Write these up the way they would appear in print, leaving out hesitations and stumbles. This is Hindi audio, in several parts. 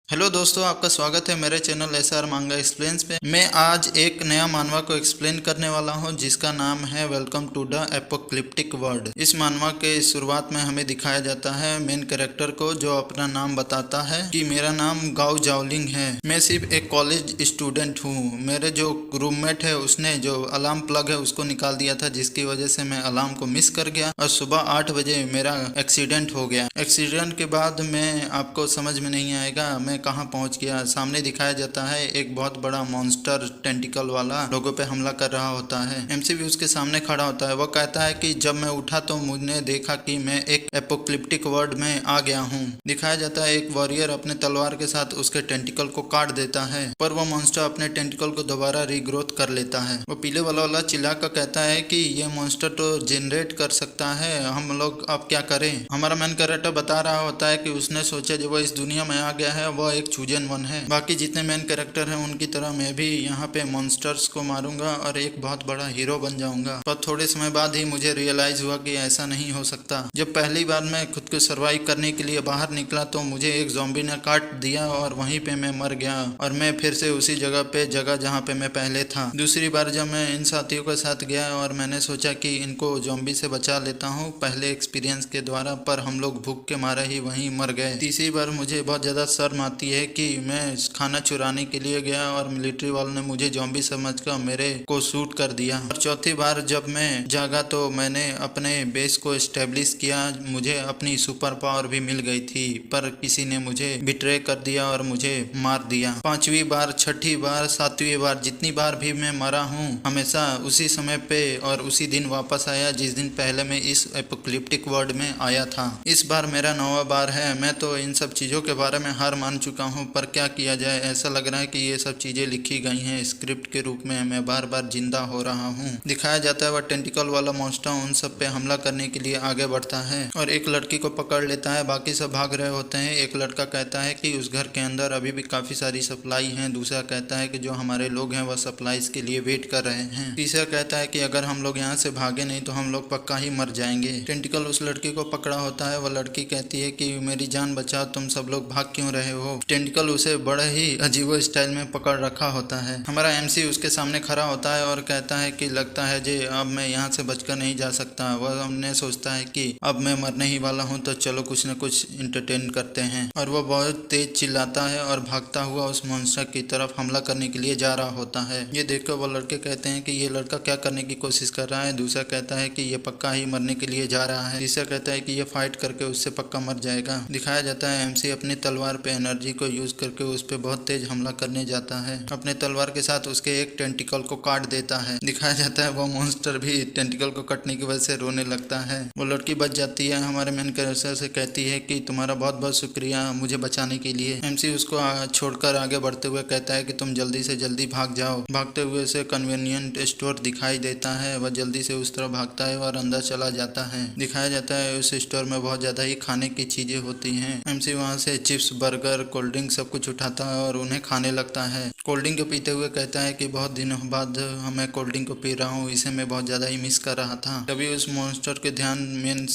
हेलो दोस्तों, आपका स्वागत है मेरे चैनल एसआर मांगा एक्सप्लेन्स पे। मैं आज एक नया मानवा को एक्सप्लेन करने वाला हूं जिसका नाम है welcome to the apocalyptic world. इस मानवा के शुरुआत में हमें दिखाया जाता है मेन कैरेक्टर को, जो अपना नाम बताता है कि मेरा नाम गाओ जाओलिंग है। मैं सिर्फ एक कॉलेज स्टूडेंट हूँ। मेरे जो रूममेट है उसने जो अलार्म प्लग है उसको निकाल दिया था, जिसकी वजह से मैं अलार्म को मिस कर गया और सुबह 8 बजे मेरा एक्सीडेंट हो गया। एक्सीडेंट के बाद मैं आपको समझ में नहीं आएगा मैं कहां पहुंच गया। सामने दिखाया जाता है एक बहुत बड़ा मॉन्स्टर टेंटिकल वाला लोगों पे हमला कर रहा होता है। एमसी भी उसके सामने खड़ा होता है। वो कहता है कि जब मैं उठा तो मुझे देखा कि मैं एक एपोक्लिप्टिक वर्ल्ड में आ गया हूँ। दिखाया जाता है एक वॉरियर अपने तलवार के साथ उसके टेंटिकल को काट देता है, पर वो मॉन्स्टर अपने टेंटिकल को दोबारा रीग्रोथ कर लेता है। वो पीले वाला चिल्ला कर कहता है कि ये मॉन्स्टर तो जनरेट कर सकता है, हम लोग अब क्या करें। हमारा मैन कैरेक्टर बता रहा होता है कि उसने सोचा जब वो इस दुनिया में आ गया है वो एक चूजन वन है। बाकी जितने मेन कैरेक्टर हैं उनकी तरह मैं भी यहाँ पे मॉन्स्टर्स को मारूंगा और एक बहुत बड़ा हीरो बन जाऊंगा। पर थोड़े समय बाद ही मुझे रियलाइज हुआ कि ऐसा नहीं हो सकता। जब पहली बार मैं खुद को सर्वाइव करने के लिए बाहर निकला तो मुझे एक ज़ॉम्बी ने काट दिया और वहीं पे मैं मर गया और मैं फिर से उसी जगह जहाँ पे मैं पहले था। दूसरी बार जब मैं इन साथियों के साथ गया और मैंने सोचा कि इनको ज़ॉम्बी से बचा लेता हूँ पहले एक्सपीरियंस के द्वारा, पर हम लोग भूख के मारे ही वहीं मर गए। तीसरी बार मुझे बहुत ज़्यादा शर्म आती है कि मैं खाना चुराने के लिए गया और मिलिट्री वालों ने मुझे ज़ॉम्बी समझकर मेरे को शूट कर दिया। और चौथी बार जब मैं जागा तो मैंने अपने बेस को एस्टेब्लिश किया। मुझे अपनी सुपर पावर भी मिल गई थी, पर किसी ने मुझे बिट्रे कर दिया और मुझे मार दिया। पांचवी बार, छठी बार, सातवीं बार, जितनी बार भी मैं मरा हूँ हमेशा उसी समय पे और उसी दिन वापस आया जिस दिन पहले मैं इस एपोक्लिप्टिक वर्ल्ड में आया था। इस बार मेरा 9वां बार है। मैं तो इन सब चीज़ों के बारे में हार मान चुका हूँ, पर क्या किया जाए। ऐसा लग रहा है कि ये सब चीज़ें लिखी गई हैं स्क्रिप्ट के रूप में। मैं बार बार जिंदा हो रहा हूँ। दिखाया जाता है वह टेंटिकल वाला मॉन्स्टर उन सब पे हमला करने के लिए आगे बढ़ता है और एक लड़की को पकड़ लेता है। बाकी सब भाग रहे होते हैं। एक लड़का कहता है कि उस घर के अंदर अभी भी काफ़ी सारी सप्लाई हैं। दूसरा कहता है कि जो हमारे लोग हैं वह सप्लाईज के लिए वेट कर रहे हैं। तीसरा कहता है कि अगर हम लोग यहाँ से भागे नहीं तो हम लोग पक्का ही मर जाएंगे। टेंटिकल उस लड़की को पकड़ा होता है। वह लड़की कहती है कि मेरी जान बचाओ, तुम सब लोग भाग क्यों रहे हो। टेंटिकल उसे बड़े ही अजीबो स्टाइल में पकड़ रखा होता है। हमारा एमसी उसके सामने खड़ा होता है और कहता है कि लगता है जी अब मैं यहाँ से बचकर नहीं जा सकता। वह हमने सोचता है कि अब मैं मरने ही वाला हूँ तो चलो कुछ न कुछ इंटरटेन करते हैं। और वह बहुत तेज चिल्लाता है और भागता हुआ उस मॉन्स्टर की तरफ हमला करने के लिए जा रहा होता है। ये देखकर वो लड़के कहते हैं कि ये लड़का क्या करने की कोशिश कर रहा है। दूसरा कहता है कि ये पक्का ही मरने के लिए जा रहा है। तीसरा कहता है कि ये फाइट करके उससे पक्का मर जाएगा। दिखाया जाता है एमसी अपनी तलवार पे एनर्जी को यूज करके उस पे बहुत तेज हमला करने जाता है। अपने तलवार के साथ उसके एक टेंटिकल को काट देता है। दिखाया जाता है वो मॉन्स्टर भी टेंटिकल को कटने की वजह से रोने लगता है। वो लड़की बच जाती है। हमारे मेन कैरेक्टर से कहती है कि तुम्हारा बहुत बहुत शुक्रिया मुझे बचाने के लिए। एमसी उसको छोड़कर आगे बढ़ते हुए कहता है कि तुम जल्दी से जल्दी भाग जाओ। भागते हुए उसे कन्वीनियंट स्टोर दिखाई देता है। वह जल्दी से उस तरफ भागता है और अंदर चला जाता है। दिखाया जाता है उस स्टोर में बहुत ज्यादा ही खाने की चीजें होती हैं। एमसी वहां से चिप्स, बर्गर, कोल्ड ड्रिंक सब कुछ उठाता है और उन्हें खाने लगता है। कोल्ड ड्रिंक को पीते हुए कहता है कि बहुत दिनों बाद मैं कोल्ड ड्रिंक को पी रहा हूँ, इसे मैं बहुत ज्यादा ही मिस कर रहा था। तभी उस मॉन्स्टर के ध्यान मेन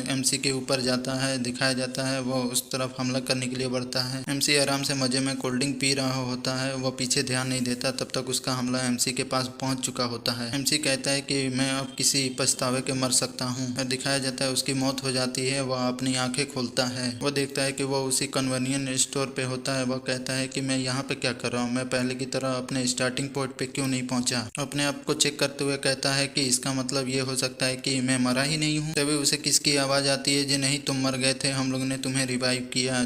एमसी के ऊपर जाता है। दिखाया जाता है वो उस तरफ हमला करने के लिए बढ़ता है। एमसी आराम से मजे में कोल्ड ड्रिंक पी रहा होता है। वो पीछे ध्यान नहीं देता। तब तक उसका हमला एमसी के पास पहुंच चुका होता है। एमसी कहता है कि मैं अब किसी पछतावे के मर सकता हूँ। दिखाया जाता है उसकी मौत हो जाती है। वह अपनी आंखें खोलता है। वो देखता है कि वो उसी कन्वीनियंट स्टोर पे होता है। वह कहता है कि मैं यहाँ पे क्या कर रहा हूँ, मैं पहले की तरह अपने स्टार्टिंग पॉइंट पे क्यों नहीं पहुंचा। अपने आप को चेक करते हुए कहता है कि इसका मतलब ये हो सकता है कि मैं मरा ही नहीं हूँ। तभी उसे किसकी आवाज आती है जी नहीं तुम मर गए थे, हम लोग ने तुम्हें रिवाइव किया।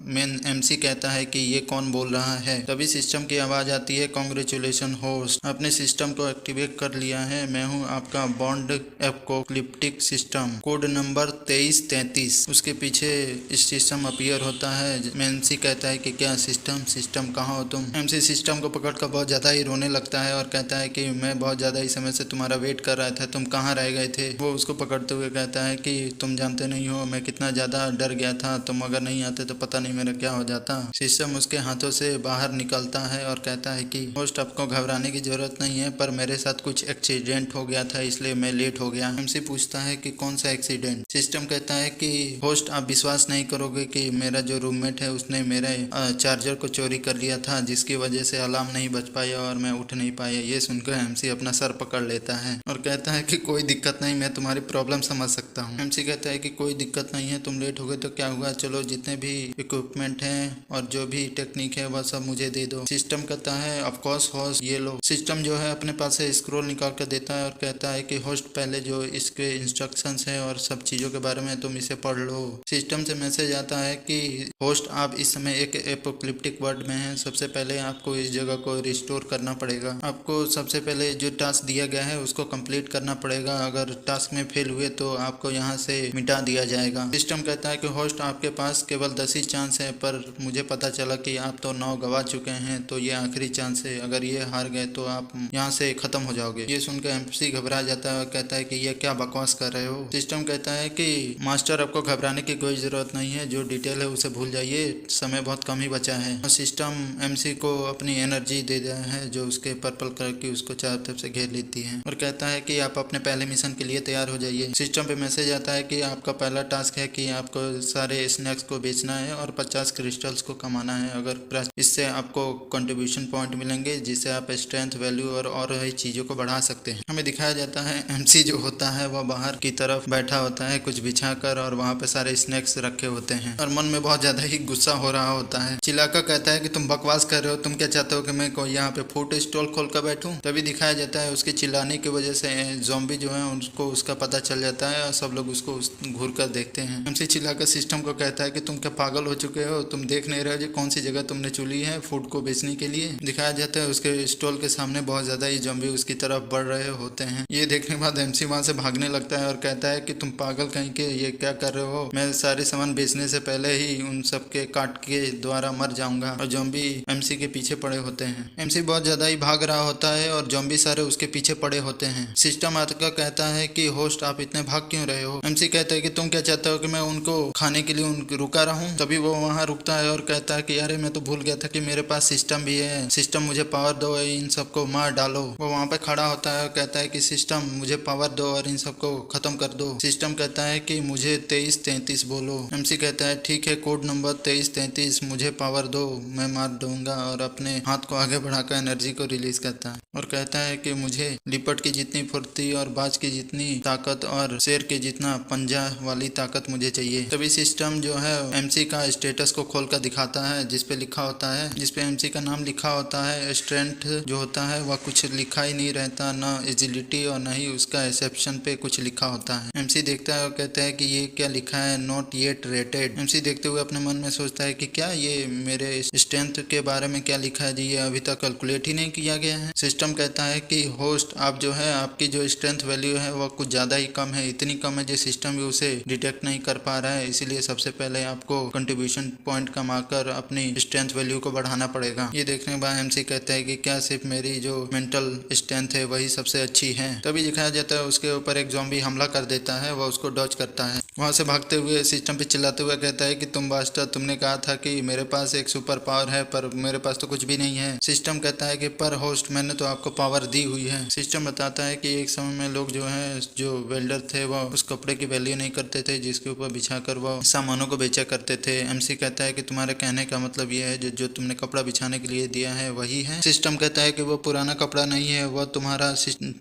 मेन एमसी कहता है कि ये कौन बोल रहा है। तभी सिस्टम की आवाज आती है कॉन्ग्रेचुलेशन होस्ट, अपने सिस्टम को एक्टिवेट कर लिया है। मैं हूँ आपका bond apocalyptic system, code number 2333। उसके पीछे सिस्टम अपीयर होता है। एमसी कहता है कि क्या सिस्टम कहाँ हो तुम। एमसी सिस्टम को पकड़कर बहुत ज़्यादा ही रोने लगता है और कहता है कि मैं बहुत ज़्यादा ही समय से तुम्हारा वेट कर रहा था, तुम कहाँ रह गए थे। वो उसको पकड़ते हुए कहता है कि तुम जानते नहीं हो मैं कितना ज़्यादा डर गया था, तुम अगर नहीं आते तो पता नहीं मेरा क्या हो जाता। सिस्टम उसके हाथों से बाहर निकलता है और कहता है कि होस्ट आपको घबराने की जरूरत नहीं है, पर मेरे साथ कुछ एक्सीडेंट हो गया था इसलिए मैं लेट हो गया। एमसी पूछता है कि कौन सा एक्सीडेंट। सिस्टम कहता है कि होस्ट आप विश्वास नहीं करोगे कि मेरा जो रूममेट है उसने मेरे चार्जर को चोरी कर लिया था, जिसकी वजह से अलार्म नहीं बज पाया और मैं उठ नहीं पाया। ये सुनकर एमसी अपना सर पकड़ लेता है और कहता है कि कोई दिक्कत नहीं, मैं तुम्हारी प्रॉब्लम समझ सकता हूँ। एमसी कहता है कि कोई दिक्कत नहीं है, तुम लेट हो गए तो क्या हुआ, चलो जितने भी इक्विपमेंट हैं और जो भी टेक्निक है वह सब मुझे दे दो। सिस्टम कहता है ऑफ कोर्स होस्ट ये लो। सिस्टम जो है अपने पास से स्क्रॉल निकाल कर देता है और कहता है कि होस्ट पहले जो इसके इंस्ट्रक्शंस है और सब चीजों के बारे में तुम इसे पढ़ लो। सिस्टम से मैसेज आता है कि होस्ट आप इस समय एक एपोक्लिप्टिक वर्ल्ड में हैं, सबसे पहले आपको इस जगह को रिस्टोर करना पड़ेगा। आपको सबसे पहले जो टास्क दिया गया है उसको कंप्लीट करना पड़ेगा, अगर टास्क में फेल हुए तो आपको यहाँ से मिटा दिया जाएगा। सिस्टम कहता है कि होस्ट आपके पास केवल 10 ही चांस है, पर मुझे पता चला कि आप तो 9 गवा चुके हैं, तो ये आखिरी चांस है, अगर ये हार गए तो आप यहाँ से खत्म हो जाओगे। ये सुनकर एमसी घबरा जाता है और कहता है कि ये क्या बकवास कर रहे हो। सिस्टम कहता है कि मास्टर आपको घबराने की कोई जरूरत नहीं है, जो डिटेल है उसे भूल जाइए, समय बहुत कम ही बचा है। और सिस्टम एमसी को अपनी एनर्जी दे दिया है जो उसके पर्पल कलर की उसको चारों तरफ से घेर लेती है और कहता है कि आप अपने पहले मिशन के लिए तैयार हो जाइए। सिस्टम पे मैसेज आता है कि आपका पहला टास्क है कि आपको सारे स्नैक्स को बेचना है और 50 क्रिस्टल्स को कमाना है, अगर इससे आपको कंट्रीब्यूशन पॉइंट मिलेंगे जिससे आप स्ट्रेंथ वैल्यू और चीजों को बढ़ा सकते हैं। हमें दिखाया जाता है एमसी जो होता है वह बाहर की तरफ बैठा होता है कुछ बिछाकर और वहाँ पे सारे स्नैक्स रखे होते हैं और मन में बहुत ज्यादा ही गुस्सा हो रहा होता है। चिल्लाकर कहता है कि तुम बकवास कर रहे हो, तुम क्या चाहते हो कि मैं कोई यहाँ पे फूड स्टॉल खोल कर बैठूं। तभी दिखाया जाता है उसके चिल्लाने की वजह से ज़ॉम्बी जो है उनको उसका पता चल जाता है और सब लोग उसको घूर कर देखते हैं। एमसी चिल्लाकर सिस्टम को कहता है कि तुम क्या पागल हो चुके हो, तुम देख नहीं रहे हो कौन सी जगह तुमने चुनी है फूड को बेचने के लिए। दिखाया जाता है उसके स्टॉल के सामने बहुत ज्यादा ही ज़ॉम्बी उसकी तरफ बढ़ रहे होते हैं। ये देखने के बाद एमसी वहां से भागने लगता है और कहता है कि तुम पागल कहीं के, ये क्या कर रहे हो, मैं सारे सामान बेचने से पहले ही उन सबके काट के द्वारा मर जाऊंगा। और ज़ॉम्बी एमसी के पीछे पड़े होते हैं। एमसी बहुत ज्यादा ही भाग रहा होता है और ज़ॉम्बी सारे उसके पीछे पड़े होते हैं। सिस्टम आकर कहता है कि होस्ट आप इतने भाग क्यों रहे हो। एमसी कहता है कि तुम क्या चाहते हो कि मैं उनको खाने के लिए उनको रुका रहूं। तभी वो वहां रुकता है और कहता है कि अरे मैं तो भूल गया था कि मेरे पास सिस्टम भी है, सिस्टम मुझे पावर दो, इन सबको मार डालो। वो वहां पे खड़ा होता है और कहता है कि सिस्टम मुझे पावर दो और इन सबको खत्म कर दो। सिस्टम कहता है कि मुझे 2333 बोलो। एमसी कहता है ठीक है, कोड नंबर 2333, मुझे पावर दो, मैं मार दूंगा। और अपने हाथ को आगे बढ़ाकर एनर्जी को रिलीज करता है और कहता है कि मुझे लिपट की जितनी फुर्ती और बाज की जितनी ताकत और शेर के जितना पंजा वाली ताकत मुझे चाहिए। तभी सिस्टम जो है एमसी का स्टेटस को खोल कर दिखाता है जिसपे लिखा होता है, जिसपे एमसी का नाम लिखा होता है। स्ट्रेंथ जो होता है वह कुछ लिखा ही नहीं रहता, न एजिलिटी और न ही उसका एक्सेप्शन पे कुछ लिखा होता है। एमसी देखता है और कहता है कि ये क्या लिखा है, नॉट येट रेटेड। एमसी देखते हुए अपने मन में सोचता है कि क्या ये मेरे स्ट्रेंथ के बारे में क्या लिखा है जी, ये अभी तक कैलकुलेट ही नहीं किया गया है। सिस्टम कहता है कि होस्ट आप जो है आपकी जो स्ट्रेंथ वैल्यू है वह कुछ ज्यादा ही कम है, इतनी कम है जो सिस्टम भी उसे डिटेक्ट नहीं कर पा रहा है, इसीलिए सबसे पहले आपको कंट्रीब्यूशन पॉइंट कमाकर अपनी स्ट्रेंथ वैल्यू को बढ़ाना पड़ेगा। ये देखने के बाद एमसी कहता है कि क्या सिर्फ मेरी जो मेंटल स्ट्रेंथ है वही सबसे अच्छी है। तभी दिखाया जाता है उसके ऊपर एक ज़ॉम्बी हमला कर देता है, वह उसको डॉज करता है। वहां से भागते हुए सिस्टम पे चिल्लाते हुए कहता है कि तुम बास्टर्ड, तुमने कहा था कि मेरे पास एक सुपर पावर है पर मेरे पास तो कुछ भी नहीं है। सिस्टम कहता है कि पर होस्ट मैंने तो आपको पावर दी हुई है। सिस्टम बताता है कि एक समय में लोग जो है जो वेल्डर थे वह उस कपड़े की वैल्यू नहीं करते थे जिसके ऊपर बिछाकर वह सामानों को बेचा करते थे। एमसी कहता है कि तुम्हारे कहने का मतलब यह है जो तुमने कपड़ा बिछाने के लिए दिया है वही है। सिस्टम कहता है कि वो पुराना कपड़ा नहीं है, वह तुम्हारा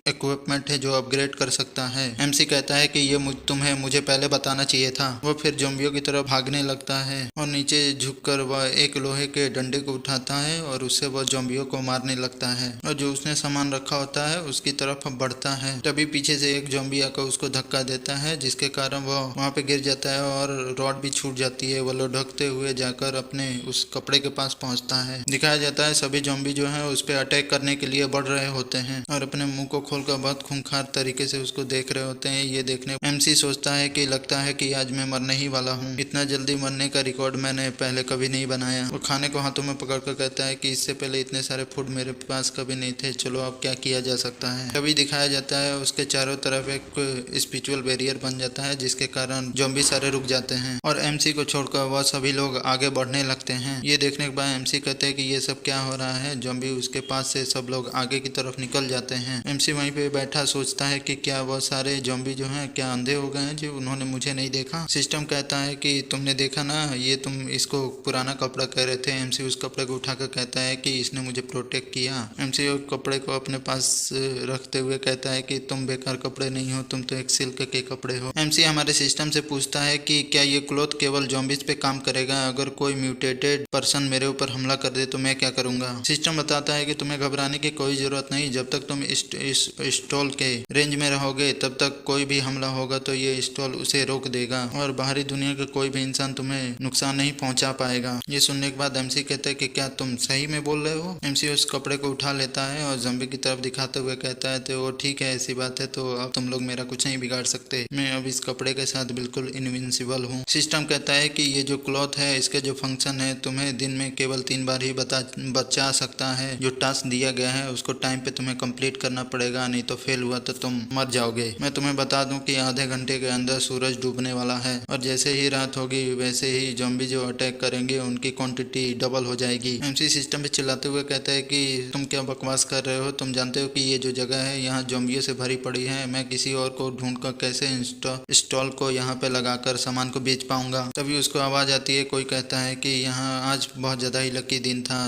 इक्विपमेंट है जो अपग्रेड कर सकता है। एमसी कहता है कि ये तुम्हें मुझे पहले बताना चाहिए था। वो फिर ज़ॉम्बियों की तरफ भागने लगता है और नीचे झुककर वह एक लोहे के डंडे को उठाता है और उससे वह ज़ॉम्बियों को मारने लगता है और जो उसने सामान रखा होता है उसकी तरफ बढ़ता है। तभी पीछे से एक ज़ॉम्बी आकर उसको धक्का देता है जिसके कारण वह वहाँ पे गिर जाता है और रॉड भी छूट जाती है। वह लुढ़कते हुए जाकर अपने उस कपड़े के पास पहुंचता है। दिखाया जाता है सभी ज़ॉम्बी जो है उस पर अटैक करने के लिए बढ़ रहे होते हैं और अपने मुंह को खोलकर बहुत खूंखार तरीके से उसको देख रहे होते हैं। ये देखने एमसी सोचता है कि लगता है कि आज मैं मरने ही वाला हूँ, इतना जल्दी मरने का रिकॉर्ड मैंने पहले कभी नहीं बनाया। वो खाने को हाथों में पकड़कर कहता कहता है कि इससे पहले इतने सारे फूड मेरे पास कभी नहीं थे, चलो अब क्या किया जा सकता है। तभी दिखाया जाता है उसके चारों तरफ एक स्पिरिचुअल बैरियर बन जाता है, जिसके कारण ज़ॉम्बी सारे रुक जाते हैं और एमसी को छोड़कर वह सभी लोग आगे बढ़ने लगते हैं। ये देखने के बाद एमसी कहते हैं कि ये सब क्या हो रहा है, ज़ॉम्बी उसके पास से सब लोग आगे की तरफ निकल जाते हैं। एमसी वहीं पे बैठा सोचता है कि क्या वह सारे ज़ॉम्बी जो हैं क्या अंधे हो गए हैं जो उन्होंने मुझे नहीं देखा। सिस्टम कहता है कि तुमने देखा ना, ये तुम इसको पुराना कपड़ा कह रहे थे। एमसी उस कपड़े को उठाकर कहता है कि इसने मुझे प्रोटेक्ट किया। एमसी उस कपड़े को अपने पास रखते हुए कहता है कि तुम बेकार कपड़े नहीं हो, तुम तो एक सिल्क के कपड़े हो। एमसी हमारे सिस्टम से पूछता है कि क्या ये क्लॉथ केवल ज़ॉम्बीज पे काम करेगा, अगर कोई म्यूटेटेड पर्सन मेरे ऊपर हमला कर दे तो मैं क्या करूंगा। सिस्टम बताता है कि तुम्हें घबराने की कोई जरूरत नहीं, जब तक तुम इस स्टॉल के रेंज में रहोगे तब तक कोई भी हमला होगा तो ये स्टॉल उसे रोक देगा और बाहरी दुनिया का कोई भी इंसान तुम्हें नुकसान नहीं पहुंचा पाएगा। ये सुनने के बाद एमसी कहता है कि क्या तुम सही में बोल रहे हो। एमसी उस कपड़े को उठा लेता है और ज़ॉम्बी की तरफ दिखाते हुए कहता है तो वो ठीक है, ऐसी बात है तो अब तुम लोग मेरा कुछ नहीं बिगाड़ सकते, मैं अब इस कपड़े के साथ बिल्कुल इनविंसिबल हूँ। सिस्टम कहता है कि ये जो क्लॉथ है इसके जो फंक्शन है तुम्हें दिन में केवल 3 बार ही बचा सकता है। जो टास्क दिया गया है उसको टाइम पे तुम्हें कंप्लीट करना पड़ेगा, नहीं तो फेल हुआ तो तुम मर जाओगे। मैं तुम्हें बता दूं कि आधे घंटे के अंदर सूरज डूबने वाला है और जैसे ही रात होगी वैसे ही ज़ॉम्बी जो अटैक करेंगे उनकी क्वांटिटी डबल हो जाएगी। एमसी सिस्टम पे चिल्लाते हुए कहता है कि तुम क्या बकवास कर रहे हो, तुम जानते हो कि ये जो जगह है यहाँ ज़ॉम्बियों से भरी पड़ी है, मैं किसी और को ढूंढकर कैसे स्टॉल को यहाँ पे लगाकर सामान को बेच पाऊंगा। तभी उसको आवाज आती है, कोई कहता है कि यहाँ आज बहुत ज्यादा ही लकी दिन था।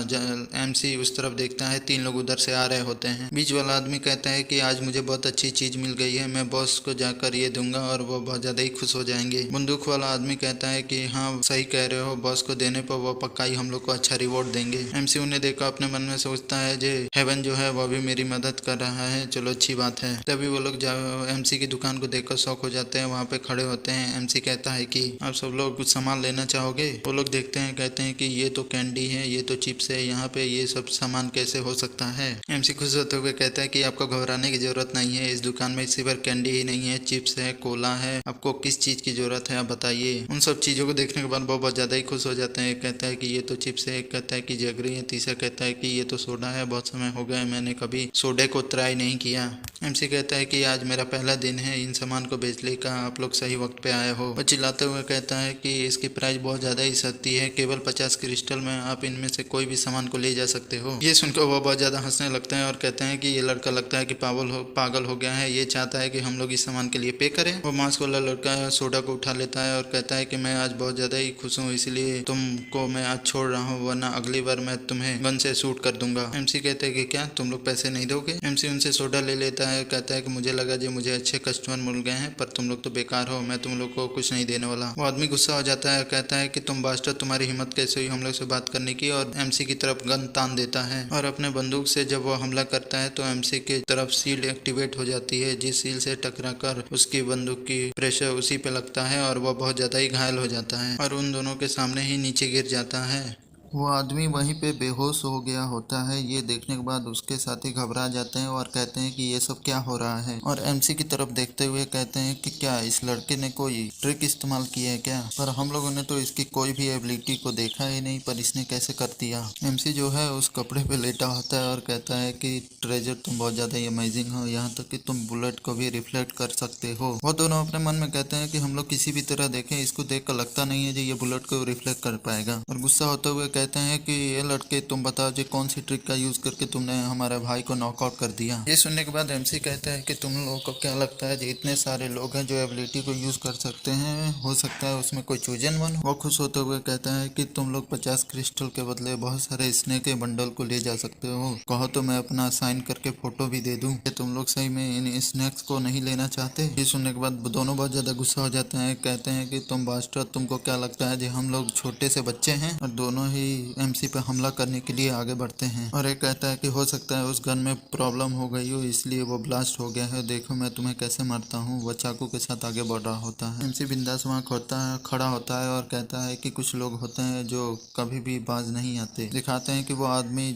एमसी उस तरफ देखता है 3 लोग उधर से आ रहे होते हैं। बीच वाला आदमी कहता है कि आज मुझे बहुत अच्छी चीज मिल गई है, मैं बॉस को जाकर ये दूंगा और वो बहुत ज्यादा ही खुश हो जाएंगे। बंदूक वाला आदमी कहता है कि हाँ सही कह रहे हो, बॉस को देने पर वो पक्का ही हम लोग को अच्छा रिवॉर्ड देंगे। एमसी उन्हें देखकर अपने मन में सोचता है जो हेवन जो है वो भी मेरी मदद कर रहा है, चलो अच्छी बात है। तभी वो लोग एमसी की दुकान को देखकर शौक हो जाते हैं, वहाँ पे खड़े होते हैं। एमसी कहता है कि आप सब लोग कुछ सामान लेना चाहोगे। वो लोग देखते हैं, कहते हैं कि ये तो कैंडी है, ये तो चिप्स है, यहाँ पे ये सब सामान कैसे हो सकता है। एमसी खुश होते हुए कहता है कि आपको घबराने की जरूरत नहीं है, इस दुकान में सिर्फ कैंडी ही नहीं है, चिप्स है, कोला है, आपको किस चीज की जरूरत है आप बताइए। उन सब चीजों को देखने के बाद वो बहुत ज्यादा ही खुश हो जाते हैं। कहता है कि ये तो चिप्स है, कहता है कि जगरी है, तीसरा कहता है कि ये तो सोडा है, बहुत समय हो गया मैंने कभी सोडे को ट्राई नहीं किया। एमसी कहता है कि आज मेरा पहला दिन है इन सामान को बेचने का, आप लोग सही वक्त पे आए हो। वो चिल्लाते हुए कहता है कि इसकी प्राइस बहुत ज्यादा ही सस्ती है, केवल 50 क्रिस्टल में आप इनमें से कोई भी सामान को ले जा सकते हो। ये सुनकर वो बहुत ज्यादा हंसने लगते हैं और कहते हैं कि ये लड़का लगता है कि पागल हो गया है, ये चाहता है कि हम लोग इस सामान के लिए पे करें। वो मास्क वाला लड़का सोडा को उठा लेता है और कहता है कि मैं आज बहुत ज्यादा ही खुश हूँ, इसलिए तुमको मैं आज छोड़ रहा हूँ, वरना अगली बार मैं तुम्हें गन से शूट कर दूंगा। एमसी कहते हैं कि क्या तुम लोग पैसे नहीं दोगे। एमसी उनसे सोडा ले लेता है, कहता है कि मुझे लगा जो मुझे अच्छे कस्टमर मिल गए हैं, पर तुम लोग तो बेकार हो, मैं तुम लोग को कुछ नहीं देने वाला। वो आदमी गुस्सा हो जाता है, कहता है कि तुम बास्टर, तुम्हारी हिम्मत कैसे हुई हम लोग से बात करने की, और एमसी की तरफ गन तान देता है और अपने बंदूक से जब वो हमला करता है तो एमसी की तरफ सील एक्टिवेट हो जाती है, जिस सील से टकराकर उसकी बंदूक की प्रेशर उसी पे लगता है और वह बहुत ज्यादा ही घायल हो जाता है और उन दोनों के सामने ही नीचे गिर जाता है। वो आदमी वहीं पे बेहोश हो गया होता है। ये देखने के बाद उसके साथी घबरा जाते हैं और कहते हैं कि ये सब क्या हो रहा है, और एमसी की तरफ देखते हुए कहते हैं कि क्या इस लड़के ने कोई ट्रिक इस्तेमाल किया है क्या, पर हम लोगों ने तो इसकी कोई भी एबिलिटी को देखा ही नहीं, पर इसने कैसे कर दिया। एमसी जो है उस कपड़े पे लेटा होता है और कहता है कि ट्रेजर तुम बहुत ज्यादा अमेजिंग हो, यहाँ तक कि तुम बुलेट को भी रिफ्लेक्ट कर सकते हो। वो दोनों अपने मन में कहते हैं कि हम लोग किसी भी तरह देखें, इसको देख कर लगता नहीं है जो ये बुलेट को रिफ्लेक्ट कर पाएगा। और गुस्सा होते हुए कहते हैं कि ये लड़के तुम बताओ जी कौन सी ट्रिक का यूज करके तुमने हमारे भाई को नॉकआउट कर दिया। ये सुनने के बाद एमसी कहता है कि तुम लोगों को क्या लगता है जी इतने सारे लोग हैं जो एबिलिटी को यूज कर सकते हैं, हो सकता है उसमें कोई चूजन वन। वो खुश होते हुए कहता है कि तुम लोग 50 क्रिस्टल के बदले बहुत सारे स्नेक के बंडल को ले जा सकते हो, कहो तो मैं अपना साइन करके फोटो भी दे दूं। तुम लोग सही में इन स्नैक्स को नहीं लेना चाहते। ये सुनने के बाद दोनों बहुत ज्यादा गुस्सा हो जाते हैं, कहते हैं कि तुम बास्टर, तुमको क्या लगता है जी हम लोग छोटे से बच्चे हैं, और दोनों ही एमसी पे हमला करने के लिए आगे बढ़ते हैं। और एक कहता है कि हो सकता है उस गन में प्रॉब्लम हो गई हो इसलिए वो ब्लास्ट हो गया है, देखो मैं तुम्हें कैसे मारता हूँ। वो चाकू के साथ आगे बढ़ रहा होता है। एमसी बिंदास वहाँ खड़ा होता है और कहता है कि कुछ लोग होते हैं जो कभी भी बाज नहीं आते। दिखाते हैं कि वो आदमी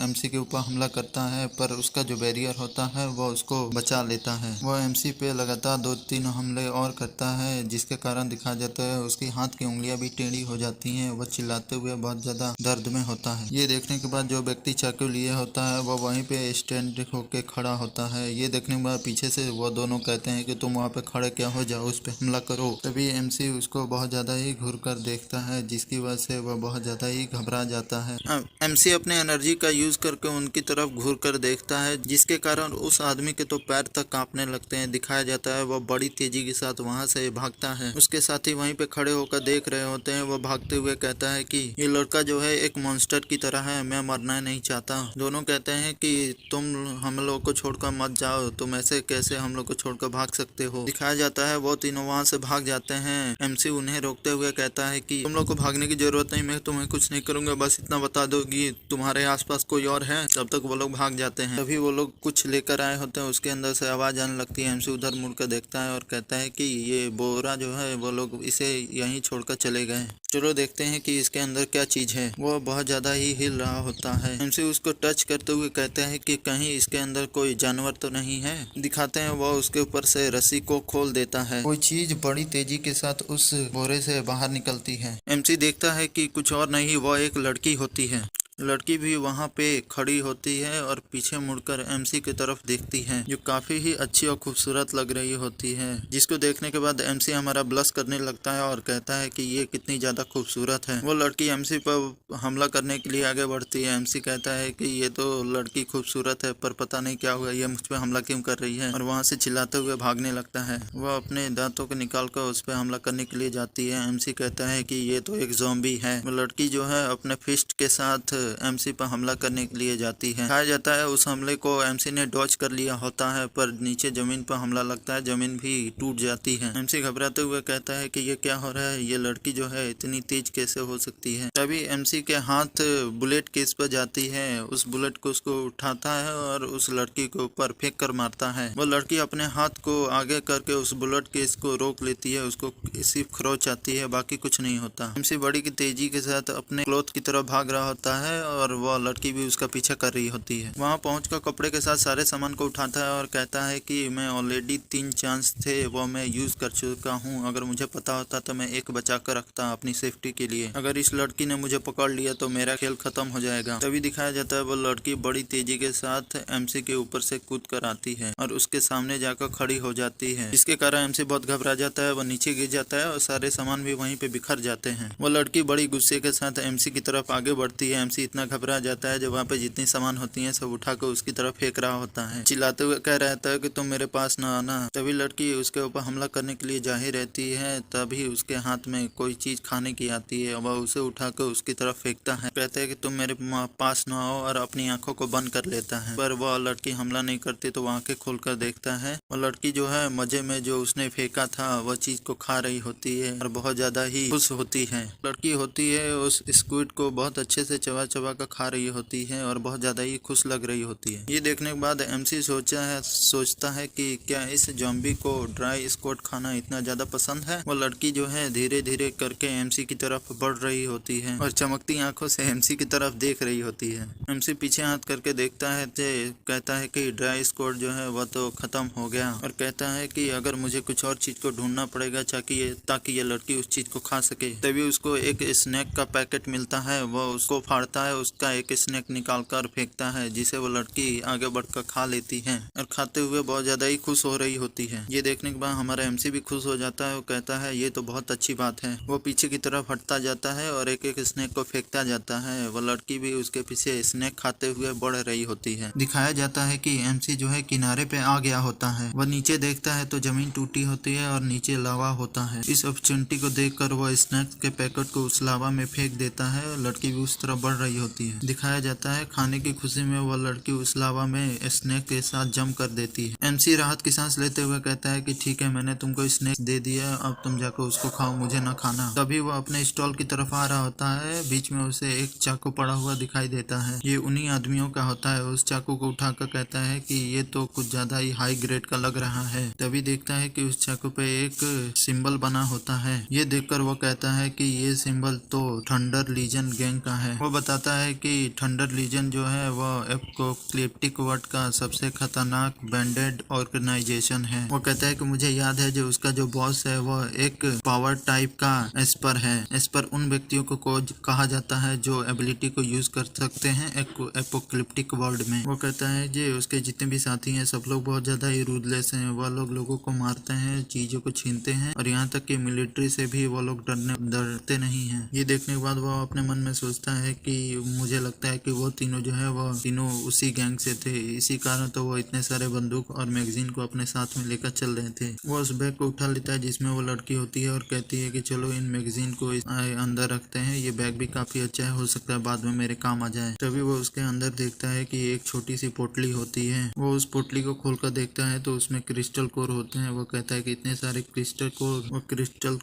एमसी के ऊपर हमला करता है, पर उसका जो बैरियर होता है वो उसको बचा लेता है। वो एमसी पे लगातार 2-3 हमले और करता है, जिसके कारण दिखा जाता है उसकी हाथ की उंगलियां भी टेढ़ी हो जाती हैं। वह चिल्लाते हुए बहुत ज्यादा दर्द में होता है। ये देखने के बाद जो व्यक्ति चाकू लिए होता है वो वहीं पे स्टैंड होके खड़ा होता है। ये देखने के बाद पीछे से वो दोनों कहते हैं कि तुम वहाँ पे खड़े क्या हो, जाओ उस पे हमला करो। तभी एमसी उसको बहुत ज्यादा ही घूर कर देखता है, जिसकी वजह से वह बहुत ज्यादा ही घबरा जाता है। एमसी अपने एनर्जी का यूज करके उनकी तरफ घूर कर देखता है, जिसके कारण उस आदमी के तो पैर तक कांपने लगते हैं। दिखाया जाता है वह बड़ी तेजी के साथ वहां से भागता है। उसके साथी वहीं पे खड़े होकर देख रहे होते हैं। वह भागते हुए कहता है कि ये लड़का जो है एक मॉन्स्टर की तरह है, मैं मरना नहीं चाहता। दोनों कहते हैं कि तुम हम लोग को छोड़कर मत जाओ, तुम ऐसे कैसे हम लोग को छोड़कर भाग सकते हो। दिखाया जाता है वो तीनों वहां से भाग जाते हैं। एमसी उन्हें रोकते हुए कहता है कि तुम लोग को भागने की जरूरत नहीं, मैं तुम्हें कुछ नहीं करूंगा, बस इतना बता दो कि तुम्हारे आसपास कोई और है। तब तक वो लोग भाग जाते हैं। तभी वो लोग कुछ लेकर आए होते हैं, उसके अंदर से आवाज आने लगती है। एमसी उधर मुड़ कर देखता है और कहता है कि ये बोरा जो है वो लोग इसे यहीं छोड़कर चले गए। चलो देखते हैं कि इसके अंदर क्या चीज है। वो बहुत ज्यादा ही हिल रहा होता है। एमसी उसको टच करते हुए कहता है कि कहीं इसके अंदर कोई जानवर तो नहीं है। दिखाते हैं वो उसके ऊपर से रस्सी को खोल देता है। कोई चीज बड़ी तेजी के साथ उस बोरे से बाहर निकलती है। एमसी देखता है कि कुछ और नहीं, वो एक लड़की होती है। लड़की भी वहाँ पे खड़ी होती है और पीछे मुड़कर एमसी की तरफ देखती है, जो काफी ही अच्छी और खूबसूरत लग रही होती है। जिसको देखने के बाद एमसी हमारा ब्लश करने लगता है और कहता है कि ये कितनी ज्यादा खूबसूरत है। वो लड़की एमसी पर हमला करने के लिए आगे बढ़ती है। एमसी कहता है कि ये तो लड़की खूबसूरत है, पर पता नहीं क्या हुआ, ये मुझ पर हमला क्यों कर रही है, और वहाँ से चिल्लाते हुए भागने लगता है। वह अपने दांतों को निकाल कर उस पर हमला करने के लिए जाती है। एमसी कहता है कि ये तो एक ज़ॉम्बी है। वो लड़की जो है अपने फिस्ट के साथ एमसी पर हमला करने के लिए जाती है। कहा जाता है उस हमले को एमसी ने डॉज कर लिया होता है, पर नीचे जमीन पर हमला लगता है, जमीन भी टूट जाती है। एमसी घबराते हुए कहता है कि ये क्या हो रहा है, ये लड़की जो है इतनी तेज कैसे हो सकती है। तभी एमसी के हाथ बुलेट केस पर जाती है। उस बुलेट को उसको उठाता है और उस लड़की के ऊपर फेंक कर मारता है। वो लड़की अपने हाथ को आगे करके उस बुलेट केस को रोक लेती है, उसको सिर्फ खरोच आती है, बाकी कुछ नहीं होता। एमसी बड़ी की तेजी के साथ अपने क्लोथ की तरफ भाग रहा होता है और वह लड़की भी उसका पीछा कर रही होती है। वहाँ पहुंचकर कपड़े के साथ सारे सामान को उठाता है और कहता है कि मैं ऑलरेडी 3 चांस थे वो मैं यूज कर चुका हूँ, अगर मुझे पता होता तो मैं एक बचा कर रखता अपनी सेफ्टी के लिए। अगर इस लड़की ने मुझे पकड़ लिया तो मेरा खेल खत्म हो जाएगा। तभी दिखाया जाता है वो लड़की बड़ी तेजी के साथ एमसी के ऊपर से कूद कर आती है और उसके सामने जाकर खड़ी हो जाती है, जिसके कारण एमसी बहुत घबरा जाता है। वो नीचे गिर जाता है और सारे सामान भी वहीं पे बिखर जाते हैं। वो लड़की बड़ी गुस्से के साथ एमसी की तरफ आगे बढ़ती है। एमसी इतना घबरा जाता है जब वहाँ पे जितनी सामान होती है सब उठाकर उसकी तरफ फेंक रहा होता है, चिल्लाते हुए कह रहता है कि तुम मेरे पास ना आना। तभी लड़की उसके ऊपर हमला करने के लिए जा ही रहती है, तभी उसके हाथ में कोई चीज खाने की आती है। वह उसे उठाकर उसकी तरफ फेंकता है, कहता है कि तुम मेरे पास ना आओ, और अपनी आंखों को बंद कर लेता है। पर वह लड़की हमला नहीं करती तो वह आंखें खोलकर देखता है। वह लड़की जो है मजे में जो उसने फेंका था वह चीज को खा रही होती है और बहुत ज्यादा ही खुश होती है। लड़की होती है उस स्क्विड को बहुत अच्छे से चबा चबा कर खा रही होती है और बहुत ज्यादा ही खुश लग रही होती है। ये देखने के बाद एमसी सोचता है कि क्या इस ज़ॉम्बी को ड्राई स्क्विड खाना इतना ज्यादा पसंद है। वो लड़की जो है धीरे धीरे करके एमसी की तरफ बढ़ रही होती है और चमकती आंखों से एमसी की तरफ देख रही होती है। एमसी पीछे हाथ करके देखता है, कहता है कि ड्राई स्क्विड जो है वह तो खत्म हो गया, और कहता है कि अगर मुझे कुछ और चीज को ढूंढना पड़ेगा ताकि ये लड़की उस चीज को खा सके। तभी उसको एक स्नैक का पैकेट मिलता है। वह उसको फाड़ता है, उसका एक स्नैक निकाल कर फेंकता है, जिसे वो लड़की आगे बढ़कर खा लेती है और खाते हुए बहुत ज्यादा ही खुश हो रही होती है। ये देखने के बाद हमारा एमसी भी खुश हो जाता है। वो कहता है ये तो बहुत अच्छी बात है। वो पीछे की तरफ हटता जाता है और एक एक स्नैक को फेंकता जाता है। वो लड़की भी उसके पीछे स्नैक खाते हुए बढ़ रही होती है। दिखाया जाता है कि एमसी जो है किनारे पे आ गया होता है। वह नीचे देखता है तो जमीन टूटी होती है और नीचे लावा होता है। इस अपॉर्चुनिटी को देखकर वह स्नैक्स के पैकेट को उस लावा में फेंक देता है और लड़की भी उस तरफ बढ़ रही होती है। दिखाया जाता है खाने की खुशी में वह लड़की उस लावा में स्नैक के साथ जम कर देती है। एमसी राहत की सांस लेते हुए कहता है कि ठीक है, मैंने तुमको स्नैक दे दिया, अब तुम जाकर उसको खाओ, मुझे ना खाना। तभी वह अपने स्टॉल की तरफ आ रहा होता है। बीच में उसे एक चाकू पड़ा हुआ दिखाई देता है। ये उन्हीं आदमियों का होता है। उस चाकू को उठाकर कहता है कि ये तो कुछ ज्यादा ही हाई ग्रेड का लग रहा है। तभी देखता है कि उस चाकू पे एक सिंबल बना होता है। ये देखकर वो कहता है कि ये सिंबल तो थंडर लीजन गैंग का है। वो बताता कहता है कि थंडर लीजन जो है वह एपोकलिप्टिक वर्ड का सबसे खतरनाक बैंडेड ऑर्गेनाइजेशन है। वो कहता है कि मुझे याद है जो उसका जो बॉस है वह एक पावर टाइप का एस्पर है। एस्पर उन व्यक्तियों को कहा जाता है जो एबिलिटी को यूज कर सकते हैं एपोकलिप्टिक वर्ल्ड में। वो कहता है कि उसके जितने भी साथी हैं सब लोग बहुत ज्यादा ही रूदलेस हैं। वह लोग लोगों को मारते हैं, चीजों को छीनते हैं और यहाँ तक कि मिलिट्री से भी वो लोग डरते नहीं हैं। ये देखने के बाद वो अपने मन में सोचता है कि मुझे लगता है कि वो तीनों जो है वो तीनों उसी गैंग से थे, इसी कारण तो वो इतने सारे बंदूक और मैगजीन को अपने साथ में लेकर चल रहे थे। वो उस बैग को उठा लेता है जिसमें वो लड़की होती है और कहती है कि चलो इन मैगजीन को अंदर रखते हैं, ये बैग भी काफी अच्छा है, हो सकता है बाद में मेरे काम आ जाए। तभी वो उसके अंदर देखता है कि एक छोटी सी पोटली होती है। वो उस पोटली को खोलकर देखता है तो उसमें क्रिस्टल कोर होते हैं। वो कहता है कि इतने सारे क्रिस्टल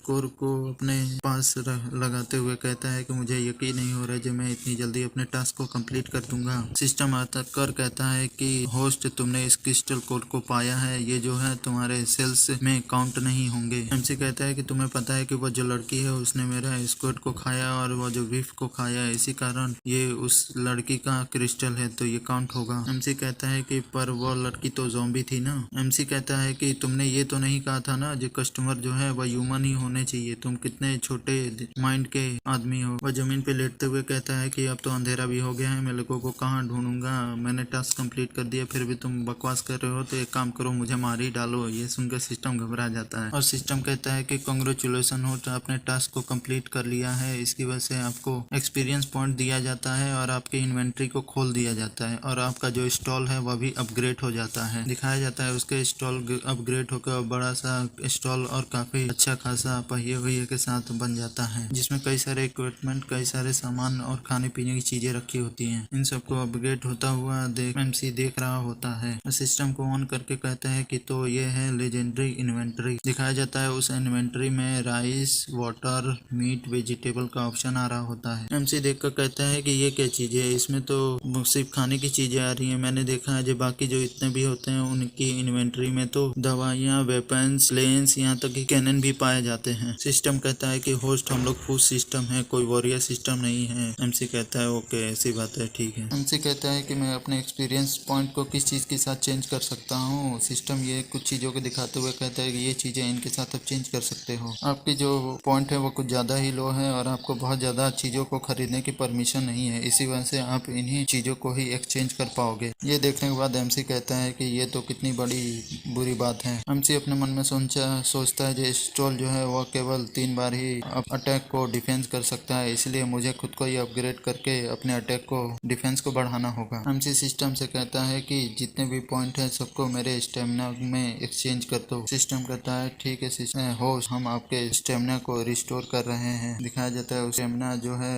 कोर को अपने पास लगाते हुए कहता है कि मुझे यकीन नहीं हो रहा है जो मैं इतनी जल्दी अपने टास्क को कंप्लीट कर दूंगा। सिस्टम आता कर कहता है कि होस्ट तुमने इस क्रिस्टल कोड को पाया है, ये जो है तुम्हारे सेल्स में काउंट नहीं होंगे। एमसी कहता है कि तुम्हें पता है कि वो जो लड़की है उसने मेरा स्क्वाड को खाया और वो जो विफ को खाया, इसी कारण ये उस लड़की का क्रिस्टल है तो ये काउंट होगा। एमसी कहता है कि पर वो लड़की तो ज़ॉम्बी थी ना। एमसी कहता है कि तुमने ये तो नहीं कहा था ना जो कस्टमर जो है वह ह्यूमन ही होने चाहिए, तुम कितने छोटे माइंड के आदमी हो। वह जमीन पे लेटते हुए कहता है कि अब तो अंधेरा भी हो गया है, मैं लोगों को कहाँ ढूंढूंगा, मैंने टास्क कंप्लीट कर दिया फिर भी तुम बकवास कर रहे हो, तो एक काम करो मुझे मार ही डालो। ये सुनकर सिस्टम घबरा जाता है और सिस्टम कहता है कि कांग्रेचुलेसन हो, तो आपने टास्क को कंप्लीट कर लिया है, इसकी वजह से आपको एक्सपीरियंस पॉइंट दिया जाता है और आपकी इन्वेंट्री को खोल दिया जाता है और आपका जो स्टॉल है वह भी अपग्रेड हो जाता है। दिखाया जाता है उसके स्टॉल अपग्रेड होकर बड़ा सा स्टॉल और काफी अच्छा खासा पहिए वहिए के साथ बन जाता है, जिसमें कई सारे इक्विपमेंट, कई सारे सामान और खाने पीने की चीजें रखी होती हैं। इन सबको अपग्रेड होता हुआ एमसी देख रहा होता है। सिस्टम को ऑन करके कहता है कि तो ये है लेजेंडरी इन्वेंटरी। दिखाया जाता है उस इन्वेंटरी में राइस, वाटर, मीट, वेजिटेबल का ऑप्शन आ रहा होता है। एमसी देखकर कहता है कि ये क्या चीज है, इसमें तो सिर्फ खाने की चीजें आ रही है। मैंने देखा है जो बाकी जो इतने भी होते हैं उनकी इन्वेंटरी में तो दवाइयाँ, वेपन्स, लेंस, यहाँ तक कि कैनन भी पाए जाते हैं। सिस्टम कहता है कि होस्ट हम लोग फूड सिस्टम है, कोई वॉरियर सिस्टम नहीं है। एमसी कहता है ओके ऐसी बात है, ठीक है। एमसी कहता है कि मैं अपने एक्सपीरियंस पॉइंट को किस चीज के साथ चेंज कर सकता हूँ। सिस्टम ये कुछ चीजों को दिखाते हुए कहता है कि ये चीजें इनके साथ आप चेंज कर सकते हो। आपकी जो पॉइंट है वो कुछ ज्यादा ही लो है और आपको बहुत ज्यादा चीजों को खरीदने की परमिशन नहीं है, इसी वजह से आप इन्हीं चीजों को ही एक्सचेंज कर पाओगे। ये देखने के बाद एमसी कहता है कि ये तो कितनी बड़ी बुरी बात है। एमसी अपने मन में सोचता है जो स्टॉल जो है वह केवल 3 बार ही अटैक को डिफेंस कर सकता है, इसलिए मुझे खुद को ही अपग्रेड करके अपने अटैक को डिफेंस को बढ़ाना होगा। एमसी सिस्टम से कहता है कि जितने भी पॉइंट है सबको मेरे स्टेमिना में एक्सचेंज कर दो। सिस्टम कहता है ठीक है होस्ट, हम आपके स्टेमिना को रिस्टोर कर रहे हैं। दिखाया जाता है स्टेमिना जो है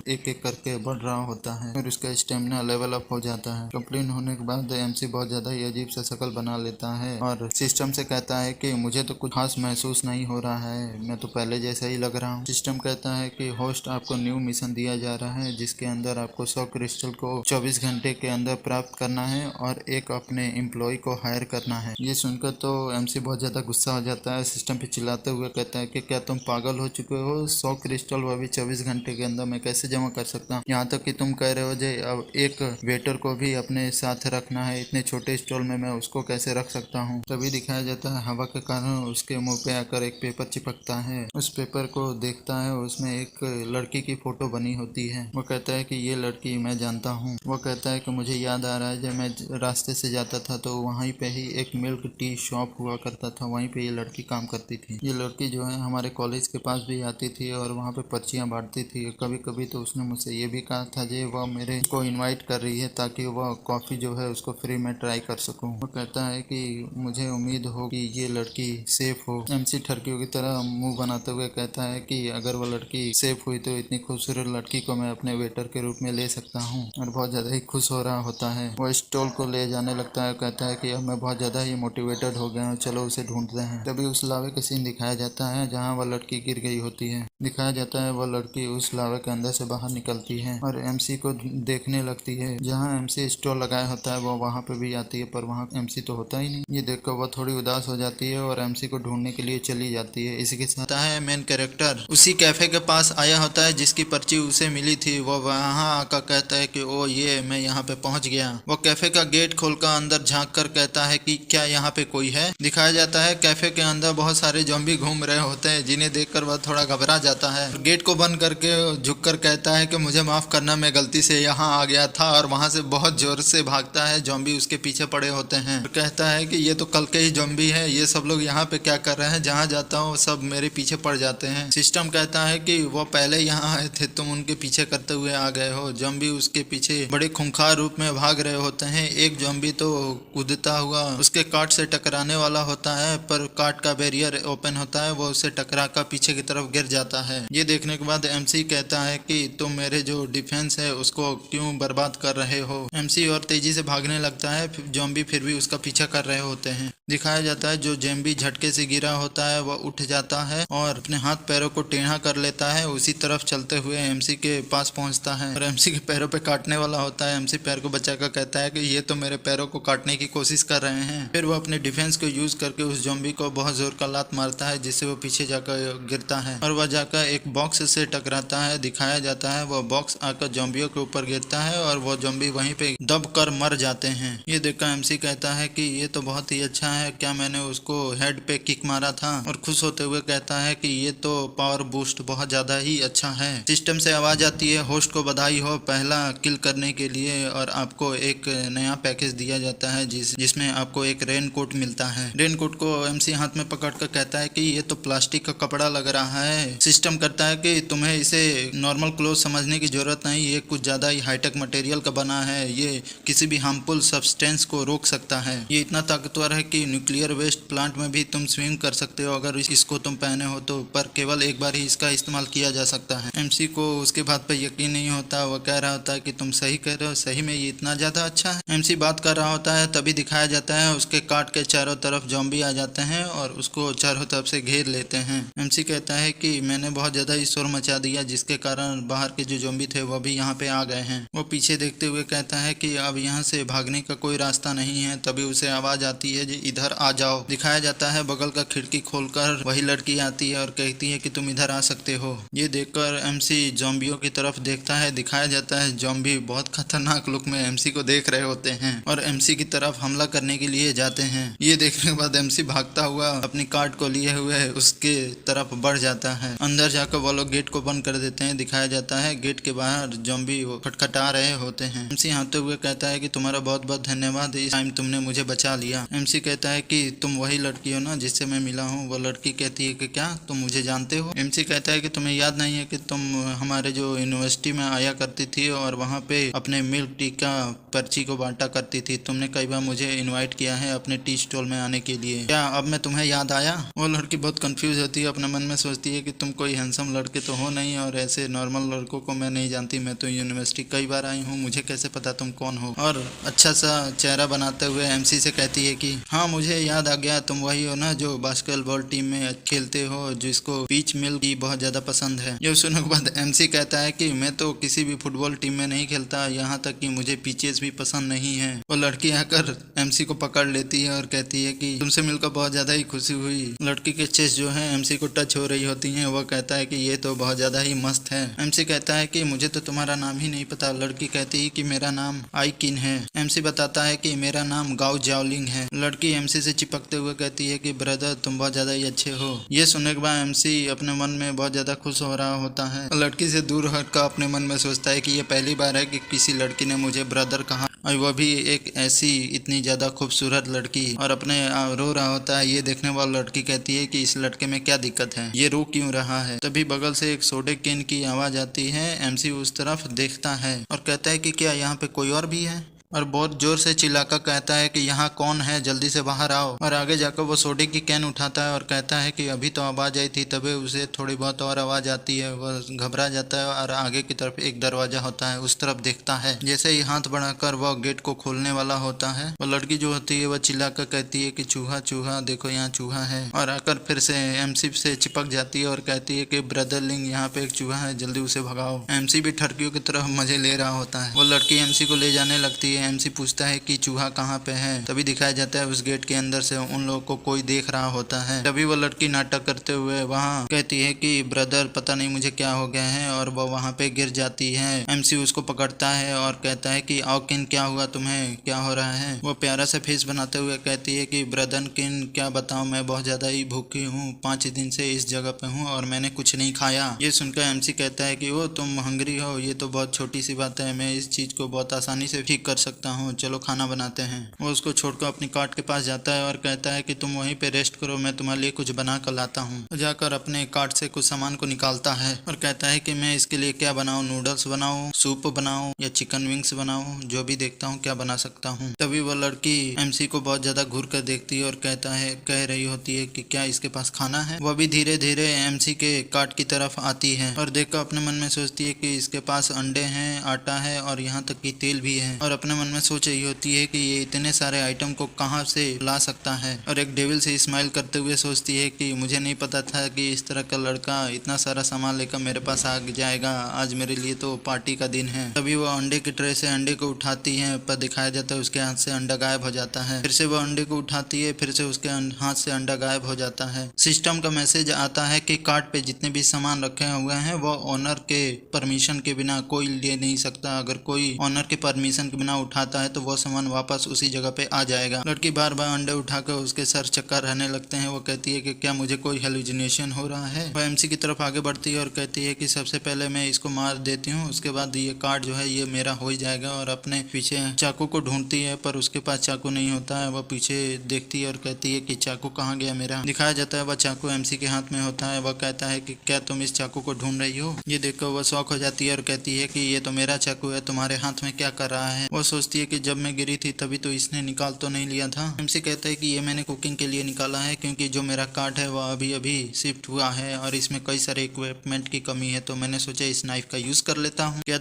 एक एक करके बढ़ रहा होता है, फिर उसका स्टेमिना लेवल अप हो जाता है। कंप्लीट होने के बाद एमसी बहुत ज्यादा ही अजीब सा शक्ल बना लेता है और सिस्टम से कहता है कि मुझे तो कुछ खास महसूस नहीं हो रहा है, मैं तो पहले जैसा ही लग रहा हूँ। सिस्टम कहता है कि होस्ट आपको न्यू मिशन दिया जा रहा है जिसके अंदर आपको 100 क्रिस्टल को 24 घंटे के अंदर प्राप्त करना है और एक अपने एम्प्लॉय को हायर करना है। ये सुनकर तो एमसी बहुत ज्यादा गुस्सा हो जाता है, सिस्टम पे चिल्लाते हुए कहता है कि क्या तुम पागल हो चुके हो, 100 क्रिस्टल वो भी 24 घंटे के अंदर मैं कैसे जमा कर सकता हूँ। यहाँ तक कि तुम कह रहे हो जे अब एक वेटर को भी अपने साथ रखना है, इतने छोटे स्टॉल में मैं उसको कैसे रख सकता हूँ। तभी दिखाया जाता है हवा के कारण उसके मुंह पे आकर एक पेपर चिपकता है। उस पेपर को देखता है, उसमें एक लड़की की फोटो बनी होती है। वो कहता है कि ये लड़की मैं जानता हूँ। वो कहता है कि मुझे याद आ रहा है जब मैं रास्ते से जाता था तो वहीं पे ही एक मिल्क टी शॉप हुआ करता था, वहीं पे ये लड़की काम करती थी। ये लड़की जो है हमारे कॉलेज के पास भी आती थी और वहाँ पे पर्चियाँ बांटती थी। कभी कभी तो उसने मुझसे ये भी कहा था जे वह मेरे को इन्वाइट कर रही है ताकि वह कॉफी जो है उसको फ्री में ट्राई कर सकूं। वो कहता है कि मुझे उम्मीद हो कि ये लड़की सेफ हो। एमसी ठरकियों की तरह मुंह बनाते हुए कहता है कि अगर वो लड़की सेफ हुई तो इतनी खूबसूरत लड़की को मैं अपने वेटर के रूप में ले सकता हूँ और बहुत ज्यादा ही खुश हो रहा होता है। वो स्टॉल को ले जाने लगता है, कहता है कि अब मैं बहुत ज्यादा ही मोटिवेटेड हो गया हूँ, चलो उसे ढूंढते हैं। तभी उस लावे का सीन दिखाया जाता है जहाँ वह लड़की गिर गई होती है। दिखाया जाता है वह लड़की उस लावे के अंदर से बाहर निकलती है और एमसी को देखने लगती है। जहाँ एमसी स्टॉल लगाया होता है वो वहाँ पे भी आती है, पर वहाँ एमसी तो होता ही नहीं। ये देखकर वह थोड़ी उदास हो जाती है और एमसी को ढूंढने के लिए चली जाती है। इसी के साथ मेन कैरेक्टर उसी कैफे के पास आया होता है जिसकी पर्ची उसे मिली थी वो वहाँ आकर कहता है कि ओ ये मैं यहाँ पे पहुँच गया। वो कैफे का गेट खोलकर अंदर झांक कर कहता है कि क्या यहाँ पे कोई है। दिखाया जाता है कैफे के अंदर बहुत सारे ज़ॉम्बी घूम रहे होते हैं, जिन्हें देखकर वह थोड़ा घबरा जाता है। गेट को बंद करके झुककर कहता है कि मुझे माफ करना, मैं गलती से यहाँ आ गया था, और वहां से बहुत जोर से भागता है। ज़ॉम्बी उसके पीछे पड़े होते हैं। कहता है कि ये तो कल के ही ज़ॉम्बी है, ये सब लोग यहाँ पे क्या कर रहे हैं, जहाँ जाता हूँ सब मेरे पीछे पड़ जाते हैं। सिस्टम कहता है कि वो पहले यहाँ आए थे, तुम उनके पीछे करते हुए आ गए हो। ज़ॉम्बी उसके पीछे बड़े खूंखार रूप में भाग रहे होते हैं। एक ज़ॉम्बी तो कूदता हुआ उसके कार्ट से टकराने वाला होता है, पर कार्ट का बैरियर ओपन होता है, वो उसे टकरा कर पीछे की तरफ गिर जाता है। ये देखने के बाद एमसी कहता है कि तुम मेरे जो डिफेंस है उसको क्यों बर्बाद कर रहे हो। एमसी और तेजी से भागने लगता है, ज़ॉम्बी फिर भी उसका पीछा कर रहे होते हैं। दिखाया जाता है जो ज़ॉम्बी झटके से गिरा होता है वह उठ जाता है और अपने हाथ पैरों को टेढ़ा कर लेता है, उसी तरफ चलते हुए एमसी के पास पहुंचता है और एमसी के पैरों पे काटने वाला होता है। एमसी पैर को बचाकर कहता है कि ये तो मेरे पैरों को काटने की कोशिश कर रहे हैं। फिर वो अपने डिफेंस को यूज करके उस ज़ॉम्बी को बहुत जोर का लात मारता है, जिससे वो पीछे जाकर गिरता है और वह जाकर एक बॉक्स से टकराता है। दिखाया जाता है वह बॉक्स आकर ज़ॉम्बियों के ऊपर गिरता है और वो ज़ॉम्बी वहीं पे दब कर मर जाते हैं। ये देखकर एमसी कहता है कि ये तो बहुत ही अच्छा है, क्या मैंने उसको हेड पे किक मारा था, और खुश होते हुए कहता है कि ये तो पावर बूस्ट बहुत ज्यादा ही अच्छा है। सिस्टम से आवाज आती है, होस्ट को बधाई हो पहला किल करने के लिए, और आपको एक नया पैकेज दिया जाता है जिसमें आपको एक रेन कोट मिलता है। रेन कोट को एमसी हाथ में पकड़ कर कहता है कि ये तो प्लास्टिक का कपड़ा लग रहा है। सिस्टम करता है कि तुम्हें इसे नॉर्मल क्लोथ समझने की जरूरत नहीं, ये कुछ ज्यादा ही हाईटेक मटेरियल का बना है, ये किसी भी हार्मफुल सब्सटेंस को रोक सकता है। ये इतना ताकतवर है कि न्यूक्लियर वेस्ट प्लांट में भी तुम स्विम कर सकते हो अगर इसको तुम पहने हो तो, पर केवल एक बार ही इसका इस्तेमाल किया जा सकता है। एमसी को उसके बात पे यकीन नहीं होता, वो कह रहा होता है कि तुम सही कह रहे हो, सही में ये इतना ज्यादा अच्छा है। एमसी बात कर रहा होता है, तभी दिखाया जाता है उसके काट के चारों तरफ ज़ॉम्बी आ जाते हैं और उसको चारों तरफ से घेर लेते हैं। एमसी कहता है कि मैंने बहुत ज्यादा ही शोर मचा दिया, जिसके कारण बाहर के जो ज़ॉम्बी थे वो भी यहाँ पे आ गए हैं। वो पीछे देखते हुए कहता है कि अब यहाँ से भागने का कोई रास्ता नहीं है। तभी उसे आवाज आती है जी इधर आ जाओ। दिखाया जाता है बगल का खिड़की खोलकर वही लड़की आती है और कहती है कि तुम इधर आ सकते हो। ये देखकर एमसी ज़ॉम्बियों की तरफ देखता है। दिखाया जाता है ज़ॉम्बी बहुत खतरनाक लुक में एमसी को देख रहे होते हैं और एमसी की तरफ हमला करने के लिए जाते हैं। ये देखने के बाद एमसी भागता हुआ अपनी कार्ड को लिए हुए उसके तरफ बढ़ जाता है। अंदर जाकर वो लोग गेट को बंद कर देते हैं। दिखाया जाता है गेट के बाहर ज़ॉम्बी खटखटा रहे होते हैं। एमसी हाथते हुए कहता है कि तुम्हारा बहुत बहुत धन्यवाद, इस टाइम तुमने मुझे बचा लिया। एमसी कहता है कि तुम वही लड़की हो ना जिससे मैं मिला हूँ। वो लड़की कहती है कि क्या तुम मुझे जानते हो। एमसी कहता है कि तुम्हें याद नहीं है कि तुम हमारे जो यूनिवर्सिटी में आया करती थी और वहाँ पे अपने मिल्क टी का पर्ची को बांटा करती थी। तुमने कई बार मुझे इनवाइट किया है अपने टी स्टॉल में आने के लिए, क्या अब मैं तुम्हें याद आया। वो लड़की बहुत कंफ्यूज होती है, अपने मन में सोचती है कि तुम कोई हैंडसम लड़के तो हो नहीं और ऐसे नॉर्मल लड़कों को मैं नहीं जानती, मैं तो यूनिवर्सिटी कई बार आई हूँ, मुझे कैसे पता तुम कौन हो। और अच्छा सा चेहरा बनाते हुए एमसी से कहती है कि हाँ मुझे याद आ गया, तुम वही हो ना जो बास्केटबॉल टीम में खेलते हो, जिसको पीच मिल्क टी बहुत ज्यादा पसंद है। ये सुनने के बाद एमसी कहता है कि मैं तो किसी भी फुटबॉल टीम में नहीं खेलता, यहाँ तक कि मुझे पीचेस भी पसंद नहीं है। वो लड़की आकर एमसी को पकड़ लेती है और कहती है कि तुमसे मिलकर बहुत ज्यादा ही खुशी हुई। लड़की के चेस्ट जो है एमसी को टच हो रही होती है। वो कहता है कि ये तो बहुत ज्यादा ही मस्त है। एमसी कहता है कि मुझे तो तुम्हारा नाम ही नहीं पता। लड़की कहती है कि मेरा नाम आई किन है। एमसी बताता है कि मेरा नाम गाओ जाओलिंग है। लड़की एमसी से चिपकते हुए कहती है कि ब्रदर तुम बहुत ज्यादा ही अच्छे हो। ये सुनने के बाद एमसी अपने मन में बहुत ज्यादा खुश हो रहा होता है। लड़की से दूर हटकर अपने मन में सोचता है कि ये पहली बार है कि किसी लड़की ने मुझे ब्रदर कहा, और वह भी एक ऐसी इतनी ज्यादा खूबसूरत लड़की। और अपने रो रहा होता है। ये देखने वाली लड़की कहती है कि इस लड़के में क्या दिक्कत है, ये रो क्यों रहा है। तभी बगल से एक सोडे कैन की आवाज आती है। एमसी उस तरफ देखता है और कहता है कि क्या यहाँ पे कोई और भी है, और बहुत जोर से चिल्लाकर कहता है कि यहाँ कौन है, जल्दी से बाहर आओ। और आगे जाकर वो सोडे की कैन उठाता है और कहता है कि अभी तो आवाज आई थी, तभी उसे थोड़ी बहुत और आवाज आती है। वह घबरा जाता है और आगे की तरफ एक दरवाजा होता है, उस तरफ देखता है। जैसे ही हाथ बढ़ाकर वह गेट को खोलने वाला होता है, वो लड़की जो होती है वह चिल्लाकर कहती है कि चूहा चूहा देखो यहाँ चूहा है, और आकर फिर से एमसी से चिपक जाती है और कहती है कि ब्रदरलिंग यहाँ पे एक चूहा है, जल्दी उसे भगाओ। एमसी भी ठरकियों की तरफ मजे ले रहा होता है। वो लड़की एमसी को ले जाने लगती है लिए एमसी पूछता है कि चूहा कहाँ पे है। तभी दिखाया जाता है उस गेट के अंदर से उन लोगों को कोई देख रहा होता है। तभी वो लड़की नाटक करते हुए वहाँ कहती है कि ब्रदर पता नहीं मुझे क्या हो गया है, और वो वहाँ पे गिर जाती है। एमसी उसको पकड़ता है और कहता है कि आओ किन, क्या हुआ तुम्हें, क्या हो रहा है। वो प्यारा सा फेस बनाते हुए कहती है कि ब्रदर किन क्या बताऊं, मैं बहुत ज्यादा ही भूखी हूँ, 5 दिन से इस जगह पे हूँ और मैंने कुछ नहीं खाया। ये सुनकर एमसी कहता है कि ओ तुम हंग्री हो, ये तो बहुत छोटी सी बात है, मैं इस चीज को बहुत आसानी से ठीक कर सकता हूँ, चलो खाना बनाते हैं। वो उसको छोड़कर अपनी कार्ट के पास जाता है और कहता है कि तुम वहीं पे रेस्ट करो, मैं तुम्हारे लिए कुछ बना कर लाता हूँ। जाकर अपने कार्ट से कुछ सामान को निकालता है और कहता है कि मैं इसके लिए क्या बनाऊं, नूडल्स बनाऊं, सूप बनाऊं या चिकन विंग्स बनाऊं, जो भी देखता हूं क्या बना सकता हूं। तभी वो लड़की एमसी को बहुत ज्यादा घूर कर देखती है और कह रही होती है कि क्या इसके पास खाना है। वह भी धीरे धीरे एमसी के कार्ट की तरफ आती है और देखकर अपने मन में सोचती है कि इसके पास अंडे हैं, आटा है और यहाँ तक कि तेल भी है, और अपने मन में सोच रही होती है कि ये इतने सारे आइटम को कहाँ से ला सकता है। और एक डेविल से स्माइल करते हुए सोचती है कि मुझे नहीं पता था कि इस तरह का लड़का इतना सारा सामान लेकर मेरे पास आ जाएगा, आज मेरे लिए तो पार्टी का दिन है। तभी वो अंडे की ट्रे से अंडे को उठाती है, पर दिखाया जाता है उसके हाथ से अंडा गायब हो जाता है। फिर से वो अंडे को उठाती है, फिर से उसके हाथ से अंडा गायब हो जाता है। सिस्टम का मैसेज आता है कि कार्ट पे जितने भी सामान रखे हुए हैं वो ओनर के परमिशन के बिना कोई ले नहीं सकता, अगर कोई ओनर के परमिशन के बिना उठाता है तो वो सामान वापस उसी जगह पे आ जाएगा। लड़की बार बार अंडे उठाकर उसके सर चक्कर रहने लगते हैं। वो कहती है कि क्या मुझे कोई हेलुसिनेशन हो रहा है। वो एमसी की तरफ आगे बढ़ती है और कहती है कि सबसे पहले मैं इसको मार देती हूँ, उसके बाद ये कार्ड जो है ये मेरा हो ही जाएगा। और अपने पीछे चाकू को ढूंढती है पर उसके पास चाकू नहीं होता है। वह पीछे देखती है और कहती है कि चाकू कहाँ गया मेरा। दिखाया जाता है वह चाकू एमसी के हाथ में होता है। वह कहता है कि क्या तुम इस चाकू को ढूंढ रही हो। ये देखकर वह शौक हो जाती है और कहती है कि ये तो मेरा चाकू है, तुम्हारे हाथ में क्या कर रहा है। वो सोचती है कि जब मैं गिरी थी तभी तो इसने निकाल तो नहीं लिया था। एमसी कहता है कि ये मैंने कुकिंग के लिए निकाला है, क्योंकि जो मेरा कार्ड है वह अभी अभी शिफ्ट हुआ है और इसमें कई सारे इक्विपमेंट की कमी है, तो मैंने सोचा इस नाइफ का यूज कर लेता हूँ। क्या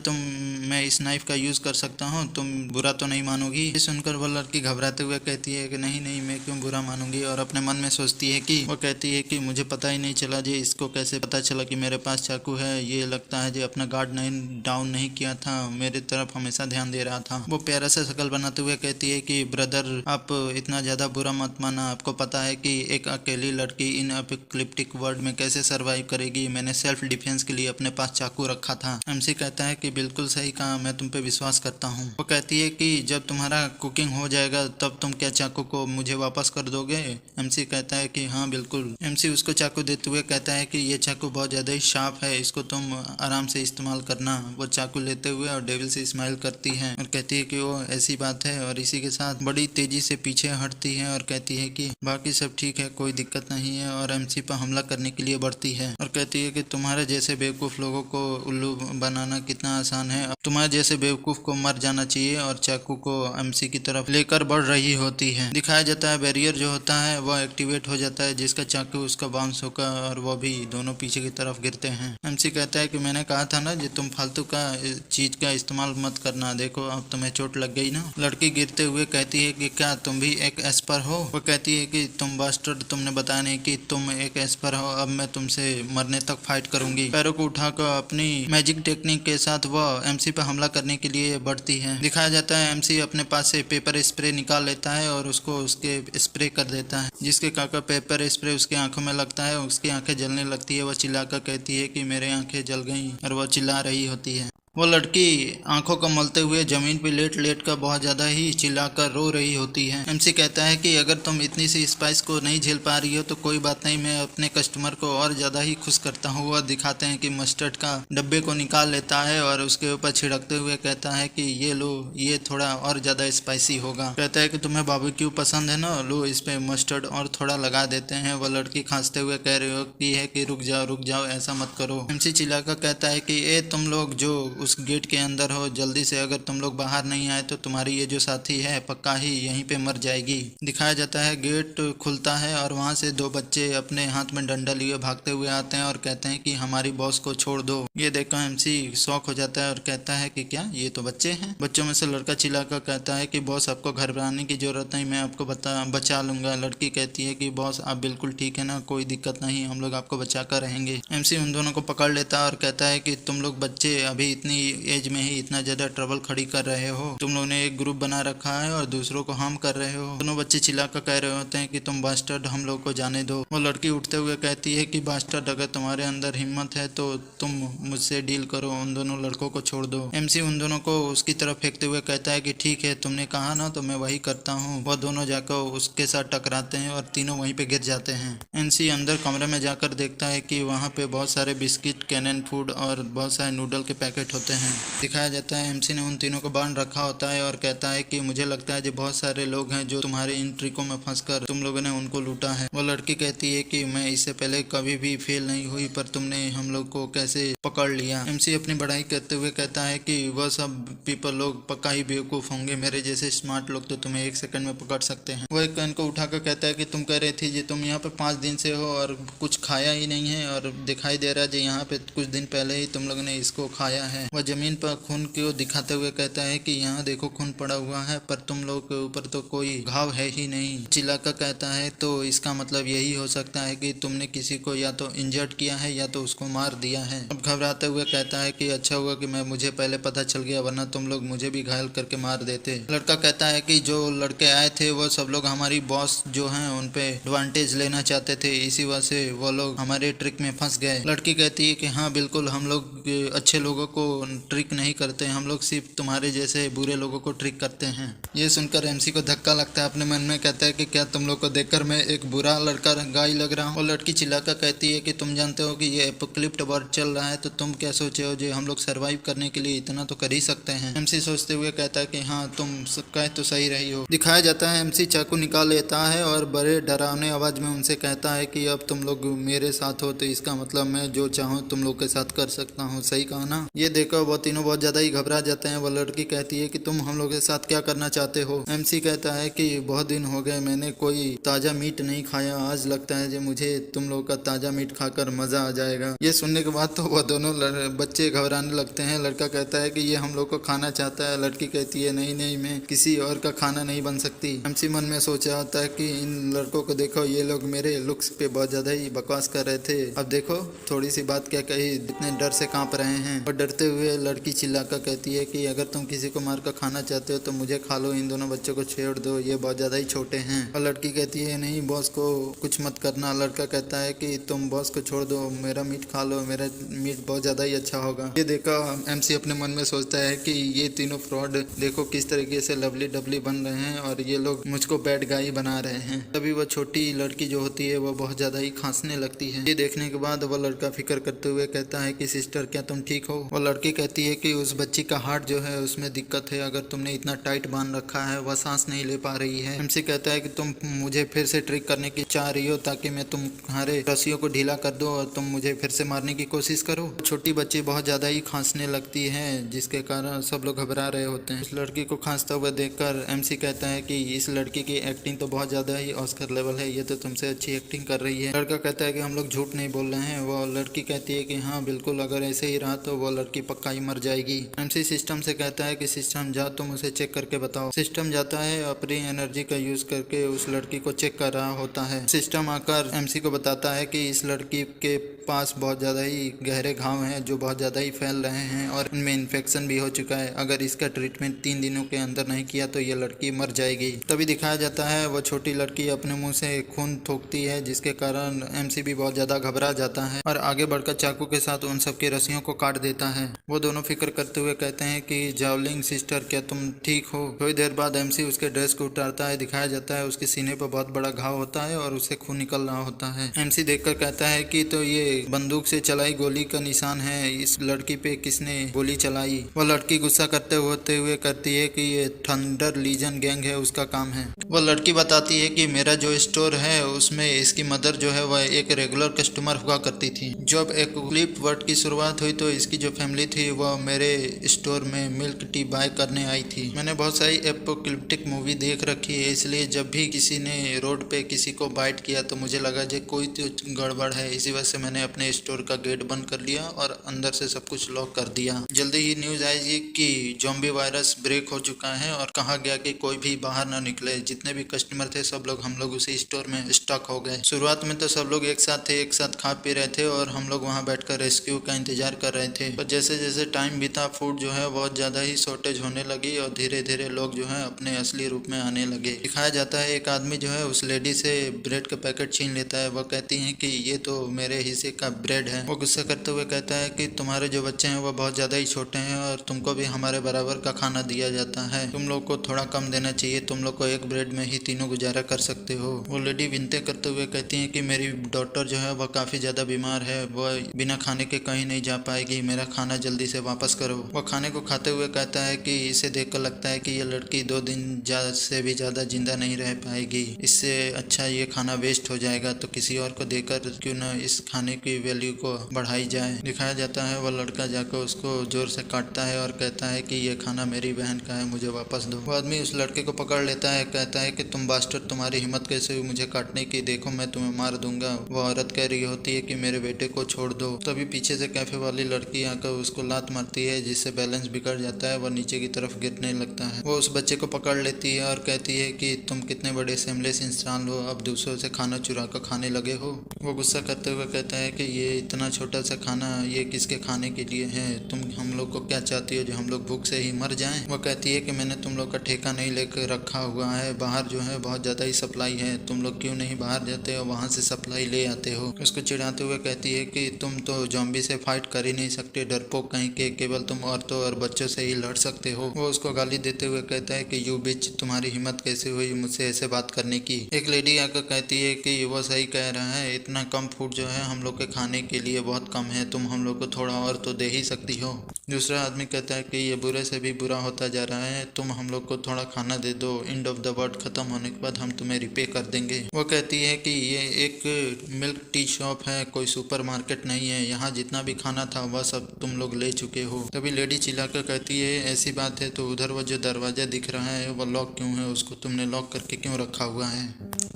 मैं इस नाइफ का यूज कर सकता हूँ, तुम बुरा तो नहीं मानोगी। ये सुनकर वो लड़की घबराते हुए कहती है कि नहीं नहीं, मैं क्यों बुरा मानूंगी। और अपने मन में सोचती है कि वो कहती है कि मुझे पता ही नहीं चला जी, इसको कैसे पता चला कि मेरे पास चाकू है। ये लगता है जी अपना गार्ड नहीं डाउन नहीं किया था, मेरे तरफ हमेशा ध्यान दे रहा था। वो प्यारा सा शकल बनाते हुए कहती है कि ब्रदर आप इतना ज्यादा बुरा मत माना, आपको पता है कि एक अकेली लड़की इन एपोकलिप्टिक वर्ल्ड में कैसे सरवाइव करेगी। मैंने सेल्फ डिफेंस के लिए अपने पास चाकू रखा था। एमसी कहता है कि बिल्कुल सही कहा, मैं तुम पे विश्वास करता हूँ। वो कहती है कि जब तुम्हारा कुकिंग हो जाएगा तब तुम क्या चाकू को मुझे वापस कर दोगे। एमसी कहता है कि हाँ बिल्कुल। एमसी उसको चाकू देते हुए कहता है कि ये चाकू बहुत ज्यादा ही शार्प है, इसको तुम आराम से इस्तेमाल करना। वो चाकू लेते हुए और डेविल से स्माइल करती है और कहती है कि वो ऐसी बात है, और इसी के साथ बड़ी तेजी से पीछे हटती है और कहती है कि बाकी सब ठीक है, कोई दिक्कत नहीं है। और एमसी पर हमला करने के लिए बढ़ती है और कहती है कि तुम्हारे जैसे बेवकूफ लोगों को उल्लू बनाना कितना आसान है, तुम्हारे जैसे बेवकूफ को मर जाना चाहिए। और चाकू को एमसी की तरफ लेकर बढ़ रही होती है। दिखाया जाता है बैरियर जो होता है वह एक्टिवेट हो जाता है, जिसका चाकू उसका बाउंस होकर और वो भी दोनों पीछे की तरफ गिरते हैं। एमसी कहता है कि मैंने कहा था ना जी, तुम फालतू का चीज का इस्तेमाल मत करना, देखो अब तुम्हें चोट लग गई ना। लड़की गिरते हुए कहती है कि क्या तुम भी एक एस्पर हो। वो कहती है कि तुम बास्टर्ड, तुमने बताया नहीं कि तुम एक एस्पर हो, अब मैं तुमसे मरने तक फाइट करूंगी। पैरों को उठाकर अपनी मैजिक टेक्निक के साथ वह एमसी पर हमला करने के लिए बढ़ती है। दिखाया जाता है एमसी अपने पास से पेपर स्प्रे निकाल लेता है और उसको उसके स्प्रे कर देता है, जिसके कारण पेपर स्प्रे उसके आंखों में लगता है, उसकी आंखें जलने लगती है। वह चिल्लाकर कहती है कि मेरे आंखें जल गई, और वह चिल्ला रही होती है। वो लड़की आंखों को मलते हुए जमीन पे लेट लेट कर बहुत ज्यादा ही चिल्लाकर रो रही होती है। एमसी कहता है कि अगर तुम इतनी सी स्पाइस को नहीं झेल पा रही हो तो कोई बात नहीं, मैं अपने कस्टमर को और ज्यादा ही खुश करता हूँ। वह दिखाते हैं कि मस्टर्ड का डब्बे को निकाल लेता है और उसके ऊपर छिड़कते हुए कहता है कि ये लो, ये थोड़ा और ज्यादा स्पाइसी होगा। कहता है कि तुम्हें बारबेक्यू पसंद है ना, लो इस पे मस्टर्ड और थोड़ा लगा देते हैं। वह लड़की खांसते हुए कह रही होती है कि रुक जाओ, ऐसा मत करो। एमसी चिल्लाकर कहता है कि ए तुम लोग जो उस गेट के अंदर हो, जल्दी से अगर तुम लोग बाहर नहीं आए तो तुम्हारी ये जो साथी है पक्का ही यहीं पे मर जाएगी। दिखाया जाता है गेट खुलता है और वहां से दो बच्चे अपने हाथ में डंडा लिए भागते हुए आते हैं और कहते हैं कि हमारी बॉस को छोड़ दो। ये देखकर एमसी शॉक हो जाता है और कहता है कि क्या ये तो बच्चे हैं। बच्चों में से लड़का चिल्लाकर कहता है कि बॉस आपको घबराने की जरूरत नहीं, मैं आपको बचा लूंगा। लड़की कहती है कि बॉस आप बिल्कुल ठीक है ना, कोई दिक्कत नहीं, हम लोग आपको बचा कर रहेंगे। एमसी उन दोनों को पकड़ लेता है और कहता है कि तुम लोग बच्चे अभी इतनी इतनी एज में ही इतना ज्यादा ट्रबल खड़ी कर रहे हो, तुम लोगों ने एक ग्रुप बना रखा है और दूसरों को हार्म कर रहे हो। दोनों बच्चे चिल्लाकर कह रहे होते हैं कि तुम बास्टर्ड, हम लोग को जाने दो। वो लड़की उठते हुए कहती है कि बास्टर्ड, अगर तुम्हारे अंदर हिम्मत है तो तुम मुझसे डील करो, उन दोनों लड़कों को छोड़ दो। एमसी उन दोनों को उसकी तरफ फेंकते हुए कहता है कि ठीक है, तुमने कहा ना तो मैं वही करता हूँ। वह दोनों जाकर उसके साथ टकराते हैं और तीनों वहीं पे गिर जाते हैं। एमसी अंदर कमरे में जाकर देखता है कि वहाँ पे बहुत सारे बिस्किट, कैनन फूड और बहुत सारे नूडल के पैकेट होते हैं। दिखाया जाता है एमसी ने उन तीनों को बांध रखा होता है और कहता है कि मुझे लगता है जो बहुत सारे लोग हैं जो तुम्हारे इन ट्रिकों में फंसकर तुम लोगों ने उनको लूटा है। वो लड़की कहती है कि मैं इससे पहले कभी भी फेल नहीं हुई, पर तुमने हम लोग को कैसे पकड़ लिया। एमसी अपनी बड़ाई करते हुए कहता है कि वह सब पीपल लोग पक्का ही बेवकूफ होंगे, मेरे जैसे स्मार्ट लोग तो तुम्हें 1 सेकंड में पकड़ सकते हैं। वो एक पेन को उठाकर कहता है कि तुम कह रही थी जी तुम यहाँ पे 5 दिन से हो और कुछ खाया ही नहीं है, और दिखाई दे रहा है जी यहाँ पे कुछ दिन पहले ही तुम लोगों ने इसको खाया है। वह जमीन पर खून को दिखाते हुए कहता है कि यहाँ देखो खून पड़ा हुआ है, पर तुम लोग के ऊपर तो कोई घाव है ही नहीं। चिल्लाकर कहता है तो इसका मतलब यही हो सकता है कि तुमने किसी को या तो इंजर्ड किया है या तो उसको मार दिया है। अब घबराते हुए कहता है कि अच्छा हुआ कि मुझे पहले पता चल गया, वरना तुम लोग मुझे भी घायल करके मार देते। लड़का कहता है कि जो लड़के आए थे वो सब लोग हमारी बॉस जो हैं उन पे एडवांटेज लेना चाहते थे, इसी वजह से वो लोग हमारे ट्रिक में फंस गए। लड़की कहती है कि हाँ बिल्कुल, हम लोग अच्छे लोगों को ट्रिक नहीं करते, हम लोग सिर्फ तुम्हारे जैसे बुरे लोगों को ट्रिक करते हैं। ये सुनकर एमसी को धक्का लगता है, अपने मन में कहता है कि क्या तुम लोग को देखकर मैं एक बुरा लड़का गाय लग रहा हूँ। और लड़की चिल्लाकर कहती है कि तुम जानते हो कि ये एपोकलिप्ट वर्ड चल रहा है, तो तुम क्या सोचे हो जो हम लोग सरवाइव करने के लिए इतना तो कर ही सकते हैं। एमसी सोचते हुए कहता है कि हाँ तुम कह तो सही रही हो। दिखाया जाता है एमसी चाकू निकाल लेता है और बड़े डरावने आवाज में उनसे कहता है कि अब तुम लोग मेरे साथ हो तो इसका मतलब मैं जो चाहूँ तुम लोग के साथ कर सकता हूँ। सही कहा ना। ये देखो वो तीनों बहुत ज्यादा ही घबरा जाते हैं। वो लड़की कहती है कि तुम हम लोग के साथ क्या करना चाहते हो। एमसी कहता है कि बहुत दिन हो गए मैंने कोई ताजा मीट नहीं खाया, आज लगता है जो मुझे तुम लोग का ताजा मीट खाकर मजा आ जाएगा। ये सुनने के बाद तो वह दोनों बच्चे घबराने लगते हैं। लड़का कहता है कि ये हम लोग को खाना चाहता है। लड़की कहती है नहीं नहीं, मैं किसी और का खाना नहीं बन सकती। एमसी मन में सोचा होता है कि इन लड़कों को देखो, ये लोग मेरे लुक्स पे बहुत ज्यादा ही बकवास कर रहे थे, अब देखो थोड़ी सी बात क्या कही, इतने डर से कांप रहे हैं। और डरते हुए लड़की चिल्लाकर कहती है कि अगर तुम किसी को मारकर खाना चाहते हो तो मुझे खा लो, इन दोनों बच्चों को छोड़ दो, ये बहुत ज्यादा ही छोटे हैं। और लड़की कहती है नहीं बॉस को कुछ मत करना। लड़का कहता है कि तुम बॉस को छोड़ दो, मेरा मीट खा लो, मेरा मीट बहुत ज्यादा ही अच्छा होगा। ये देखा एमसी अपने मन में सोचता है कि ये तीनों फ्रॉड देखो किस तरीके से लवली डबली बन रहे हैं और ये लोग मुझको बैड गाय बना रहे हैं। तभी वो छोटी लड़की जो होती है वो बहुत ज्यादा ही खांसने लगती है। ये देखने के बाद वो लड़का फिक्र करते हुए कहता है कि सिस्टर क्या तुम ठीक हो। वो लड़की कहती है कि उस बच्ची का हार्ट जो है उसमें दिक्कत है, अगर तुमने इतना टाइट बांध रखा है वह सांस नहीं ले पा रही है। एमसी कहता है कि तुम मुझे फिर से ट्रिक करने की चाह रही हो ताकि मैं तुम्हारे रस्सियों को ढीला कर दूं और तुम मुझे फिर से मारने की कोशिश करो। छोटी बच्ची बहुत ज्यादा ही खांसने लगती है जिसके कारण सब लोग घबरा रहे होते हैं। इस लड़की को खांसता हुआ देखकर एमसी कहता है कि इस लड़की की एक्टिंग तो बहुत ज्यादा ही ऑस्कर लेवल है, ये तो तुमसे अच्छी एक्टिंग कर रही है। लड़का कहता है कि हम लोग झूठ नहीं बोल रहे हैं। वो लड़की कहती है कि हाँ बिल्कुल, अगर ऐसे ही रहा तो वो लड़की पक्का ही मर जाएगी। एमसी सिस्टम से कहता है कि सिस्टम जा तुम उसे चेक करके बताओ। सिस्टम जाता है, अपनी एनर्जी का यूज करके उस लड़की को चेक कर रहा होता है। सिस्टम आकर एमसी को बताता है कि इस लड़की के पास बहुत ज़्यादा ही गहरे घाव हैं जो बहुत ज़्यादा ही फैल रहे हैं और उनमें इन्फेक्शन भी हो चुका है। अगर इसका ट्रीटमेंट 3 दिनों के अंदर नहीं किया तो ये लड़की मर जाएगी। तभी दिखाया जाता है वो छोटी लड़की अपने मुंह से खून थूकती है जिसके कारण एमसी भी बहुत ज़्यादा घबरा जाता है और आगे बढ़कर चाकू के साथ उन सबकी रस्सियों को काट देता है। वो दोनों फिक्र करते हुए कहते हैं कि जावलिंग सिस्टर क्या तुम ठीक हो। थोड़ी देर बाद एमसी उसके ड्रेस को उतारता है। दिखाया जाता है उसके सीने पर बहुत बड़ा घाव होता है और उससे खून निकल रहा होता है। एमसी देखकर कहता है कि तो ये बंदूक से चलाई गोली का निशान है, इस लड़की पे किसने गोली चलाई। वो लड़की गुस्सा करते हुए कहती है कि ये थंडर लीजन गैंग है, उसका काम है। वो लड़की बताती है कि मेरा जो स्टोर है उसमें इसकी मदर जो है वह एक रेगुलर कस्टमर हुआ करती थी। जब एपोकलिप्स वर्ड की शुरुआत हुई तो इसकी जो फैमिली थी वह मेरे स्टोर में मिल्क टी बाय करने आई थी। मैंने बहुत सारी एपोकलिप्टिक मूवी देख रखी है, इसलिए जब भी किसी ने रोड पे किसी को बाइट किया तो मुझे लगा जो कोई तो गड़बड़ है, इसी वजह से मैंने अपने स्टोर का गेट बंद कर लिया और अंदर से सब कुछ लॉक कर दिया। जल्दी ही न्यूज आई कि ज़ॉम्बी वायरस ब्रेक हो चुका है और कहा गया कि कोई भी बाहर ना निकले। जितने भी कस्टमर थे सब लोग हम लोग उसी स्टोर में स्टक हो गए। शुरुआत में तो सब लोग एक साथ थे, एक साथ खा पी रहे थे और हम लोग वहां बैठकर रेस्क्यू का इंतजार कर रहे थे। पर जैसे जैसे टाइम बीता फूड जो है बहुत ज़्यादा ही शॉर्टेज होने लगी और धीरे धीरे लोग जो है अपने असली रूप में आने लगे। दिखाया जाता है एक आदमी जो है उस लेडी से ब्रेड का पैकेट छीन लेता है। वह कहती है कि ये तो मेरे हिस्से का ब्रेड है। वो गुस्सा करते हुए कहता है कि तुम्हारे जो बच्चे हैं वो बहुत ज़्यादा ही छोटे हैं और तुमको भी हमारे बराबर का खाना दिया जाता है, तुम लोग को थोड़ा कम देना चाहिए, तुम लोग को एक ब्रेड में ही तीनों गुजारा कर सकते हो। वो लेडी विनती करते हुए कहती है कि मेरी डॉटर जो है वह काफ़ी ज़्यादा बीमार है, वह बिना खाने के कहीं नहीं जा पाएगी, मेरा खाना जल्दी से वापस करो। वह खाने को खाते हुए कहता है कि इसे देखकर लगता है कि ये लड़की 2 दिन से भी ज़्यादा जिंदा नहीं रह पाएगी, इससे अच्छा ये खाना वेस्ट हो जाएगा, तो किसी और को देकर क्यों न इस खाने की वैल्यू को बढ़ाई जाए। दिखाया जाता है वह लड़का जाकर उसको जोर से काटता है और कहता है कि ये खाना मेरी बहन का है, मुझे वापस दो। वो आदमी उस लड़के को पकड़ लेता है, कहता है कि तुम बास्टर, तुम्हारी हिम्मत कैसे हुई मुझे काटने की, देखो मैं तुम्हें मार दूंगा। वो औरत कह रही होती है कि मेरे बेटे को छोड़ दो। तभी पीछे से कैफे वाली लड़की आकर उसको लात मारती है जिससे बैलेंस बिगड़ जाता है, वह नीचे की तरफ गिरने लगता है। वो उस बच्चे को पकड़ लेती है और कहती है कि तुम कितने बड़े सेमलेस इंसान हो, अब दूसरों से खाना चुरा कर खाने लगे हो। वो गुस्सा करते हुए कहता है कि ये इतना छोटा सा खाना ये किसके खाने के लिए है, तुम हम लोग को क्या चाहती हो, जो हम लोग भूख से ही मर जाएं। वो कहती है कि मैंने तुम लोग का ठेका नहीं लेकर रखा हुआ है, बाहर जो है बहुत ज़्यादा ही सप्लाई है, तुम लोग क्यों नहीं बाहर जाते हो, वहाँ से सप्लाई ले आते हो। उसको चिढ़ाते हुए कहती है कि तुम तो जॉम्बी से फाइट कर ही नहीं सकते, डरपोक कहीं के, केवल तुम औरतों और बच्चों से ही लड़ सकते हो। वो उसको गाली देते हुए कहता है कि यू बिच, तुम्हारी हिम्मत कैसे हुई मुझसे ऐसे बात करने की। एक लेडी आकर कहती है कि वो सही कह रहा है, इतना कम फूड जो है हम लोग के खाने के लिए बहुत कम है, तुम हम लोग को थोड़ा और तो दे ही सकती हो। दूसरा आदमी कहता है कि ये बुरे से भी बुरा होता जा रहा है, तुम हम लोग को थोड़ा खाना दे दो, एंड ऑफ द वर्ल्ड खत्म होने के बाद हम तुम्हें रिपे कर देंगे। वो कहती है कि ये एक मिल्क टी शॉप है, कोई सुपर मार्केट नहीं है, यहाँ जितना भी खाना था वह सब तुम लोग ले चुके हो। तभी लेडी चिल्लाकर कहती है ऐसी बात है तो उधर वो जो दरवाजा दिख रहा है वो लॉक क्यों है, उसको तुमने लॉक करके क्यों रखा हुआ है।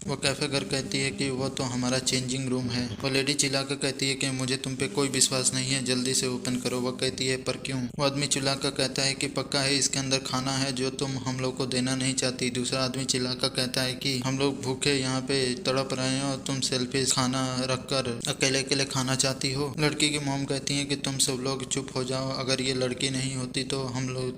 वो कैफे घर कहती है कि वो तो हमारा चेंजिंग रूम है। वो लेडी चिल्लाकर कहती है कि मुझे तुम पे कोई विश्वास नहीं है, जल्दी से ओपन करो। वो कहती है पर क्यों। वो आदमी चिल्लाकर कहता है कि पक्का है इसके अंदर खाना है जो तुम हम लोग को देना नहीं चाहती। दूसरा आदमी चिल्लाकर कहता है कि हम लोग भूखे यहाँ पे तड़प रहे हैं और तुम सेल्फिश खाना रखकर अकेले अकेले खाना चाहती हो। लड़की की मॉम कहती है कि तुम सब लोग चुप हो जाओ, अगर ये लड़की नहीं होती तो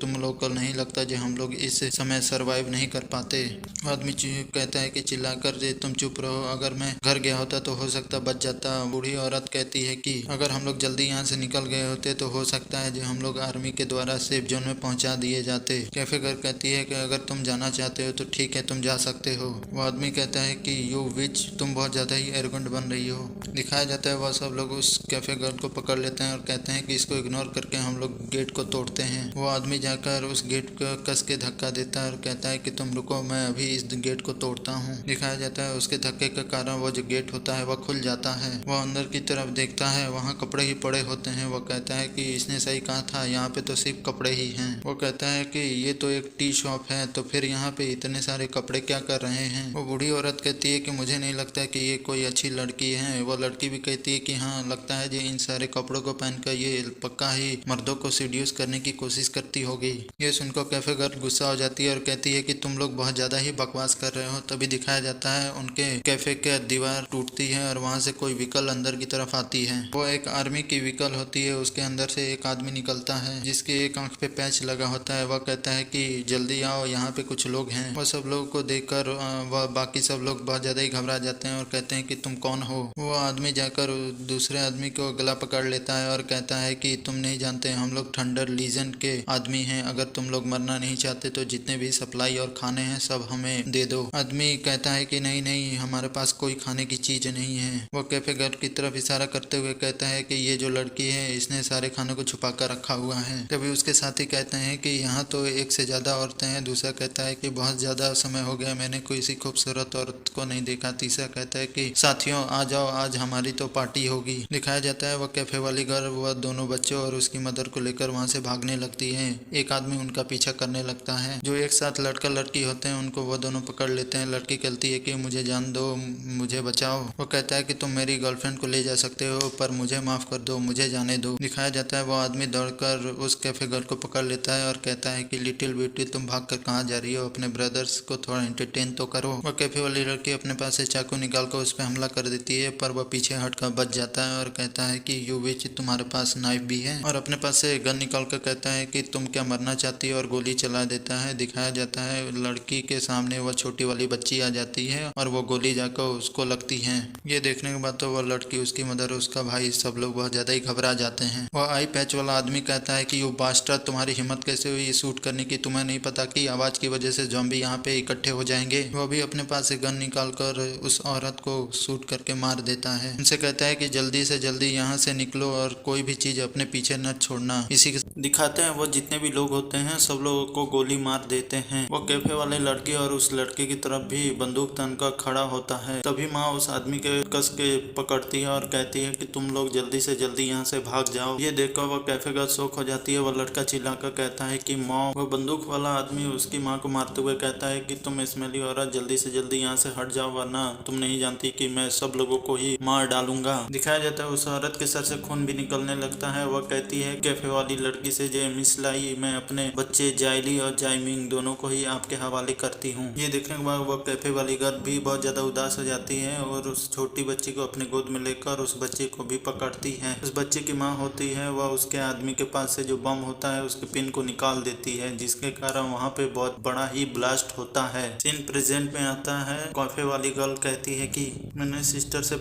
तुम लोग को नहीं लगता जो हम लोग इस समय सरवाइव नहीं कर पाते। आदमी कहता है कि चिल्लाकर तुम चुप रहो, अगर मैं घर गया होता तो हो सकता बच जाता। बूढ़ी औरत कहती है कि अगर हम लोग जल्दी यहाँ से निकल गए होते तो हो सकता है जो हम लोग आर्मी के द्वारा सेफ जोन में पहुंचा दिए जाते। कैफे घर कहती है कि अगर तुम जाना चाहते हो तो ठीक है, तुम जा सकते हो। वो आदमी कहता है कि यू विच, तुम बहुत ज्यादा ही एरोगेंट बन रही हो। दिखाया जाता है वह सब लोग उस कैफे गर्ल को पकड़ लेते हैं और कहते हैं कि इसको इग्नोर करके हम लोग गेट को तोड़ते हैं। वो आदमी जाकर उस गेट को कस के धक्का देता है और कहता है कि तुम रुको, मैं अभी इस गेट को तोड़ता हूँ। दिखाया जाता है उसके धक्के के कारण वो जो गेट होता है वह खुल जाता है। वह अंदर की तरफ देखता है, वहाँ कपड़े ही पड़े होते हैं। वह कहता है कि इसने सही कहा था, यहाँ पे तो सिर्फ कपड़े ही हैं। वो कहता है कि ये तो एक टी शॉप है, तो फिर यहाँ पे इतने सारे कपड़े क्या कर रहे हैं। वो बूढ़ी औरत कहती है कि मुझे नहीं लगता कि ये कोई अच्छी लड़की है। वो लड़की भी कहती है कि हाँ लगता है जो इन सारे कपड़ों को पहनकर ये पक्का ही मर्दों को सीड्यूस करने की कोशिश करती होगी। ये सुनकर कैफे गर्ल गुस्सा हो जाती है और कहती है कि तुम लोग बहुत ज्यादा ही बकवास कर रहे हो। तभी दिखाया जाता है उनके कैफे के दीवार टूटती है और वहां से कोई व्हीकल अंदर की तरफ आती है। वो एक आर्मी की व्हीकल होती है, उसके अंदर से एक आदमी निकलता है जिसके एक आंख पे पैच लगा होता है। वह कहता है कि जल्दी आओ, यहाँ पे कुछ लोग हैं। वह सब लोगों को देखकर वह बाकी सब लोग बहुत ज्यादा ही घबरा जाते हैं और कहते हैं कि तुम कौन हो। वो आदमी जाकर दूसरे आदमी को गला पकड़ लेता है और कहता है कि तुम नहीं जानते, हम लोग थंडर लीजन के आदमी हैं, अगर तुम लोग मरना नहीं चाहते तो जितने भी सप्लाई और खाने हैं सब हमें दे दो। आदमी कहता है कि नहीं नहीं, हमारे पास कोई खाने की चीज नहीं है। वो कैफे गर्ल की तरफ इशारा करते हुए कहता है कि ये जो लड़की है इसने सारे खाने को छुपा कर रखा हुआ है। तभी उसके साथी कहते हैं कि यहाँ तो एक से ज्यादा औरतें हैं। दूसरा कहता है कि बहुत ज्यादा समय हो गया, मैंने कोई सी खूबसूरत औरत को नहीं देखा। तीसरा कहता है कि साथियों आ जाओ, आज हमारी तो पार्टी होगी। दिखाया जाता है वह कैफे वाली गर्ल वह दोनों बच्चों और उसकी मदर को लेकर वहाँ से भागने लगती है। एक आदमी उनका पीछा करने लगता है। जो एक साथ लड़का लड़की होते हैं उनको वो दोनों पकड़ लेते हैं। लड़की कहती है कि मुझे जान दो, मुझे बचाओ। वो कहता है कि तुम मेरी गर्लफ्रेंड को ले जा सकते हो पर मुझे माफ कर दो, मुझे जाने दो। दिखाया जाता है वो आदमी दौड़कर उस कैफे गर्ल को पकड़ लेता है और कहता है कि लिटिल ब्यूटी तुम भाग कर कहाँ जा रही हो, अपने ब्रदर्स को थोड़ा एंटरटेन तो करो। वह कैफे वाली लड़की अपने पास से चाकू निकाल कर उस पर हमला कर देती है पर वह पीछे हटकर बच जाता है और कहता है कि यू विच, तुम्हारे पास नाइफ भी है। है और अपने पास से गन निकाल कर कहता है कि तुम क्या मरना चाहती है, और गोली चला देता है। दिखाया जाता है लड़की के सामने वह छोटी वाली बच्ची आ जाती है और वो गोली जाकर उसको लगती है। ये देखने के बाद तो वह लड़की, उसकी मदर, उसका भाई, सब लोग बहुत ज्यादा ही घबरा जाते हैं। वह आई पैच वाला आदमी कहता है कि यू बास्टर्ड, तुम्हारी हिम्मत कैसे हुई शूट करने की, तुम्हें नहीं पता कि आवाज की वजह से ज़ॉम्बी यहाँ पे इकट्ठे हो जाएंगे। वह भी अपने पास से गन निकाल कर उस औरत को शूट करके मार देता है। उनसे कहता है कि जल्दी से जल्दी यहाँ से निकलो और कोई भी चीज अपने पीछे न छोड़ना। इसी के दिखाते हैं वो जितने भी लोग होते हैं सब लोगों को गोली मार देते हैं। वो कैफे वाले लड़के और उस लड़के की तरफ भी बंदूक तान कर खड़ा होता है। तभी माँ उस आदमी के कस के पकड़ती है और कहती है कि तुम लोग जल्दी से जल्दी यहाँ से भाग जाओ। ये देखकर वो कैफे का शौक हो जाती है। वो लड़का चिल्लाकर कहता है कि माँ, वो बंदूक वाला आदमी उसकी माँ को मारते हुए कहता है कि तुम स्मेली औरत जल्दी से जल्दी यहाँ से हट जाओ, वरना तुम नहीं जानती कि मैं सब लोगों को ही मार डालूंगा। दिखाया जाता है उस औरत के सर से खून भी निकलने लगता है। वह कहती है कैफे वाली लड़की से, जे मिस लाई, मैं अपने बच्चे जायली और जायमिंग दोनों को ही आपके हवाले करती हूँ। ये देखने के बाद वह कैफे वाली गर्ल भी बहुत ज्यादा उदास हो जाती है और उस छोटी बच्ची को अपने गोद में लेकर उस बच्चे को भी पकड़ती है। उस बच्चे की माँ होती है, वह उसके आदमी के पास से जो बम होता है उसके पिन को निकाल देती है, जिसके कारण वहाँ पे बहुत बड़ा ही ब्लास्ट होता है। सीन प्रेजेंट में आता है। कैफे वाली गर्ल कहती है कि मैंने सिस्टर से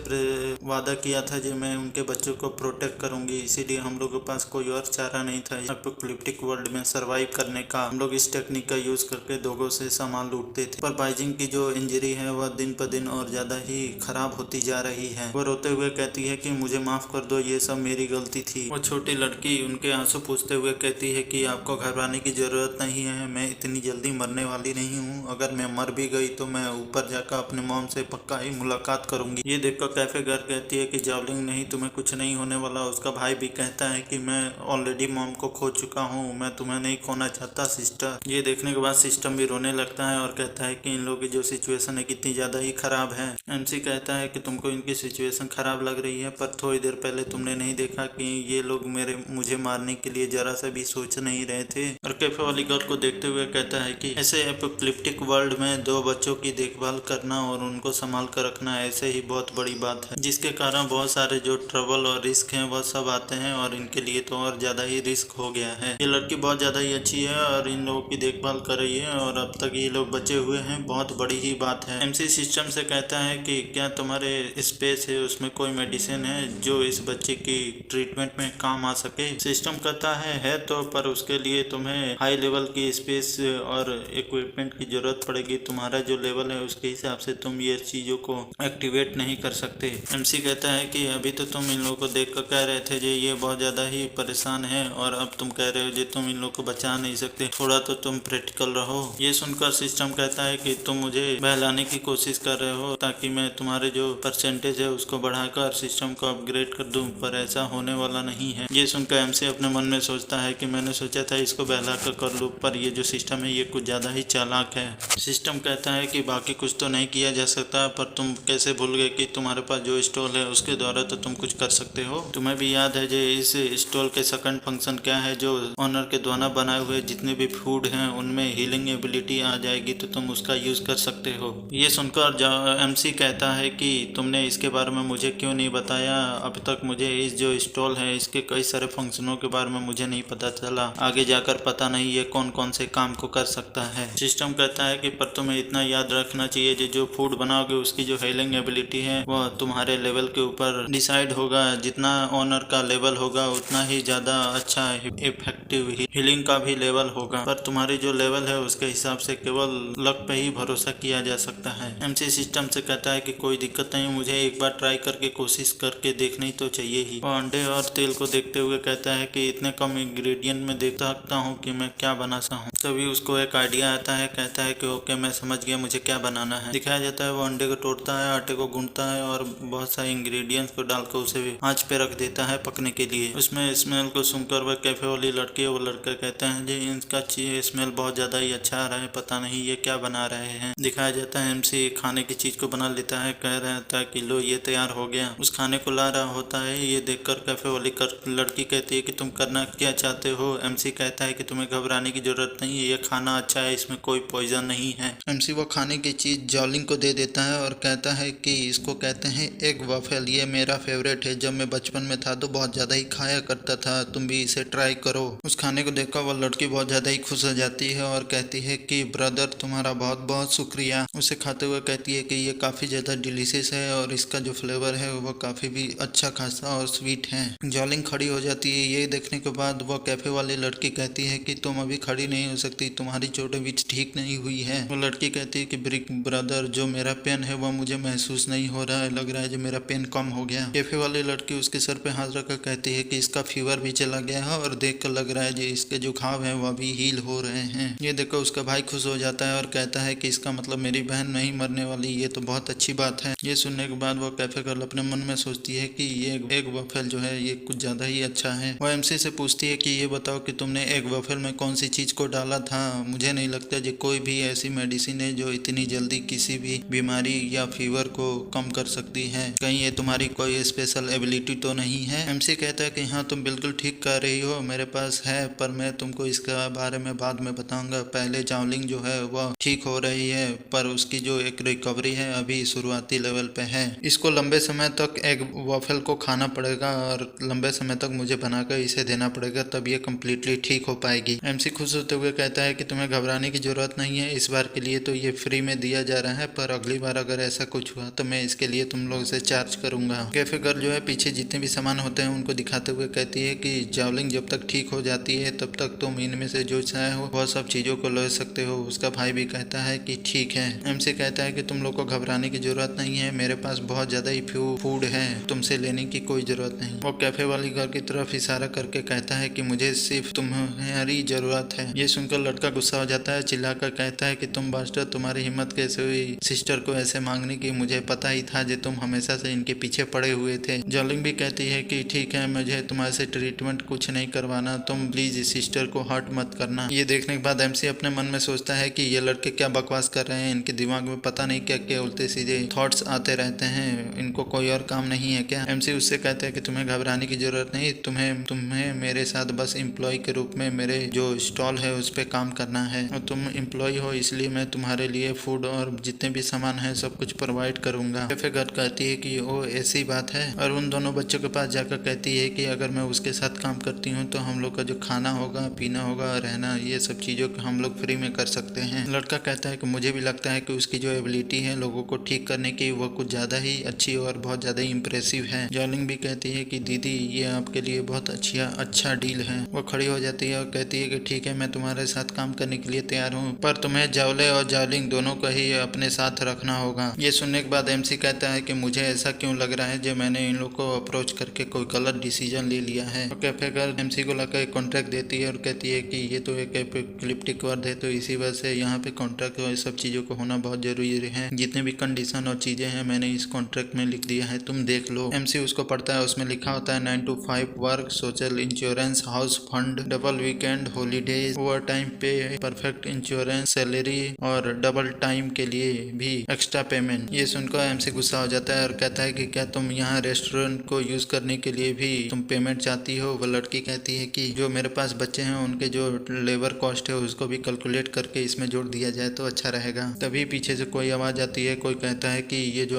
वादा किया था जो मैं उनके बच्चों को प्रोटेक्ट करूंगी, इसीलिए हम लोगों के पास कोई और चारा नहीं था एपोकलिप्टिक वर्ल्ड में सरवाइव करने का। हम लोग इस टेक्निक का यूज करके लोगों से सामान लूटते थे। पर बाइजिंग की जो इंजरी है वह दिन पर दिन और ज्यादा ही खराब होती जा रही है। वो रोते हुए कहती है कि मुझे माफ कर दो, ये सब मेरी गलती थी। वो छोटी लड़की उनके आंसू पूछते हुए कहती है कि आपको घबराने की जरूरत नहीं है, मैं इतनी जल्दी मरने वाली नहीं हूँ। अगर मैं मर भी गई तो मैं ऊपर जाकर अपने मॉम से पक्का ही मुलाकात करूंगी। ये देखकर कैफे गर्ल कहती है कि जावलिंग नहीं, तुम्हें कुछ नहीं होने वाला। उसका भाई भी कहता है कि मैं ऑलरेडी मॉम को खो चुका हूँ, मैं तुम्हें नहीं खोना चाहता सिस्टर। ये देखने के बाद सिस्टम भी रोने लगता है और कहता है कि इन लोगों की जो सिचुएशन है कितनी ज्यादा ही खराब है। एमसी कहता है कि तुमको इनकी सिचुएशन खराब लग रही है, पर थोड़ी देर पहले तुमने नहीं देखा कि ये लोग मुझे मारने के लिए जरा सा भी सोच नहीं रहे थे। और कैफे वाली गर्ल को देखते हुए कहता है कि ऐसे एपोकलिप्टिक वर्ल्ड में 2 बच्चों की देखभाल करना और उनको संभाल कर रखना ऐसे ही बहुत बड़ी बात है, जिसके कारण बहुत सारे जो ट्रबल और रिस्क हैं वह सब आते हैं और इनके लिए तो और ज्यादा ही रिस्क हो गया है। ये लड़की बहुत ज्यादा ही अच्छी है और इन लोगों की देखभाल कर रही है और अब तक ये लोग बचे हुए हैं, बहुत बड़ी ही बात है। एमसी सिस्टम से कहता है कि क्या तुम्हारे स्पेस है उसमें कोई मेडिसिन है जो इस बच्चे की ट्रीटमेंट में काम आ सके। सिस्टम कहता है तो, पर उसके लिए तुम्हें हाई लेवल की स्पेस और इक्विपमेंट की जरूरत पड़ेगी। तुम्हारा जो लेवल है उसके हिसाब से तुम ये चीजों को एक्टिवेट नहीं कर सकते। एमसी कहता है कि अभी तो तुम इन लोगों को देख कर कह रहे थे जे ये बहुत ज्यादा ही परेशान है और अब तुम कह रहे हो जे तुम इन लोगों को बचा नहीं सकते, थोड़ा तो तुम प्रैक्टिकल रहो। ये सुनकर सिस्टम कहता है कि तुम मुझे बहलाने की कोशिश कर रहे हो ताकि मैं तुम्हारे जो परसेंटेज है उसको बढ़ाकर सिस्टम को अपग्रेड कर दूं, पर ऐसा होने वाला नहीं है। ये सुनकर एमसी अपने मन में सोचता है कि मैंने सोचा था इसको बहला कर लूं, पर ये जो सिस्टम है ये कुछ ज्यादा ही चालाक है। सिस्टम कहता है कि बाकी कुछ तो नहीं किया जा सकता, पर तुम कैसे भूल गए कि तुम्हारे पास जो स्टॉल है उसके द्वारा तो तुम कुछ कर सकते हो। तुम्हें भी याद है जो इस स्टॉल के सेकंड फंक्शन क्या है, जो ऑनर के द्वारा बनाए हुए जितने भी फूड हैं उनमें हीलिंग एबिलिटी आ जाएगी तो तुम उसका यूज कर सकते हो। ये सुनकर एमसी कहता है कि तुमने इसके बारे में मुझे क्यों नहीं बताया, अब तक मुझे इस जो स्टॉल है इसके कई सारे फंक्शनों के बारे में मुझे नहीं पता चला, आगे जाकर पता नहीं ये कौन कौन से काम को कर सकता है। सिस्टम कहता है कि पर तुम्हें इतना याद रखना चाहिए जो फूड बनाओगे उसकी जो हीलिंग एबिलिटी है वह तुम्हारे लेवल के ऊपर डिसाइड होगा। जितना ऑनर का लेवल होगा उतना ही ज्यादा अच्छा इफेक्टिव हीलिंग का भी लेवल होगा, पर तुम्हारी जो लेवल है उसके हिसाब से केवल लक पे ही भरोसा किया जा सकता है। एमसी सिस्टम से कहता है कि कोई दिक्कत नहीं, मुझे एक बार ट्राई करके कोशिश करके देखनी तो चाहिए ही। वो अंडे और तेल को देखते हुए कहता है कि इतने कम इंग्रेडिएंट में देख सकता हूँ कि मैं क्या बना सकता हूँ। तभी उसको एक आइडिया आता है, कहता है कि ओके मैं समझ गया मुझे क्या बनाना है। दिखाया जाता है वो अंडे को तोड़ता है, आटे को गूंथता है और बहुत सारे इंग्रेडिएंट्स को डालकर उसे आंच पे रख देता है पकने के लिए। उसमें स्मेल को सुनकर वह कैफे वाली लड़की वो लड़का कहता है जी इनका स्मेल बहुत ज्यादा ही अच्छा आ रहा है, पता नहीं ये क्या बना रहे हैं। दिखाया जाता है एमसी खाने की चीज को बना लेता है, कह रहा था कि लो ये तैयार हो गया। उस खाने को ला रहा होता है। ये देखकर कैफे वाली लड़की कहती है कि तुम करना क्या चाहते हो। एमसी कहता है कि तुम्हें घबराने की जरूरत नहीं है, ये खाना अच्छा है, इसमें कोई पॉइजन नहीं है। एमसी वो खाने की चीज जॉलिंग को दे देता है और कहता है कि इसको कहते हैं एग वफेल, ये मेरा फेवरेट है, जब मैं बचपन में था तो बहुत ज्यादा ही खाया करता था, तुम भी इसे ट्राई करो। उस खाने को देखकर वो लड़की बहुत ज्यादा ही खुश हो जाती है और कहती है कि ब्रदर तुम्हारा बहुत बहुत शुक्रिया। उसे खाते हुए कहती है कि ये काफी ज्यादा डिलीशियस है और इसका जो फ्लेवर है वो काफी भी अच्छा खासा और स्वीट है। जॉलिंग खड़ी हो जाती है। ये देखने के बाद वो कैफे वाली लड़की कहती है कि तुम अभी खड़ी नहीं हो सकती, तुम्हारी चोट अभी ठीक नहीं हुई है। वो लड़की कहती है कि ब्रिक ब्रदर जो मेरा पेन है वो मुझे महसूस नहीं हो रहा है, लग रहा है जो मेरा पेन कम हो गया। कैफे वाली लड़की उसके सर पे हाथ रखकर कहती है कि इसका फीवर भी चला गया है और देख कर लग रहा है जो इसके जो घाव है वह भी हील हो रहे हैं। ये देखकर उसका भाई खुश हो जाता है और कहता है कि इसका मतलब मेरी बहन नहीं मरने वाली, ये तो बहुत अच्छी बात है। ये सुनने के बाद वो कैफे गर्ल अपने मन में सोचती है कि ये एग वफेल जो है ये कुछ ज्यादा ही अच्छा है। वो एमसी से पूछती है कि ये बताओ कि तुमने एग वफेल में कौन सी चीज को डाला था। मुझे नहीं लगता जो कोई भी ऐसी मेडिसिन है जो इतनी जल्दी किसी भी बीमारी या फीवर को कम कर सकती है। कहीं ये तुम्हारी कोई स्पेशल एबिलिटी तो नहीं है। एमसी कहता है कि हाँ तुम बिल्कुल ठीक कह रही हो, मेरे पास है, पर मैं तुमको इसके बारे में बाद में बताऊंगा। पहले जावलिंग जो है वह ठीक हो रही है, पर उसकी जो एक रिकवरी है अभी शुरुआती लेवल पे है। इसको लंबे समय तक एग वॉफल को खाना पड़ेगा और लंबे समय तक मुझे बनाकर इसे देना पड़ेगा, तब ये कम्प्लीटली ठीक हो पाएगी। एमसी खुश होते हुए कहता है कि तुम्हें घबराने की जरूरत नहीं है, इस बार के लिए तो ये फ्री में दिया जा रहा है, पर अगली बार अगर ऐसा कुछ हुआ तो मैं इसके लिए तुम लोग से चार्ज करूंगा। कैफे गर्ल जो है पीछे जितने भी सामान होते हैं उनको दिखाते हुए कहती है कि जावलिंग जब तक ठीक हो जाती है तब तक तुम इनमें से जो चाहे हो वह सब चीजों को ले सकते हो। उसका भाई भी कहता है कि ठीक है। एमसी कहता है कि तुम लोग को घबराने की जरूरत नहीं है, मेरे पास बहुत ज्यादा ही फूड है, तुमसे लेने की कोई जरूरत नहीं। वो कैफे वाली घर की तरफ इशारा करके कहता है कि मुझे सिर्फ तुम्हारी जरूरत है। ये सुनकर लड़का गुस्सा हो जाता है, चिल्लाकर कहता है कि तुम बास्टर, तुम्हारी हिम्मत कैसे हुई सिस्टर को ऐसे मांगने की, मुझे पता ही था जो तुम हमेशा से इनके पीछे पड़े हुए थे। जॉलिंग भी कहती है कि ठीक है, मुझे तुम्हारे से ट्रीटमेंट कुछ नहीं करवाना, तुम प्लीज इस सिस्टर को हर्ट मत करना। ये देखने के बाद एमसी अपने मन में सोचता है कि ये लड़के क्या बकवास कर रहे हैं, इनके दिमाग में पता नहीं क्या क्या उल्टे सीधे थॉट्स आते रहते हैं, इनको कोई और काम नहीं है क्या। एमसी उससे कहते हैं कि तुम्हें घबराने की जरूरत नहीं, तुम्हें मेरे साथ बस एम्प्लॉय के रूप में मेरे जो स्टॉल है उस पर काम करना है, और तुम एम्प्लॉय हो इसलिए मैं तुम्हारे लिए फूड और जितने भी सामान है सब कुछ प्रोवाइड करूंगा। कैफे गर्ल कहती है कि ओ ऐसी बात है, और उन दोनों बच्चों के पास जाकर कहती है कि अगर मैं उसके साथ काम करती हूँ तो हम लोग का जो खाना होगा, पीना होगा, रहना, ये सब चीजों को हम लोग फ्री में कर सकते हैं। लड़का कहता है कि मुझे भी लगता है कि उसकी जो एबिलिटी है लोगों को ठीक करने की वो कुछ ज्यादा ही अच्छी और बहुत ज्यादा ही इम्प्रेसिव है। जॉलिंग भी कहती है कि दीदी ये आपके लिए बहुत अच्छा डील है। वो खड़ी हो जाती है और कहती है कि ठीक है, मैं तुम्हारे साथ काम करने के लिए तैयार हूँ, पर तुम्हें जावले और जॉलिंग दोनों को ही अपने साथ रखना होगा। ये सुनने के बाद एमसी कहता है कि मुझे ऐसा क्यों लग रहा है जो मैंने इन लोग को अप्रोच करके कोई गलत डिसीजन ले लिया है। तो कैफे गर्ल एमसी को लाकर एक कॉन्ट्रैक्ट देती है और कहती है कि ये तो एक एपोकलिप्टिक वर्ड है, तो इसी वजह से यहाँ पे कॉन्ट्रैक्ट और सब चीजों को होना बहुत जरूरी है। जितने भी कंडीशन और चीजें हैं मैंने इस कॉन्ट्रैक्ट में लिख दिया है, तुम देख लो। एमसी उसको पढ़ता है, उसमें लिखा होता है 9 to 5 work, social insurance, house fund, double weekend, holidays, over time पे, परफेक्ट इंश्योरेंस, सैलरी और डबल टाइम के लिए भी एक्स्ट्रा पेमेंट। ये सुनकर एमसी गुस्सा हो जाता है और कहता है कि क्या तुम यहाँ रेस्टोरेंट को यूज करने के लिए भी तुम पेमेंट चाहती हो। वो लड़की कहती है कि जो मेरे पास बच्चे हैं उनके जो लेबर कॉस्ट है उसको भी कैलकुलेट करके इसमें जोड़ दिया जाए तो अच्छा रहेगा। तभी पीछे से कोई आवाज आती है, कोई कहता है कि ये जो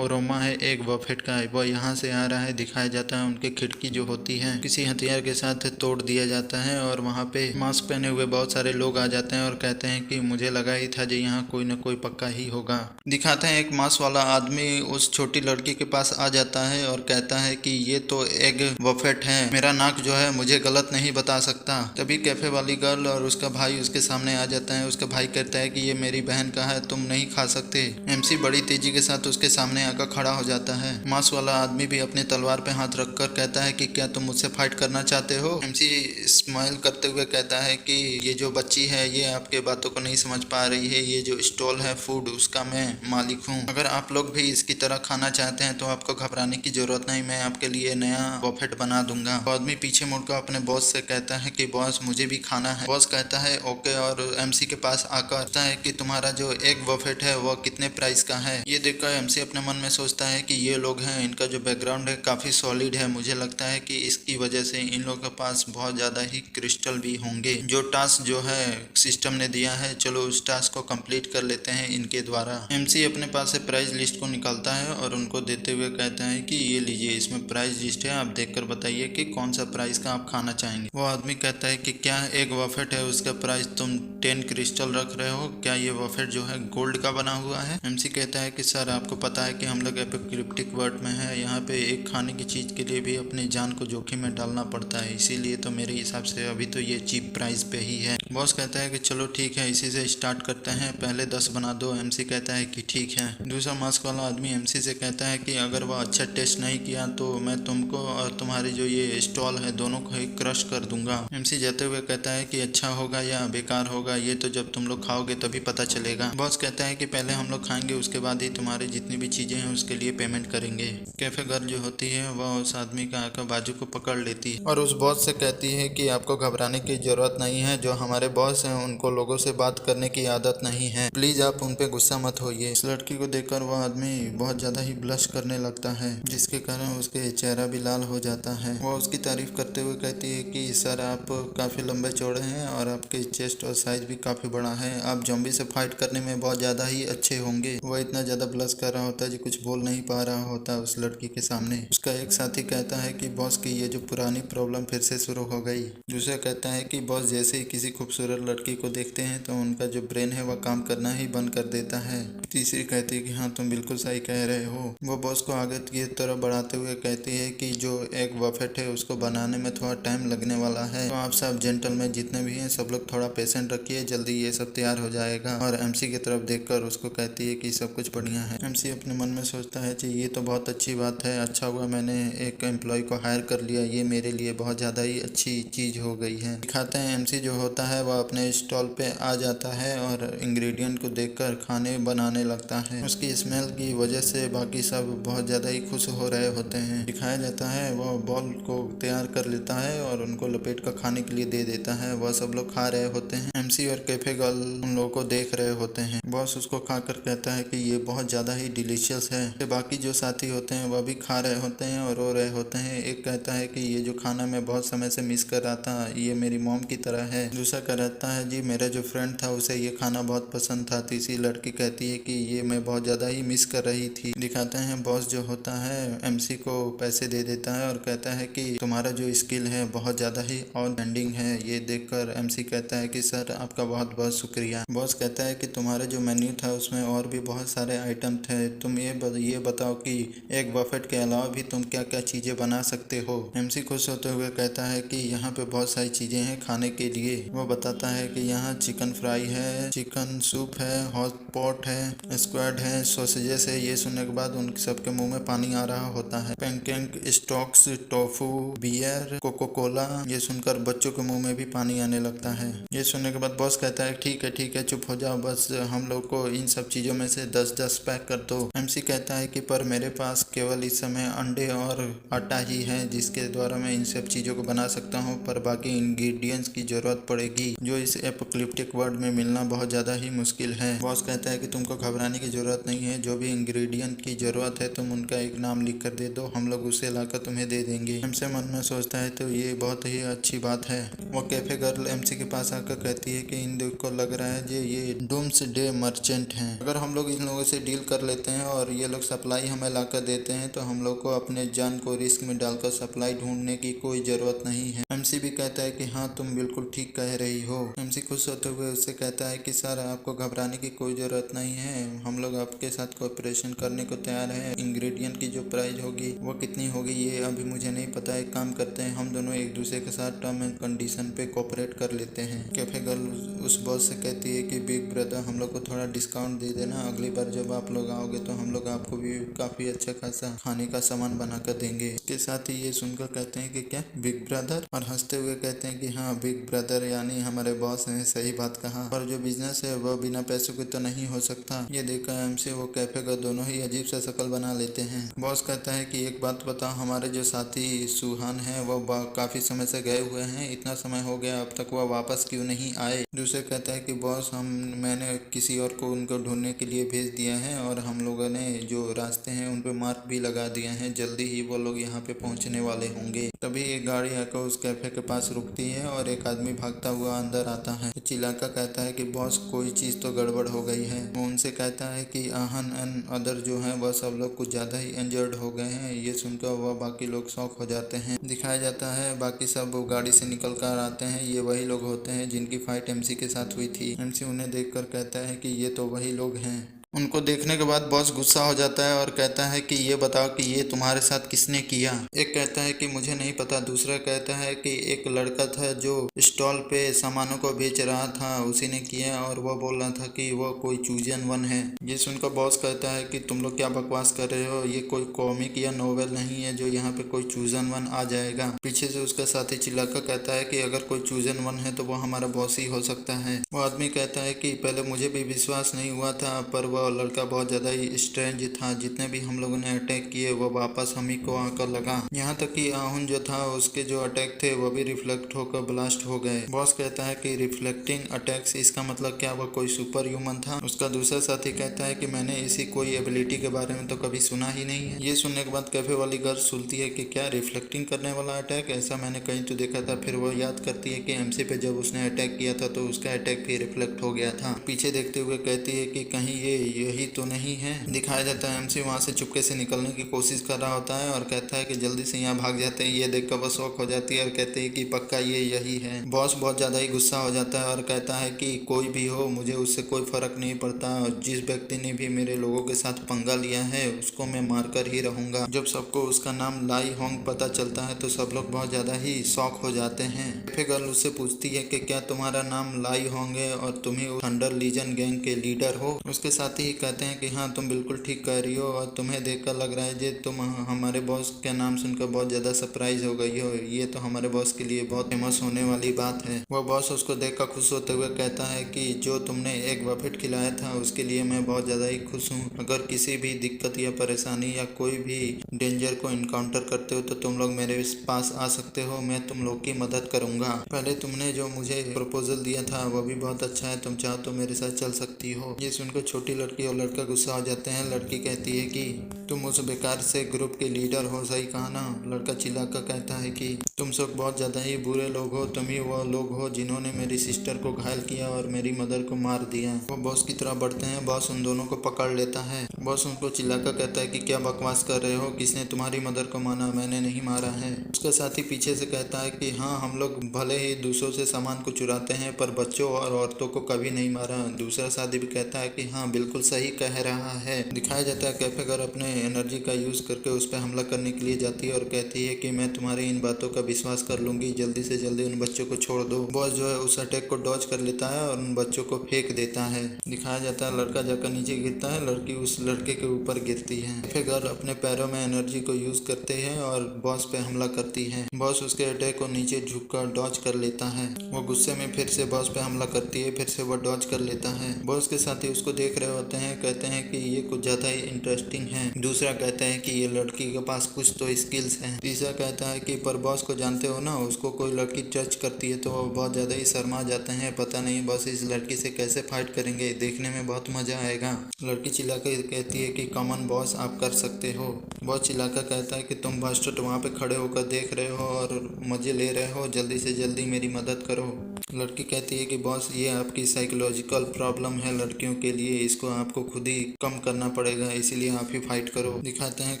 अरोमा है एक बफेट का है, वो यहाँ से आ रहा है। दिखाया जाता है उनकी खिड़की जो होती है किसी हथियार के साथ तोड़ दिया जाता है और वहाँ पे मास्क पहने हुए बहुत सारे लोग आ जाते हैं और कहते हैं कि मुझे लगा ही था जो यहाँ कोई न कोई पक्का ही होगा। दिखाते हैं एक मास्क वाला आदमी उस छोटी लड़की के पास आ जाता है और कहता है कि ये तो एग बफेट है, मेरा नाक जो है मुझे गलत नहीं बता सकता। तभी कैफे वाली गर्ल और उसका भाई उसके सामने आ जाता है। उसका भाई कहता है कि ये मेरी बहन का है, तुम नहीं खा सकते। एमसी बड़ी तेजी के साथ उसके सामने आकर खड़ा हो जाता है। मास्क वाला आदमी भी अपनी तलवार पे हाथ रखकर कहता है कि क्या तुम मुझसे फाइट करना चाहते हो। एमसी स्माइल करते हुए कहता है कि ये जो बच्ची है ये आपके बातों को नहीं समझ पा रही है, ये जो स्टॉल है फूड उसका मैं मालिक हूँ। अगर आप लोग भी इसकी तरह खाना चाहते हैं तो आपको घबराने की जरूरत नहीं, मैं आपके लिए नया बफेट बना दूंगा। आदमी पीछे मुड़कर अपने बॉस से कहता है कि बॉस मुझे भी खाना है। बॉस कहता है ओके, और एमसी के पास आकर कहता है कि तुम्हारा जो एग बफेट है वो कितने प्राइस का है। ये देखकर एमसी अपने मन में सोचता है कि ये लोग हैं, इनका जो बैकग्राउंड है काफी सॉलिड है, मुझे लगता है कि इसकी वजह से इन लोगों के पास बहुत ज्यादा ही क्रिस्टल भी होंगे। जो टास्क जो है सिस्टम ने दिया है, चलो उस टास्क को कंप्लीट कर लेते हैं इनके द्वारा। एमसी अपने पास से प्राइस लिस्ट को निकालता है और उनको देते हुए कहता है कि ये लीजिए, इसमें प्राइस लिस्ट है, आप देखकर बताइए कि कौन सा प्राइस का आप खाना चाहेंगे। वो आदमी कहता है कि क्या एक वफेट है उसका प्राइस तुम 10 क्रिस्टल रख रहे हो, क्या ये वफेट जो है गोल्ड का बना हुआ है। एमसी कहता है कि सर आपको पता है कि हम लोग एपोकलिप्टिक वर्ल्ड में है, यहाँ पे एक खाने की चीज के लिए भी अपनी जान को जोखिम में डालना पड़ता है, इसीलिए तो मेरे हिसाब से अभी तो ये चीप प्राइस पे ही है। बॉस कहता है कि चलो ठीक है, इसी से स्टार्ट करते हैं, पहले 10 बना दो। एमसी कहता है कि ठीक है। दूसरा मास्क वाला आदमी एमसी से कहता है कि अगर वह अच्छा टेस्ट नहीं किया तो मैं तुमको और तुम्हारी जो ये स्टॉल है दोनों को ही क्रश कर दूंगा। एमसी जाते हुए कहता है कि अच्छा होगा या बेकार होगा ये तो जब तुम लोग खाओगे तभी पता चलेगा। बॉस कहता है कि पहले हम लोग खाएंगे उसके बाद ही तुम्हारी जितनी भी चीजें हैं उसके लिए पेमेंट करेंगे। कैफे गर्ल जो होती है वह उस आदमी का आकर बाजू को पकड़ लेती है और उस बॉस से कहती है कि आपको घबराने की जरूरत नहीं है, जो हमारे बॉस हैं उनको लोगों से बात करने की आदत नहीं है, प्लीज आप उन पे गुस्सा मत होइए। इस लड़की को देखकर वह आदमी बहुत ज्यादा ही ब्लश करने लगता है, जिसके कारण उसके चेहरा भी लाल हो जाता है। वह उसकी तारीफ करते हुए कहती है कि सर आप काफी लंबे चौड़े हैं और आपके चेस्ट और साइज भी काफी बड़ा है, आप जॉम्बी से फाइट करने में बहुत ज्यादा ही अच्छे होंगे। वह इतना ज्यादा ब्लश कर रहा होता है जो कुछ बोल नहीं पा रहा होता उस लड़की के सामने। उसका एक साथी कहता है कि बॉस की ये जो पुरानी प्रॉब्लम फिर से शुरू हो गई। दूसरा कहता है कि बॉस जैसे ही किसी खूबसूरत लड़की को देखते हैं तो उनका जो ब्रेन है वह काम करना ही बंद कर देता है। तीसरी कहती है कि हाँ तुम बिल्कुल सही कह रहे हो। वो बॉस को आगे की तरफ बढ़ाते हुए कहती है कि जो एक वफेट है उसको बनाने में थोड़ा टाइम लगने वाला है, तो आप सब जेंटलमैन जितने भी हैं सब लोग थोड़ा पेशेंट रखिए, जल्दी ये सब तैयार हो जाएगा। और एमसी की तरफ देखकर उसको कहती है कि सब कुछ बढ़िया है। एमसी अपने मन में सोचता है कि ये तो बहुत अच्छी बात है, अच्छा हुआ मैंने एक एम्प्लॉय को हायर कर लिया, ये मेरे लिए बहुत ज्यादा ही अच्छी चीज हो गई है। दिखाते हैं एमसी जो होता है वह अपने स्टॉल पे आ जाता है और इंग्रेडिएंट को देखकर खाने बनाने लगता है। उसकी स्मेल की वजह से बाकी सब बहुत ज्यादा ही खुश हो रहे होते हैं। दिखाया जाता है वह बॉल को तैयार कर लेता है और उनको लपेट कर खाने के लिए दे देता है। वह सब लोग खा रहे होते हैं। एमसी और कैफे गर्ल उन लोगों को देख रहे होते हैं। बॉस उसको खाकर कहता है कि ये बहुत ज्यादा ही डिलीशियस है। बाकी जो साथी होते हैं वह भी खा रहे होते हैं और रो रहे होते हैं। एक कहता है कि ये जो खाना मैं बहुत समय से मिस कर रहा था, ये मेरी मॉम की तरह है। दूसरा कहता है जी मेरा जो फ्रेंड था उसे ये खाना बहुत पसंद था। तीसरी लड़की कहती है कि ये मैं बहुत ज्यादा ही मिस कर रही थी। दिखाते हैं बॉस जो होता है एमसी को पैसे दे देता है और कहता है कि तुम्हारा जो स्किल है बहुत ज्यादा ही आउटस्टैंडिंग है। ये देखकर एमसी कहता है कि सर आपका बहुत बहुत शुक्रिया। बॉस कहता है कि तुम्हारा जो मेन्यू था उसमें और भी बहुत सारे आइटम थे, तुम ये बताओ कि एक बफेट के अलावा भी तुम क्या क्या चीजें बना सकते हो। एमसी खुश होते हुए कहता है कि यहाँ पे बहुत सारी चीजें हैं खाने के लिए। वो बताता है कि यहाँ चिकन फ्राई है, चिकन सूप है, हॉट पॉट है, स्क्वाड है, सॉसेजेस है। ये सुनने के बाद उन सबके मुंह में पानी आ रहा होता है। Pancake, stocks, tofu, beer, Coca Cola, ये सुनकर बच्चों के मुंह में भी पानी आने लगता है। ये सुनने के बाद बॉस कहता है ठीक है चुप हो जाओ, बस हम लोग को इन सब चीजों में से 10-10 पैक कर दो। एमसी कहता है कि पर मेरे पास केवल इस समय अंडे और आटा ही है जिसके द्वारा मैं इन सब चीजों को बना सकता हूँ, पर बाकी इंग्रेडिएंट्स की जरूरत पड़ेगी जो इस एपोकलिप्टिक वर्ल्ड में मिलना बहुत ज्यादा ही मुश्किल है। बॉस कहता है कि तुमको घबराने की जरूरत नहीं है, जो भी इंग्रेडिएंट की जरूरत है तुम उनका एक नाम लिख कर दे दो, हम लोग उसे लाकर तुम्हें दे देंगे। एमसी मन में सोचता है तो ये बहुत ही अच्छी बात है। वो कैफे गर्ल एमसी के पास आकर कहती है कि इन दोनों को लग रहा है ये डूम्स डे मर्चेंट हैं। अगर हम लोग इन लोगों से डील कर लेते हैं और ये लोग सप्लाई हमें लाकर देते हैं तो हम लोग को अपने जान को रिस्क में डालकर सप्लाई ढूंढने की कोई जरूरत नहीं है। एमसी भी कहता है कि हाँ तुम बिल्कुल ठीक कह रही हो। एमसी खुश होते हुए उससे कहता है कि सर आपको घबराने की कोई जरूरत नहीं है, हम लोग आपके साथ कोऑपरेशन करने को तैयार है। इंग्रेडिएंट की जो प्राइस होगी वो कितनी होगी ये अभी मुझे नहीं पता। एक काम करते हैं, हम दोनों एक दूसरे के साथ टर्म एंड कंडीशन पे कोऑपरेट कर लेते हैं। कैफे गर्ल उस बॉस से कहती है कि बिग ब्रदर हम लोग को थोड़ा डिस्काउंट दे देना, अगली बार जब आप लोग आओगे तो हम लोग आपको भी काफी अच्छा खासा खाने का सामान बना कर देंगे। इसके साथ ही ये सुनकर कहते हैं कि क्या बिग ब्रदर, और हंसते हुए कहते हैं कि हाँ बिग ब्रदर यानी हमारे बॉस हैं, सही बात कहा, पर जो बिजनेस है वह बिना पैसों के तो नहीं हो सकता। ये देखकर एमसी वो कैफे का दोनों ही अजीब सा शक्ल बना लेते हैं। बॉस कहता है कि एक बात बताओ, हमारे जो साथी सुहान है वो काफी समय से गए हुए हैं, इतना समय हो गया अब तक वह वापस क्यों नहीं आए। दूसरे कहता है कि बॉस मैंने किसी और को उनको ढूंढने के लिए भेज दिया है और हम लोगों ने जो रास्ते हैं उन पे मार्क भी लगा दिए हैं, जल्दी ही वो लोग यहाँ पे पहुँचने वाले होंगे। तभी एक गाड़ी आकर उस कैफे कैफे के पास रुकती है और एक आदमी भागता हुआ अंदर आता है। तो चिलाका कहता है कि बॉस कोई चीज तो गड़बड़ हो गई है। वो उनसे कहता है कि आहन एंड अदर जो है वह सब लोग कुछ ज्यादा ही इंजर्ड हो गए हैं। ये सुनकर वह बाकी लोग शॉक हो जाते हैं। दिखाया जाता है बाकी सब गाड़ी से निकल कर आते हैं। ये वही लोग होते हैं जिनकी फाइट एमसी के साथ हुई थी। एमसी उन्हें देखकर कहता है कि ये तो वही लोग हैं। उनको देखने के बाद बॉस गुस्सा हो जाता है और कहता है कि ये बताओ कि ये तुम्हारे साथ किसने किया। एक कहता है कि मुझे नहीं पता। दूसरा कहता है कि एक लड़का था जो स्टॉल पे सामानों को बेच रहा था, उसी ने किया और वह बोल रहा था कि वह कोई चूजन वन है। ये सुनकर बॉस कहता है कि तुम लोग क्या बकवास कर रहे हो, ये कोई कॉमिक या नॉवेल नहीं है जो यहाँ पे कोई चूजन वन आ जाएगा। पीछे से उसका साथी चिल्लाकर कहता है कि अगर कोई चूजन वन है तो वो हमारा बॉस ही हो सकता है। वो आदमी कहता है कि पहले मुझे भी विश्वास नहीं हुआ था, पर वह लड़का बहुत ज्यादा ही स्ट्रेंज था। जितने भी हम लोगों ने अटैक किए वो वापस हम ही को आकर लगा। यहाँ तक कि आहुन जो था उसके जो अटैक थे वो भी रिफ्लेक्ट होकर ब्लास्ट हो गए। बॉस कहता है कि रिफ्लेक्टिंग अटैक्स, इसका मतलब क्या वह कोई सुपर ह्यूमन था। उसका दूसरा साथी कहता है कि मैंने इसी कोई एबिलिटी के बारे में तो कभी सुना ही नहीं है। ये सुनने के बाद कैफे वाली गर्ल सुनती है कि क्या रिफ्लेक्टिंग करने वाला अटैक, ऐसा मैंने कहीं तो देखा था। फिर वो याद करती है कि एमसी पे जब उसने अटैक किया था तो उसका अटैक भी रिफ्लेक्ट हो गया था। पीछे देखते हुए कहती है कि कहीं ये यही तो नहीं है। दिखाया जाता है एमसी वहां से चुपके से निकलने की कोशिश कर रहा होता है और कहता है कि जल्दी से यहाँ भाग जाते हैं। ये देखकर वो शौक हो जाती है और कहते हैं कि पक्का ये यही है। बॉस बहुत ज्यादा ही गुस्सा हो जाता है और कहता है कि कोई भी हो मुझे उससे कोई फर्क नहीं पड़ता, और जिस व्यक्ति ने भी मेरे लोगों के साथ पंगा लिया है उसको मैं मारकर ही रहूंगा। जब सबको उसका नाम लाई होंग पता चलता है तो सब लोग बहुत ज्यादा ही शॉक हो जाते हैं। कैफे गर्ल उससे पूछती है कि क्या तुम्हारा नाम लाई होंग है और तुम ही थंडर लीजन गैंग के लीडर हो। उसके साथ ही कहते हैं कि हाँ तुम बिल्कुल ठीक कह रही हो और तुम्हें देखकर लग रहा है जे तुम हमारे बॉस का नाम सुनकर बहुत ज्यादा सरप्राइज हो गई हो। ये तो हमारे बॉस के लिए बहुत फेमस होने वाली बात है। वह बॉस उसको देखकर खुश होते हुए कहता है कि जो तुमने एक बफेट खिलाया था उसके लिए मैं बहुत ज्यादा ही खुश हूँ। अगर किसी भी दिक्कत या परेशानी या कोई भी डेंजर को इनकाउंटर करते हो तो तुम लोग मेरे पास आ सकते हो, मैं तुम लोग की मदद करूंगा। पहले तुमने जो मुझे प्रपोजल दिया था वो भी बहुत अच्छा है, तुम चाहो तो मेरे साथ चल सकती हो। ये सुनकर छोटी लड़की और लड़का गुस्सा हो जाते हैं। लड़की कहती है कि तुम उस बेकार से ग्रुप के लीडर हो, सही कहा ना। लड़का चिल्लाकर कहता है कि तुम सब बहुत ज्यादा ही बुरे लोग हो, तुम ही वो लोग हो जिन्होंने मेरी सिस्टर को घायल किया और मेरी मदर को मार दिया। वो बॉस की तरफ बढ़ते हैं। बॉस उन दोनों को पकड़ लेता है। बॉस उनको चिल्लाकर कहता है कि क्या बकवास कर रहे हो, किसने तुम्हारी मदर को मारा, मैंने नहीं मारा है। उसका साथी पीछे से कहता है कि हाँ हम लोग भले ही दूसरों से सामान को चुराते हैं पर बच्चों और औरतों को कभी नहीं मारा। दूसरा साथी भी कहता है कि हाँ बिल्कुल सही कह रहा है। दिखाया जाता है कैफे गर्ल अपने एनर्जी का यूज करके उस पर हमला करने के लिए जाती है और कहती है कि मैं तुम्हारी इन बातों का विश्वास कर लूंगी, जल्दी से जल्दी उन बच्चों को छोड़ दो। बॉस जो है उस अटैक को डॉज कर लेता है और उन बच्चों को फेंक देता है। दिखाया जाता है लड़का जाकर नीचे गिरता है, लड़की उस लड़के के ऊपर गिरती है। कैफे गर्ल अपने पैरों में एनर्जी को यूज करते हैं और बॉस पे हमला करती है। बॉस उसके अटैक को नीचे झुककर डॉज कर लेता है। वो गुस्से में फिर से बॉस पे हमला करती है, फिर से वो डॉज कर लेता है। बॉस के साथी उसको देख रहे होते हैं, कहते हैं कि ये कुछ ज्यादा ही इंटरेस्टिंग है। दूसरा कहता है कि ये लड़की के पास कुछ तो स्किल्स हैं। तीसरा कहता है कि पर बॉस को जानते हो ना, उसको कोई लड़की टच करती है तो वो बहुत ज्यादा ही शर्मा जाते हैं। पता नहीं बॉस इस लड़की से कैसे फाइट करेंगे, देखने में बहुत मजा आएगा। लड़की चिल्लाकर कहती है कि कॉमन बॉस आप कर सकते हो। बॉस चिल्लाकर कहता है कि तुम बस्टर्ड वहाँ पे खड़े होकर देख रहे हो और मजे ले रहे हो, जल्दी से जल्दी मेरी मदद करो। लड़की कहती है कि बॉस ये आपकी साइकोलॉजिकल प्रॉब्लम है लड़कियों के लिए, इसको आपको खुद ही कम करना पड़ेगा, इसीलिए आप ही फाइट करो। दिखाते हैं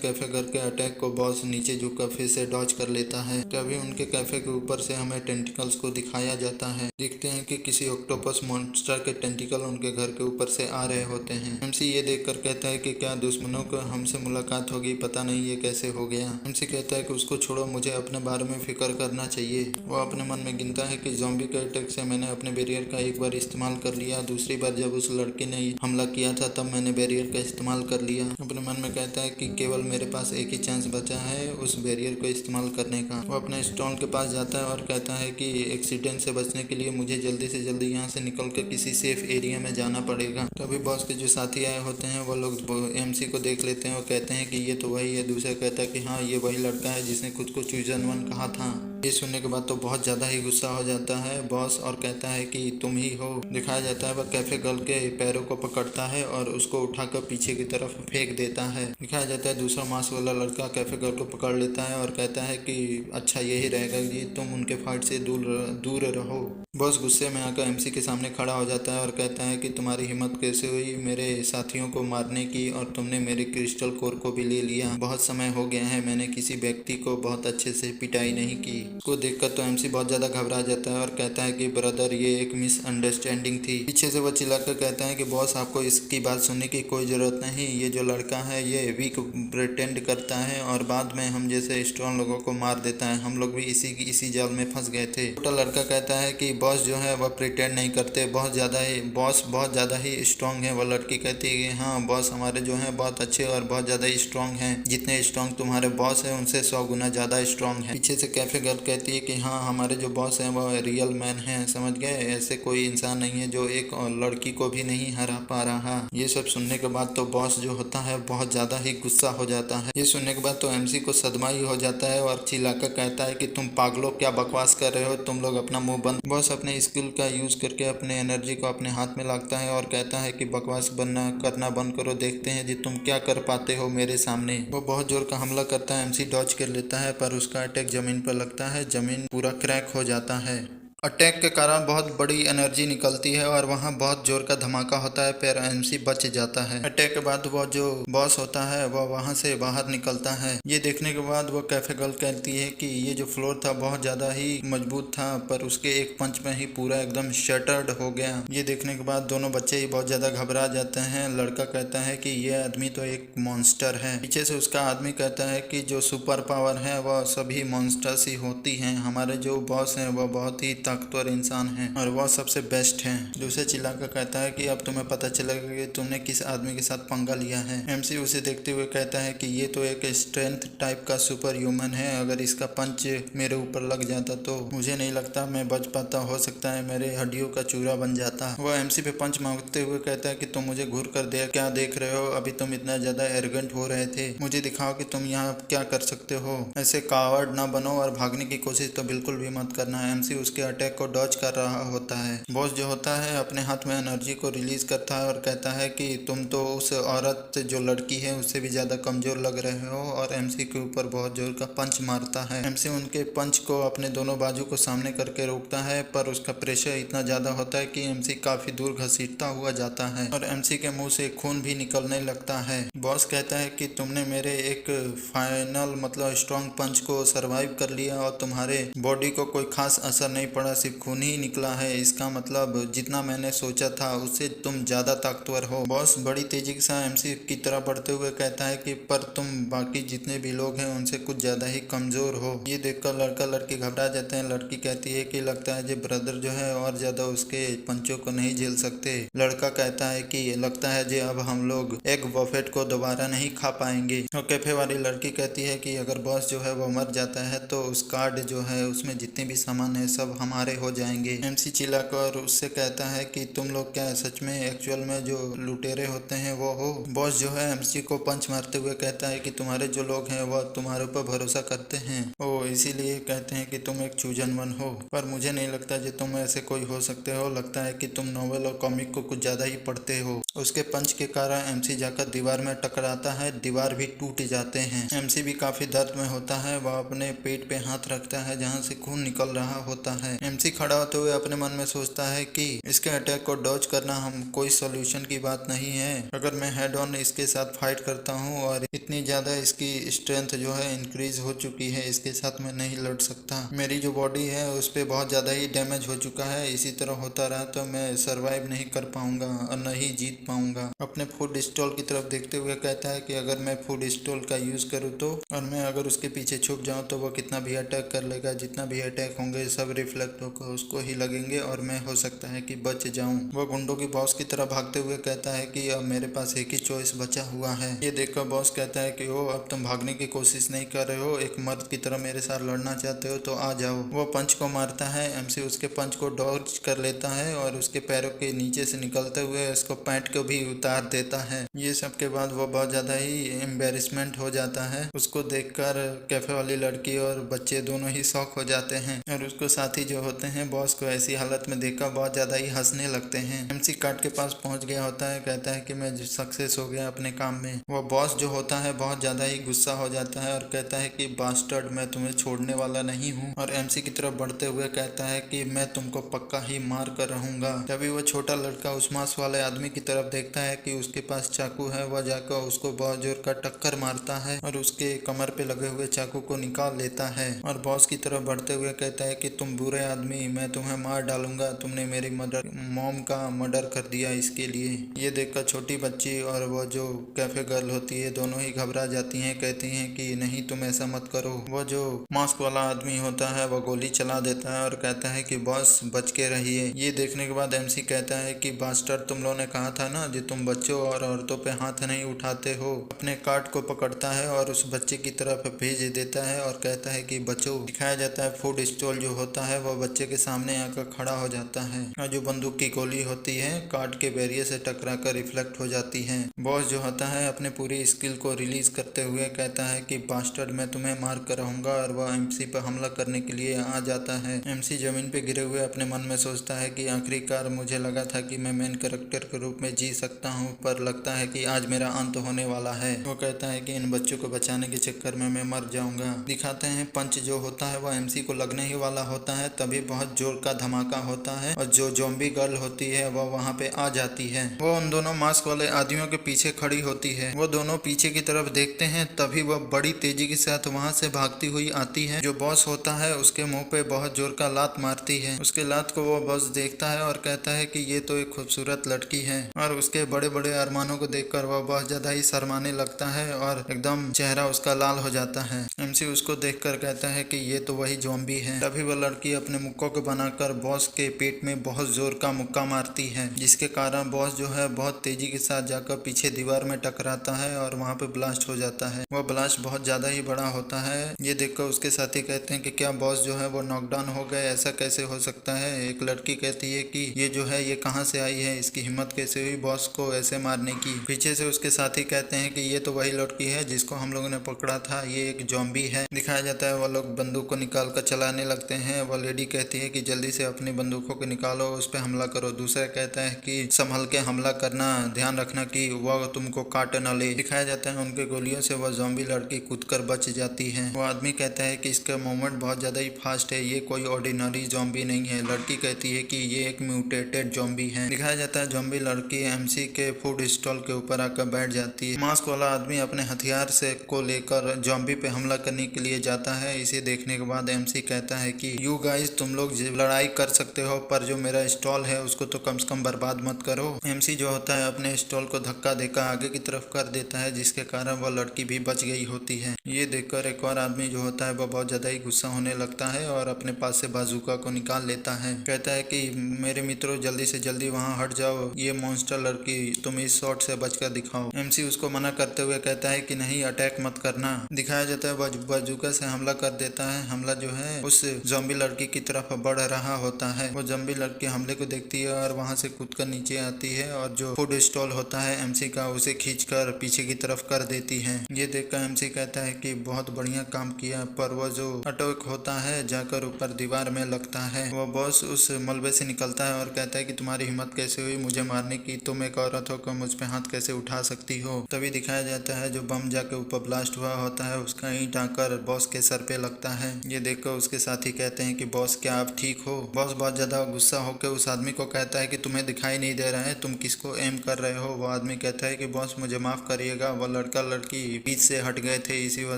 कैफे गर्ल के अटैक को बॉस नीचे झुककर फिर से डॉज कर लेता है। तभी उनके कैफे के ऊपर से हमें टेंटिकल्स को दिखाया जाता है। देखते हैं कि किसी ऑक्टोपस मॉन्स्टर के टेंटिकल उनके घर के ऊपर से आ रहे होते हैं। एमसी ये देखकर कहता है कि क्या दुश्मनों को हमसे मुलाकात होगी, पता नहीं ये कैसे हो गया। एमसी कहता है कि उसको छोड़ो, मुझे अपने बारे में फिक्र करना चाहिए। वो अपने मन में गिनता है कि ज़ॉम्बी के अटैक से मैंने अपने बैरियर का एक बार इस्तेमाल कर लिया, दूसरी बार जब उस लड़की ने हमला किया था तब मैंने बैरियर का इस्तेमाल कर लिया। अपने मन में कहता है कि केवल मेरे पास एक ही चांस बचा है उस बैरियर को इस्तेमाल करने का। वो अपने स्टॉल के पास जाता है और कहता है कि एक्सीडेंट से बचने के लिए मुझे जल्दी से जल्दी यहाँ से निकल कर किसी सेफ एरिया में जाना पड़ेगा। तभी बॉस के जो साथी आए होते हैं वो लोग एमसी को देख लेते हैं और कहते हैं कि ये तो वही है। दूसरा कहता है कि हाँ ये वही लड़का है जिसने खुद को चूजन वन कहा था। ये सुनने के बाद तो बहुत ज़्यादा ही गुस्सा हो जाता है बॉस और कहता है कि तुम ही हो। दिखाया जाता है वह कैफे गर्ल के पैरों को पकड़ता है और उसको उठाकर पीछे की तरफ फेंक देता है। दिखाया जाता है दूसरा मास्क वाला लड़का कैफे गर्ल को पकड़ लेता है और कहता है कि अच्छा यही रहेगा कि तुम उनके फाइट से दूर रहो। बॉस गुस्से में आकर एमसी के सामने खड़ा हो जाता है और कहता है कि तुम्हारी हिम्मत कैसे हुई मेरे साथियों को मारने की, और तुमने मेरे क्रिस्टल कोर को भी ले लिया। बहुत समय हो गया है मैंने किसी व्यक्ति को बहुत अच्छे से पिटाई नहीं की। उसको देखकर तो एमसी बहुत ज्यादा घबरा जाता है और कहता है कि ब्रदर ये एक मिसअंडरस्टैंडिंग थी। पीछे से वो चिल्लाकर कहता है कि बॉस आपको इसकी बात सुनने की कोई जरूरत नहीं। ये जो लड़का है ये वीक प्रिटेंड करता है और बाद में हम जैसे स्ट्रॉन्ग लोगों को मार देता है। हम लोग भी इसी जाल में फंस गए थे। छोटा लड़का कहता है कि बॉस जो है वह प्रिटेंड नहीं करते, बॉस बहुत ज़्यादा ही स्ट्रांग है। वह लड़की कहती है कि हाँ बॉस हमारे जो है बहुत अच्छे और बहुत ज़्यादा ही स्ट्रांग हैं। जितने स्ट्रांग तुम्हारे बॉस है उनसे 100 गुना ज़्यादा स्ट्रांग है। पीछे से कैफे गर्ल कहती है कि हाँ हमारे जो बॉस हैं वह रियल मैन हैं, समझ गए, ऐसे कोई इंसान नहीं है जो एक लड़की को भी नहीं हरा पा रहा। ये सब सुनने के बाद तो बॉस जो होता है बहुत ज़्यादा ही गुस्सा हो जाता है। ये सुनने के बाद तो एमसी को सदमा ही हो जाता है और चिल्लाकर कहता है कि तुम पागलों क्या बकवास कर रहे हो, तुम लोग अपना मुंह बंद। बॉस अपने स्किल का यूज करके अपने एनर्जी को अपने हाथ में लागता है और कहता है कि बकवास करना बंद करो, देखते हैं जी तुम क्या कर पाते हो मेरे सामने। वो बहुत जोर का हमला करता है, एमसी डॉज कर लेता है पर उसका अटैक जमीन पर लगता है, जमीन पूरा क्रैक हो जाता है। अटैक के कारण बहुत बड़ी एनर्जी निकलती है और वहाँ बहुत जोर का धमाका होता है, पर एमसी बच जाता है। अटैक के बाद वो जो बॉस होता है वह वहाँ से बाहर निकलता है। ये देखने के बाद वो कैफे गर्ल कहती है कि ये जो फ्लोर था बहुत ज्यादा ही मजबूत था पर उसके एक पंच में ही पूरा एकदम शटर्ड हो गया। ये देखने के बाद दोनों बच्चे ही बहुत ज्यादा घबरा जाते हैं। लड़का कहता है कि ये आदमी तो एक मॉन्स्टर है। पीछे से उसका आदमी कहता है कि जो सुपर पावर है वह सभी मॉन्स्टर्स ही होती हैं, हमारे जो बॉस हैं वह बहुत ही ताकतवर इंसान है और वह सबसे बेस्ट है। दूसरे चिल्लाकर कहता है कि अब तुम्हें पता चलेगा कि तुमने किस आदमी के साथ पंगा लिया है। एमसी उसे देखते हुए कहता है कि ये तो एक स्ट्रेंथ टाइप का सुपर ह्यूमन है, अगर इसका पंच मेरे ऊपर लग जाता तो मुझे नहीं लगता मैं बच पाता, हो सकता है मेरे हड्डियों का चूरा बन जाता। वह एमसी पे पंच मांगते हुए कहता है कि तुम मुझे घूर कर दे क्या देख रहे हो, अभी तुम इतना ज्यादा एरोगेंट हो रहे थे, मुझे दिखाओ कि तुम यहाँ क्या कर सकते हो। ऐसे कावर्ड ना बनो और भागने की कोशिश तो बिल्कुल भी मत करना। एमसी उसके अटैक को डॉज कर रहा होता है। बॉस जो होता है अपने हाथ में एनर्जी को रिलीज करता है और कहता है कि तुम तो उस औरत जो लड़की है उससे भी ज्यादा कमजोर लग रहे हो, और एमसी के ऊपर बहुत जोर का पंच मारता है। एमसी उनके पंच को अपने दोनों बाजू को सामने करके रोकता है पर उसका प्रेशर इतना ज्यादा होता है कि एमसी काफी दूर घसीटता हुआ जाता है और एमसी के मुंह से खून भी निकलने लगता है। बॉस कहता है कि तुमने मेरे एक फाइनल मतलब स्ट्रॉन्ग पंच को सरवाइव कर लिया और तुम्हारे बॉडी को कोई खास असर नहीं पड़ा, सिर्फ खून ही निकला है। इसका मतलब जितना मैंने सोचा था उससे तुम ज्यादा ताकतवर हो। बॉस बड़ी तेजी के साथ एमसी की तरफ बढ़ते हुए कहता है कि पर तुम बाकी जितने भी लोग हैं उनसे कुछ ज्यादा ही कमजोर हो। ये देखकर लड़का लड़की घबरा जाते हैं। लड़की कहती है कि लगता है जो ब्रदर जो है और ज्यादा उसके पंचों को नहीं झेल सकते। लड़का कहता है कि लगता है जो अब हम लोग एक बफेट को दोबारा नहीं खा पाएंगे। और कैफे वाली लड़की कहती है कि अगर बॉस जो है वो मर जाता है तो उस कार्ड जो है उसमें जितने भी सामान है सब हमारे हो जाएंगे। एमसी चिल्लाकर उससे कहता है कि तुम लोग क्या सच में एक्चुअल में जो लुटेरे होते हैं वो हो। बॉस जो है एमसी को पंच मारते हुए कहता है कि तुम्हारे जो लोग हैं वह तुम्हारे ऊपर भरोसा करते हैं, वो इसीलिए कहते हैं कि तुम एक चूजन वन हो, पर मुझे नहीं लगता जो तुम ऐसे कोई हो सकते हो। लगता है कि तुम नॉवेल और कॉमिक को कुछ ज्यादा ही पढ़ते हो। उसके पंच के कारण एमसी जाकर दीवार में टकराता है, दीवार भी टूट जाते हैं। एमसी भी काफी दर्द में होता है, वह अपने पेट पे हाथ रखता है जहाँ से खून निकल रहा होता है। एमसी खड़ा होते हुए अपने मन में सोचता है कि इसके अटैक को डॉज करना हम कोई सॉल्यूशन की बात नहीं है। अगर मैं हेड ऑन इसके साथ फाइट करता हूँ और इतनी ज्यादा इसकी स्ट्रेंथ जो है इंक्रीज हो चुकी है, इसके साथ मैं नहीं लड़ सकता। मेरी जो बॉडी है उस पर बहुत ज्यादा ही डैमेज हो चुका है, इसी तरह होता रहा तो मैं सरवाइव नहीं कर पाऊंगा और न ही जीत पाऊंगा। अपने फूड स्टॉल की तरफ देखते हुए कहता है कि अगर मैं फूड स्टॉल का यूज करूँ तो, और मैं अगर उसके पीछे छुप जाऊँ तो वो कितना भी अटैक कर लेगा, जितना भी अटैक होंगे सब रिफ्लेक्ट होकर उसको ही लगेंगे और मैं हो सकता है कि बच जाऊं। वो गुंडों की बॉस की तरफ भागते हुए कहता है कि अब मेरे पास एक ही चॉइस बचा हुआ है। ये देखकर बॉस कहता है कि ओ अब तुम भागने की कोशिश नहीं कर रहे हो, एक मर्द की तरह मेरे साथ लड़ना चाहते हो तो आ जाओ। वो पंच को मारता है, एमसी उसके पंच को डॉज कर लेता है और उसके पैरों के नीचे से निकलते हुए उसको पैंट मैट को भी उतार देता है। ये सब के बाद वो बहुत ज्यादा ही एम्बेरसमेंट हो जाता है। उसको देखकर कैफे वाली लड़की और बच्चे दोनों ही शॉक हो जाते हैं और उसको साथी जो होते हैं बॉस को ऐसी हालत में देखकर बहुत ज्यादा ही हंसने लगते हैं। एमसी कार्ड के पास पहुंच गया होता है, कहता है कि मैं सक्सेस हो गया अपने काम में। वो बॉस जो होता है बहुत ज्यादा ही गुस्सा हो जाता है और कहता है कि बास्टर्ड, मैं तुम्हें छोड़ने वाला नहीं हूँ। और एमसी की तरफ बढ़ते हुए कहता है कि मैं तुमको पक्का ही मार कर रहूंगा। तभी वो छोटा लड़का उस मांस वाले आदमी की तरफ देखता है कि उसके पास चाकू है। वह जाकर उसको बहुत जोर का टक्कर मारता है और उसके कमर पे लगे हुए चाकू को निकाल लेता है। और बॉस की तरफ बढ़ते हुए कहता है कि तुम बुरे आदमी, मैं तुम्हें मार डालूंगा, तुमने मेरी मॉम का मर्डर कर दिया इसके लिए। ये देखकर छोटी बच्ची और वो जो कैफे गर्ल होती है दोनों ही घबरा जाती हैं, कहती हैं कि नहीं तुम ऐसा मत करो। वो जो मास्क वाला आदमी होता है वो गोली चला देता है और कहता है कि बॉस बच के रहिए। ये देखने के बाद एमसी कहता है कि बास्टर, तुम लोगों ने कहा था ना जो तुम बच्चों और औरतों पे हाथ नहीं उठाते हो। अपने कार्ड को पकड़ता है और उस बच्चे की तरफ भेज देता है और कहता है कि बच्चों। दिखाया जाता है फूड स्टॉल जो होता है वो बच्चे के सामने आकर खड़ा हो जाता है और जो बंदूक की गोली होती है कार्ड के बैरियर से टकरा कर रिफ्लेक्ट हो जाती है। बॉस जो होता है अपने पूरी स्किल को रिलीज करते हुए कहता है कि बास्टर्ड, मैं तुम्हें मार कर रहूंगा और वह एमसी पर हमला करने के लिए आ जाता है। एमसी जमीन पे गिरे हुए अपने मन में सोचता है कि आखिरकार मुझे लगा था कि मैं मेन कैरेक्टर के रूप में जी सकता हूँ, पर लगता है कि आज मेरा अंत होने वाला है। वो कहता है कि इन बच्चों को बचाने के चक्कर में मैं मर जाऊंगा। दिखाते हैं पंच जो होता है वह एमसी को लगने ही वाला होता है, तभी बहुत जोर का धमाका होता है और जो ज़ॉम्बी गर्ल होती है वह वहाँ पे आ जाती है। वो उन दोनों मास्क वाले आदमियों के पीछे खड़ी होती है। वो दोनों पीछे की तरफ देखते हैं, तभी वह बड़ी तेजी के साथ वहाँ से भागती हुई आती है। जो बॉस होता है उसके मुंह पे बहुत जोर का लात मारती है। उसके लात को वो बॉस देखता है और कहता है कि ये तो एक खूबसूरत लड़की है। और उसके बड़े बड़े अरमानों को देखकर वह बहुत ज्यादा ही शर्माने लगता है और एकदम चेहरा उसका लाल हो जाता है। एमसी उसको देखकर कहता है कि ये तो वही ज़ॉम्बी है। तभी वह लड़की अपने मुक्कों को बनाकर बॉस के पेट में बहुत जोर का मुक्का मारती है, जिसके कारण बॉस जो है बहुत तेजी के साथ जाकर पीछे दीवार में टकराता है और वहाँ पे ब्लास्ट हो जाता है। वह ब्लास्ट बहुत ज्यादा ही बड़ा होता है। ये देखकर उसके साथी कहते हैं कि क्या बॉस जो है वो नॉकडाउन हो गए, ऐसा कैसे हो सकता है। एक लड़की कहती है कि ये जो है ये कहाँ से आई है, इसकी हिम्मत कैसे हुई बॉस को ऐसे मारने की। पीछे से उसके साथी कहते हैं कि ये तो वही लड़की है जिसको हम लोगों ने पकड़ा था, ये एक ज़ॉम्बी है। दिखाया जाता है वह लोग बंदूक को निकाल कर चलाने लगते हैं। वह लेडी कहती है कि जल्दी से अपनी बंदूकों को निकालो, उस पर हमला करो। दूसरा कहता है कि संभल के हमला करना, ध्यान रखना कि वह तुमको काट न ले। दिखाया जाता है उनके गोलियों से वह ज़ॉम्बी लड़की कूदकर बच जाती है। वो आदमी कहता है कि इसका मूवमेंट बहुत ज्यादा ही फास्ट है, ये कोई ऑर्डिनरी ज़ॉम्बी नहीं है। लड़की कहती है कि ये एक म्यूटेटेड ज़ॉम्बी है। दिखाया जाता है ज़ॉम्बी लड़की एमसी के फूड स्टॉल के ऊपर आकर बैठ जाती है। मास्क वाला आदमी अपने हथियार से को लेकर ज़ॉम्बी पे हमला करने के लिए जाता है। इसे देखने के बाद एमसी कहता है कि यू गाइस, तुम लोग लड़ाई कर सकते हो पर जो मेरा स्टॉल है उसको तो कम से कम बर्बाद मत करो। एमसी जो होता है अपने स्टॉल को धक्का देकर आगे की तरफ कर देता है, जिसके कारण वह लड़की भी बच गई होती है। ये देखकर एक और आदमी जो होता है वह बहुत ज्यादा ही गुस्सा होने लगता है और अपने पास से बाजूका को निकाल लेता है। कहता है कि मेरे मित्रों जल्दी से जल्दी वहाँ हट जाओ, ये मॉन्स्टर लड़की, तुम इस शॉट से बचकर दिखाओ। एमसी उसको मना करते हुए कहता है कि नहीं, अटैक मत करना। दिखाया जाता है बाजूका से हमला कर देता है। हमला जो है उस ज़ॉम्बी लड़की की तरफ बढ़ रहा होता है। वो ज़ॉम्बी लड़की हमले को देखती है और वहाँ से कूदकर नीचे आती है और जो फूड स्टॉल होता है एमसी का उसे खींचकर पीछे की तरफ कर देती है। ये देखकर एमसी कहता है कि बहुत बढ़िया काम किया, पर वो जो अटैक होता है जाकर ऊपर दीवार में लगता है। वो बॉस उस मलबे से निकलता है और कहता है कि तुम्हारी हिम्मत कैसे हुई मुझे मारने की, तुम एक औरत होकर मुझ पे हाथ कैसे उठा सकती हो। तभी दिखाया जाता है जो बम जाके ऊपर ब्लास्ट हुआ होता है उसका ईंट आकर बॉस के सर पे लगता है। ये देखकर उसके साथी कहते हैं कि बॉस क्या आप ठीक हो। बॉस बहुत ज्यादा गुस्सा होकर उस आदमी को कहता है कि तुम्हें दिखाई नहीं दे रहा है, तुम किसको एम कर रहे हो। वो आदमी कहता है कि बॉस मुझे माफ करिएगा, वो लड़का लड़की बीच से हट गए थे, इसी वजह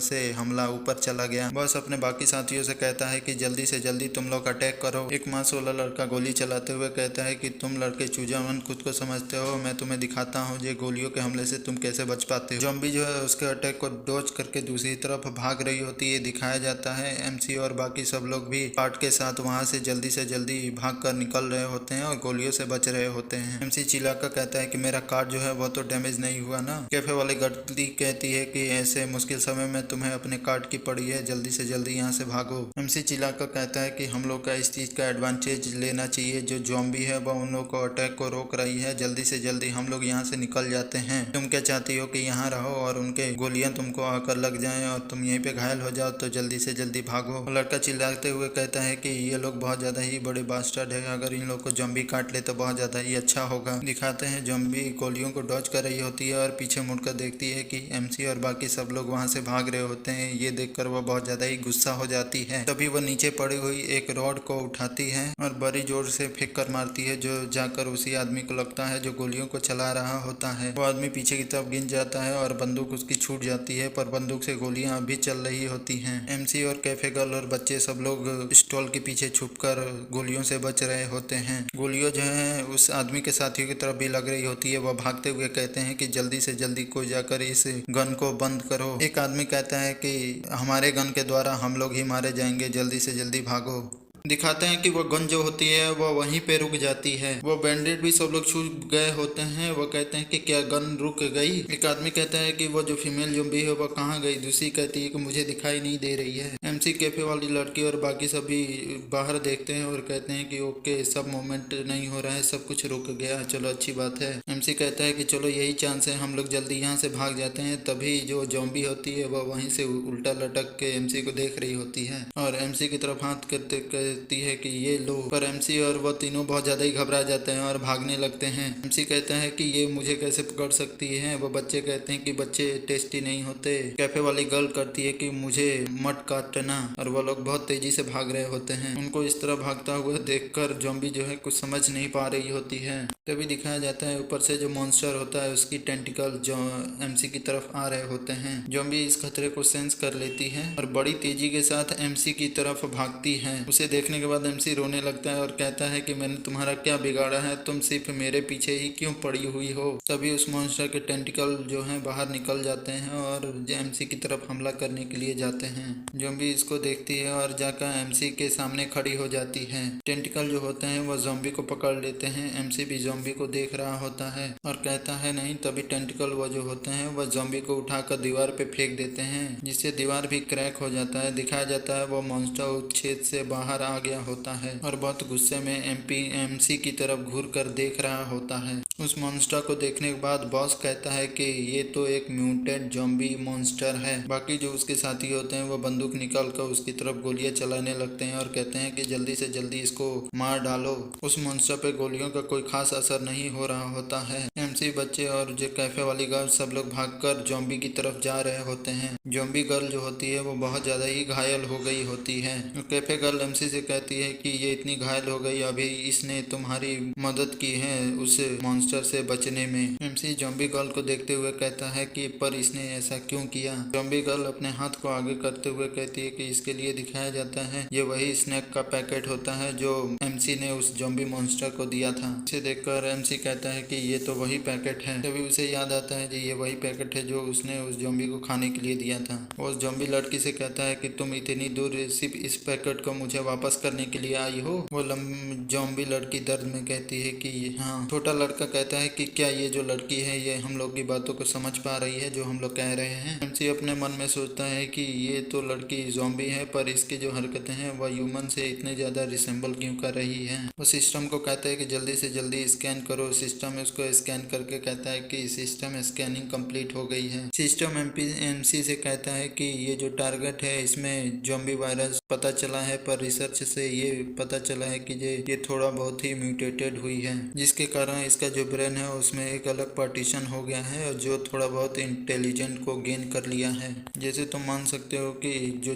से हमला ऊपर चला गया। बॉस अपने बाकी साथियों से कहता है कि जल्दी से जल्दी तुम लोग अटैक करो। एक मांस वाला लड़का गोली चलाते हुए कहता है कि तुम लड़के चूजावन खुद को समझते हो, मैं तुम्हें दिखाता हूँ ये गोलियों के हमले से तुम कैसे बच पाते हो। ज़ॉम्बी जो है उसके अटैक को डॉज करके दूसरी तरफ भाग रही होती है। दिखाया जाता है एमसी और बाकी सब लोग भी पार्ट के साथ वहां से जल्दी भाग कर निकल रहे होते हैं और गोलियों से बच रहे होते हैं। एमसी चिल्लाकर कहता है कि मेरा कार्ड जो है वो तो डैमेज नहीं हुआ ना। कैफे वाली गलती कहती है कि ऐसे मुश्किल समय में तुम्हें अपने कार्ड की पड़ी है, जल्दी से जल्दी यहाँ से भागो। एमसी चिल्लाकर कहता है कि हम लोग का इस चीज का एडवांटेज लेना चाहिए, जो ज़ॉम्बी है वह उन लोग को अटैक को रोक रही है, जल्दी से जल्दी हम लोग यहाँ से निकल जाते हैं। तुम क्या चाहती हो कि यहाँ रहो और उनके गोलियां तुमको आकर लग जाएं और तुम यहीं पे घायल हो जाओ, तो जल्दी से जल्दी भागो। लड़का चिल्लाते हुए कहता है कि ये लोग बहुत ज़्यादा ही बड़े बास्टर्ड है, अगर इन लोग को ज़ॉम्बी काट ले तो बहुत ज़्यादा ही अच्छा होगा। दिखाते हैं ज़ॉम्बी गोलियों को डॉज कर रही होती है और पीछे मुड़कर देखती है कि एमसी और बाकी सब लोग वहाँ से भाग रहे होते हैं। ये देखकर वह बहुत ज़्यादा ही गुस्सा हो जाती है। तभी वह नीचे पड़ी हुई एक रॉड को उठाती है और बड़ी जोर से फेंक कर मारती है, जो जाकर उसी आदमी को लगता है जो गोलियों को चला रहा होता है। वो आदमी पीछे की तरफ गिर जाता है और बंदूक उसकी छूट जाती है, पर बंदूक से गोलियां अभी चल रही होती हैं। एमसी और कैफे गर्ल और बच्चे सब लोग स्टॉल के पीछे छुपकर गोलियों से बच रहे होते हैं। गोलियों जो है उस आदमी के साथियों की तरफ भी लग रही होती है। वह भागते हुए कहते हैं कि जल्दी से जल्दी कोई जाकर इस गन को बंद करो। एक आदमी कहता है कि हमारे गन के द्वारा हम लोग ही मारे जाएंगे, जल्दी से जल्दी भागो। दिखाते हैं कि वह गन जो होती है वह वहीं पे रुक जाती है। वो बैंडेड भी सब लोग छू गए होते हैं। वो कहते हैं कि क्या गन रुक गई। एक आदमी कहता है कि वो जो फीमेल ज़ॉम्बी है वह कहाँ गई। दूसरी कहती है कि मुझे दिखाई नहीं दे रही है। एमसी कैफे वाली लड़की और बाकी सभी बाहर देखते हैं और कहते हैं कि ओके, सब मोमेंट नहीं हो रहा है, सब कुछ रुक गया, चलो अच्छी बात है। एमसी कहता है कि चलो यही चांस है, हम लोग जल्दी यहाँ से भाग जाते हैं। तभी जो ज़ॉम्बी होती है वह वहीं से उल्टा लटक के एमसी को देख रही होती है और एमसी की तरफ हाथ करते कहती है कि ये लो। पर एमसी और वो तीनों बहुत ज्यादा ही घबरा जाते हैं और भागने लगते हैं। एमसी कहता है कि ये मुझे कैसे पकड़ सकती है। वो बच्चे कहते हैं कि बच्चे टेस्टी नहीं होते। कैफे वाली गर्ल करती है कि मुझे मत काटना, और वो लोग बहुत तेजी से भाग रहे होते हैं। उनको इस तरह भागता हुआ देखकर ज़ॉम्बी जो है कुछ समझ नहीं पा रही होती है। तभी दिखाया जाता है ऊपर से जो मॉन्स्टर होता है उसकी टेंटिकल जो एमसी की तरफ आ रहे होते हैं। ज़ॉम्बी इस खतरे को सेंस कर लेती है और बड़ी तेजी के साथ एमसी की तरफ भागती है। उसे देखने के बाद एमसी रोने लगता है और कहता है कि मैंने तुम्हारा क्या बिगाड़ा है, तुम सिर्फ मेरे पीछे ही क्यों पड़ी हुई हो। तभी उस मॉन्स्टर के टेंटिकल जो हैं बाहर निकल जाते हैं और एमसी की तरफ हमला करने के लिए जाते हैं। ज़ॉम्बी इसको देखती है और जाकर एमसी के सामने खड़ी हो जाती है। टेंटिकल जो होते हैं वह ज़ॉम्बी को पकड़ लेते हैं। एमसी भी ज़ॉम्बी को देख रहा होता है और कहता है नहीं। तभी टेंटिकल वो जो होते हैं वह ज़ॉम्बी को उठाकर दीवार पे फेंक देते हैं, जिससे दीवार भी क्रैक हो जाता है। दिखाया जाता है वो मॉन्स्टर उस छेद से बाहर आ गया होता है और बहुत गुस्से में एमसी की तरफ घूर कर देख रहा होता है। उस मॉन्स्टर को देखने के बाद बॉस कहता है कि ये तो एक म्यूटेड ज़ॉम्बी मॉन्स्टर है। बाकी जो उसके साथी होते हैं वो बंदूक निकाल कर उसकी तरफ गोलियां चलाने लगते हैं और कहते हैं कि जल्दी से जल्दी इसको मार डालो। उस मॉन्स्टर पे गोलियों का कोई खास असर नहीं हो रहा होता है। एमसी, बच्चे और जो कैफे वाली गर्ल सब लोग भागकर ज़ॉम्बी की तरफ जा रहे होते हैं। ज़ॉम्बी गर्ल जो होती है वो बहुत ज्यादा ही घायल हो गई होती है। कैफे गर्ल एमसी से कहती है कि ये इतनी घायल हो गई, अभी इसने तुम्हारी मदद की है उस मॉन्स्टर से बचने में। एमसी ज़ॉम्बी गर्ल को देखते हुए कहता है कि पर इसने ऐसा क्यों किया। ज़ॉम्बी गर्ल अपने हाथ को आगे करते हुए कहती है कि इसके लिए दिखाया जाता है ये वही स्नैक का पैकेट होता है जो एमसी ने उस ज़ॉम्बी मॉन्स्टर को दिया था। इसे देखकर एमसी कहता है कि ये तो वही पैकेट है। तभी उसे याद आता है कि ये वही पैकेट है जो उसने उस ज़ॉम्बी को खाने के लिए दिया था। उस ज़ॉम्बी लड़की से कहता है कि तुम इतनी दूर सिर्फ इस पैकेट को मुझे वापस करने के लिए आई हो। वो ज़ॉम्बी लड़की दर्द में कहती है कि हाँ। छोटा लड़का कहता है कि क्या ये जो लड़की है ये हम लोग की बातों को समझ पा रही है जो हम लोग कह रहे हैं। एमसी अपने मन में सोचता है कि ये तो लड़की ज़ॉम्बी है, पर इसकी जो हरकतें हैं वह ह्यूमन से इतने ज्यादा रिसेंबल क्यों कर रही है। वो सिस्टम को कहता है कि जल्दी से जल्दी स्कैन करो। सिस्टम उसको स्कैन करके कहता है कि सिस्टम स्कैनिंग कंप्लीट हो गई है। सिस्टम एमसी से कहता है कि ये जो टारगेट है इसमें ज़ॉम्बी वायरस पता चला है, पर रिसर्च से ये पता चला है कि ये थोड़ा बहुत ही म्यूटेटेड हुई है, जिसके कारण इसका जो ब्रेन है उसमें एक अलग पार्टीशन हो गया है और जो थोड़ा बहुत इंटेलिजेंट को गेन कर लिया है। जैसे तुम मान सकते हो कि जो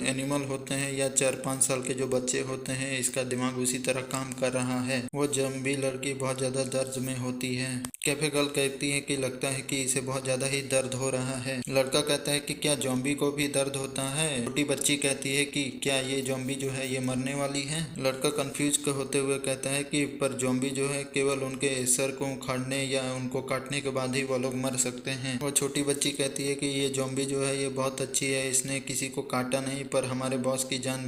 एनिमल होते हैं या 4-5 साल के जो बच्चे होते हैं इसका दिमाग उसी तरह काम कर रहा है। वो ज़ॉम्बी लड़की बहुत ज्यादा दर्द में होती है। कैफे गर्ल कहती है कि लगता है कि इसे बहुत ज्यादा ही दर्द हो रहा है। लड़का कहता है कि क्या ज़ॉम्बी को भी दर्द होता है। छोटी बच्ची कहती है कि क्या ये ज़ॉम्बी जो है ये मरने वाली है। लड़का कंफ्यूज होते हुए कहता है कि पर ज़ॉम्बी जो है केवल उनके सर को उखाड़ने या उनको काटने के बाद ही वो लोग मर सकते हैं। वो छोटी बच्ची कहती है कि ये ज़ॉम्बी जो है ये बहुत अच्छी है, इसने किसी को काटा नहीं पर हमारे बॉस की जान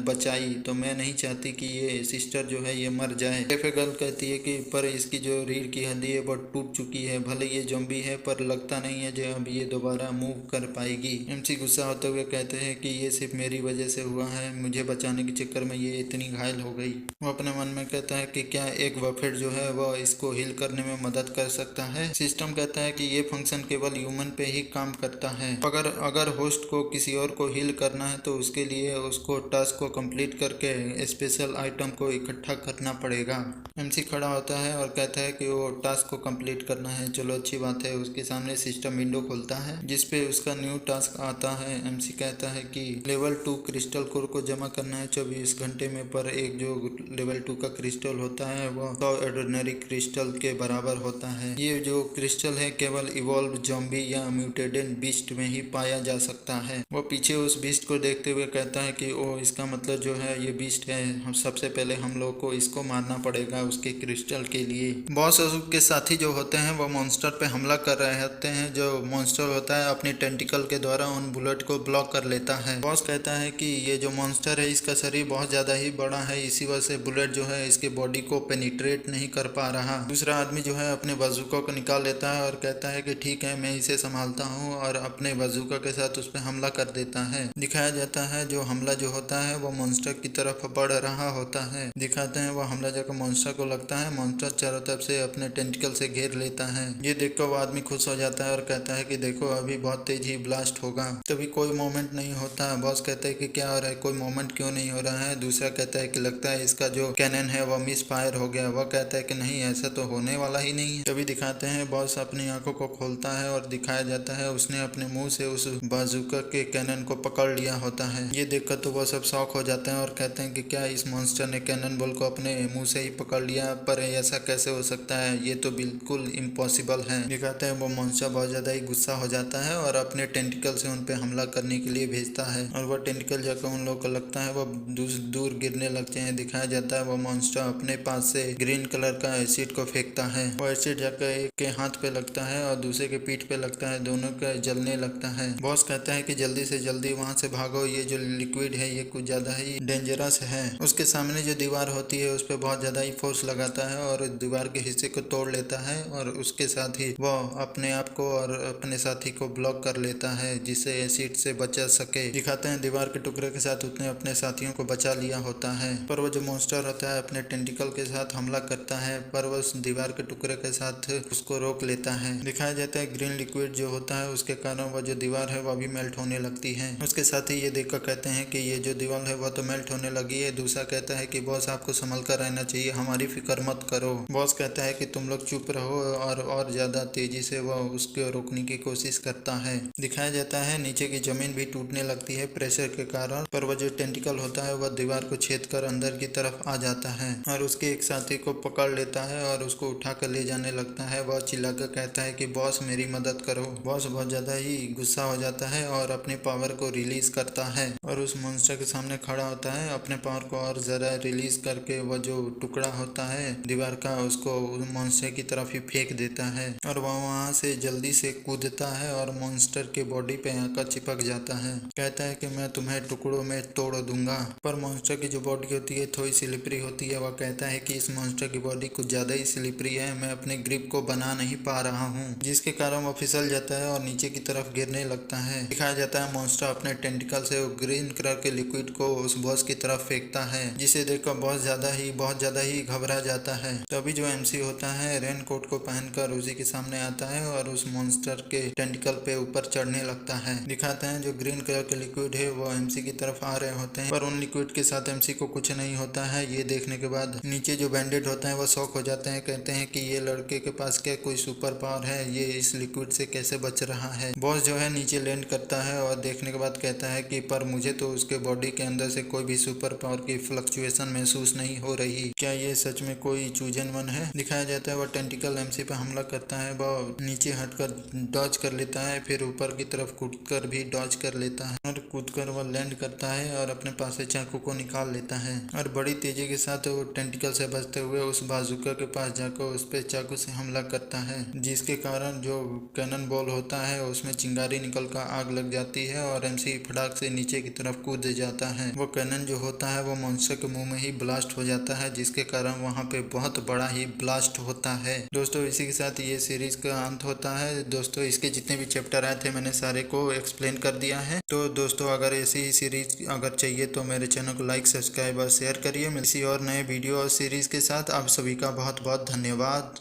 बचाई, तो मैं नहीं चाहती कि ये सिस्टर जो है ये मर जाए। कैफे गर्ल कहती है कि पर इसकी जो रीढ़ की हड्डी है वो टूट चुकी है, भले ये ज़ॉम्बी है पर लगता नहीं है जो अब ये दोबारा मूव कर पाएगी। एमसी गुस्सा होते हुए कहते हैं कि ये सिर्फ मेरी वजह से हुआ है, मुझे बचाने के चक्कर में ये इतनी घायल हो गई। वो अपने मन में कहता है कि क्या एक बफेट जो है वो इसको हील करने में मदद कर सकता है। सिस्टम कहता है कि ये फंक्शन केवल ह्यूमन पे ही काम करता है। अगर होस्ट को किसी और को हील करना है तो उसके लिए उसको टास्क को कंप्लीट करके स्पेशल आइटम को इकट्ठा करना पड़ेगा। एमसी खड़ा होता है और कहता है कि वो टास्क को कंप्लीट करना है। चलो अच्छी बात है। उसके सामने सिस्टम विंडो खुलता है जिसपे उसका न्यू टास्क आता है। एमसी कहता है कि लेवल 2 क्रिस्टल कोर को जमा करना है 24 घंटे में, पर एक जो लेवल 2 का क्रिस्टल होता है वह 100 ऑर्डिनरी क्रिस्टल के बराबर होता है। ये जो क्रिस्टल है केवल इवॉल्व ज़ॉम्बी या म्यूटेटेड बीस्ट में ही पाया जा सकता है। वो पीछे उस बीस्ट को देखते हुए कहता है कि ओ इसका मतलब जो है ये बीस्ट है, हम सबसे पहले हम लोग को इसको मारना पड़ेगा उसके क्रिस्टल के लिए। बॉस और उसके साथी जो होते हैं वो मॉन्स्टर पे हमला कर रहे होते हैं। जो मॉन्स्टर होता है अपनी टेंटिकल के द्वारा उन बुलेट को ब्लॉक कर लेता है। बॉस कहता है कि ये जो मॉन्स्टर है इसका शरीर बहुत ज्यादा ही बड़ा है, इसी वजह से बुलेट जो है इसके बॉडी को पेनिट्रेट नहीं कर पा रहा। दूसरा आदमी जो है अपने बाजूका को निकाल लेता है और कहता है कि ठीक है मैं इसे संभालता हूँ, और अपने बाजूका के साथ उस पर हमला कर देता है। दिखाया जाता है जो हमला जो होता है वो मॉन्स्टर की तरफ बढ़ रहा होता है। दिखाते हैं वो हमला जाकर मॉन्स्टर को लगता है। मॉन्स्टर चारों तरफ से अपने टेंटिकल से घेर लेता है। ये देखकर वो आदमी खुश हो जाता है और कहता है कि देखो अभी बहुत तेज ही ब्लास्ट होगा। तभी कोई मोमेंट नहीं होता। बॉस कहता है कि क्या हो रहा है, कोई मोमेंट क्यों नहीं हो रहा है। दूसरा कहता है कि लगता है इसका जो कैनन है वो मिस फायर हो गया। वह कहता है कि नहीं ऐसा तो होने वाला ही नहीं है। तभी दिखाते हैं बॉस अपनी आंखों को खोलता है और दिखाया जाता है उसने अपने मुंह से उस बाजूका के कैनन को पकड़ लिया होता है। ये देखकर तो वो सब शॉक हो जाते हैं और कहते हैं कि क्या इस मॉन्स्टर ने कैनन बॉल को अपने मुंह से ही पकड़ लिया, पर ऐसा कैसे हो सकता है, ये तो बिल्कुल इम्पॉसिबल है। दिखाते हैं वो मॉन्स्टर बहुत ज्यादा ही गुस्सा हो जाता है और अपने टेंटिकल से उन पे हमला करने के लिए भेजता है, और वह टेंटिकल जाकर उन लोगों को लगता है वो दूर गिरने लगते हैं। दिखाया जाता है वो मॉन्स्टर अपने पास से ग्रीन कलर का एसिड को फेंकता है। वो एसिड जाकर एक के हाथ पे लगता है और दूसरे के पीठ पे लगता है, दोनों का जलने लगता है। बॉस कहता है कि जल्दी से जल्दी वहां से भागो, ये जो लिक्विड है ये कुछ ज्यादा ही डेंजरस है। उसके सामने जो दीवार होती है उस पर बहुत ज्यादा ही फोर्स लगाता है और दीवार के हिस्से को तोड़ लेता है, और उसके साथ ही वह अपने आप को और अपने साथी को ब्लॉक कर लेता है जिससे एसिड से बचा सके। दिखाते हैं दीवार के टुकड़े के साथ उसने अपने साथियों को बचा लिया होता है, पर वो जो मॉन्स्टर होता है अपने टेंटिकल के साथ हमला करता है, पर वो उस दीवार के टुकड़े के साथ उसको रोक लेता है। दिखाया जाता है ग्रीन लिक्विड जो होता है उसके कारण वह जो दीवार है वह भी मेल्ट होने लगती है। उसके साथ ही ये देखकर कहते हैं कि ये जो दीवार है वह तो मेल्ट होने लगी है। दूसरा कहता है कि बॉस आपको संभल कर रहना चाहिए, हमारी फिक्र मत करो। बॉस कहता है कि तुम लोग चुप रहो, और ज्यादा तेजी से वह उसको रोकने की कोशिश करता है। दिखाया जाता है नीचे की जमीन भी टूटने लगती है प्रेशर के कारण, पर वह जो टेंटिकल होता है वह दीवार को छेद कर अंदर की तरफ आ जाता है और उसके एक साथी को पकड़ लेता है और उसको उठा कर ले जाने लगता है। वह चिल्लाकर कहता है कि बॉस मेरी मदद करो। बॉस बहुत ज्यादा ही गुस्सा हो जाता है और अपने पावर को रिलीज करता है और उस मॉन्स्टर के सामने खड़ा होता है। अपने पावर को और ज्यादा रिलीज करके वह जो टुकड़ा होता है दीवार का उसको मॉन्स्टर की तरफ ही फेंक देता है, और वह वहां से जल्दी से कूदता है और मॉन्स्टर के बॉडी पे आकर चिपक जाता है। कहता है कि मैं तुम्हें टुकड़ों में तोड़ दूंगा, पर मॉन्स्टर की जो बॉडी होती है थोड़ी स्लिपरी होती है। वह कहता है कि इस मॉन्स्टर की बॉडी कुछ ज्यादा ही स्लिपरी है, मैं अपने ग्रिप को बना नहीं पा रहा हूँ, जिसके कारण वह फिसल जाता है और नीचे की तरफ गिरने लगता है। दिखाया जाता है मॉन्स्टर अपने टेंटिकल से ग्रीन कलर के लिक्विड को उस बॉस की तरफ फेंकता है, जिसे देखकर बहुत ज्यादा ही घबरा जाता है। तभी जो एमसी होता है रेन कोट को पहनकर उसी के सामने आता है और उस मॉन्स्टर के टेंटिकल पे ऊपर चढ़ने लगता है। दिखाते हैं जो ग्रीन कलर के लिक्विड है वो एमसी की तरफ आ रहे होते हैं, पर उन लिक्विड के साथ एमसी को कुछ नहीं होता है। ये देखने के बाद नीचे जो बैंडेड होते हैं वो शॉक हो जाते हैं, कहते हैं कि ये लड़के के पास क्या कोई सुपर पावर है, ये इस लिक्विड से कैसे बच रहा है। बॉस जो है नीचे लैंड करता है और देखने के बाद कहता है कि पर मुझे तो उसके बॉडी के अंदर से कोई भी सुपर पावर की फ्लक्चुएशन महसूस नहीं हो रही, क्या ये सच में कोई चूजन वन है। दिखाया जाता है वह टेंटिकल एमसी पे हमला करता है, वह नीचे हटकर डॉज कर लेता है, फिर ऊपर की तरफ कूदकर भी डॉज कर लेता है और कूदकर वह लैंड करता है और अपने पास से चाकू को निकाल लेता है और बड़ी तेजी के साथ वो टेंटिकल से बचते हुए उस बाजुका के पास जाकर उस पे चाकू से हमला करता है, जिसके कारण जो कैनन बॉल होता है उसमें चिंगारी निकल कर आग लग जाती है और एमसी फटाक से नीचे की तरफ कूद जाता है। वो कैनन जो होता है वो मॉन्स्टर के मुंह में ही ब्लास्ट हो जाता है, जिसके कारण वहाँ पे बहुत बड़ा ही ब्लास्ट होता है। दोस्तों इसी के साथ ये सीरीज का अंत होता है। दोस्तों इसके जितने भी चैप्टर आए थे मैंने सारे को एक्सप्लेन कर दिया है। तो दोस्तों अगर ऐसी ही सीरीज अगर चाहिए तो मेरे चैनल को लाइक सब्सक्राइब और शेयर करिए। किसी और नए वीडियो और सीरीज के साथ आप सभी का बहुत बहुत धन्यवाद।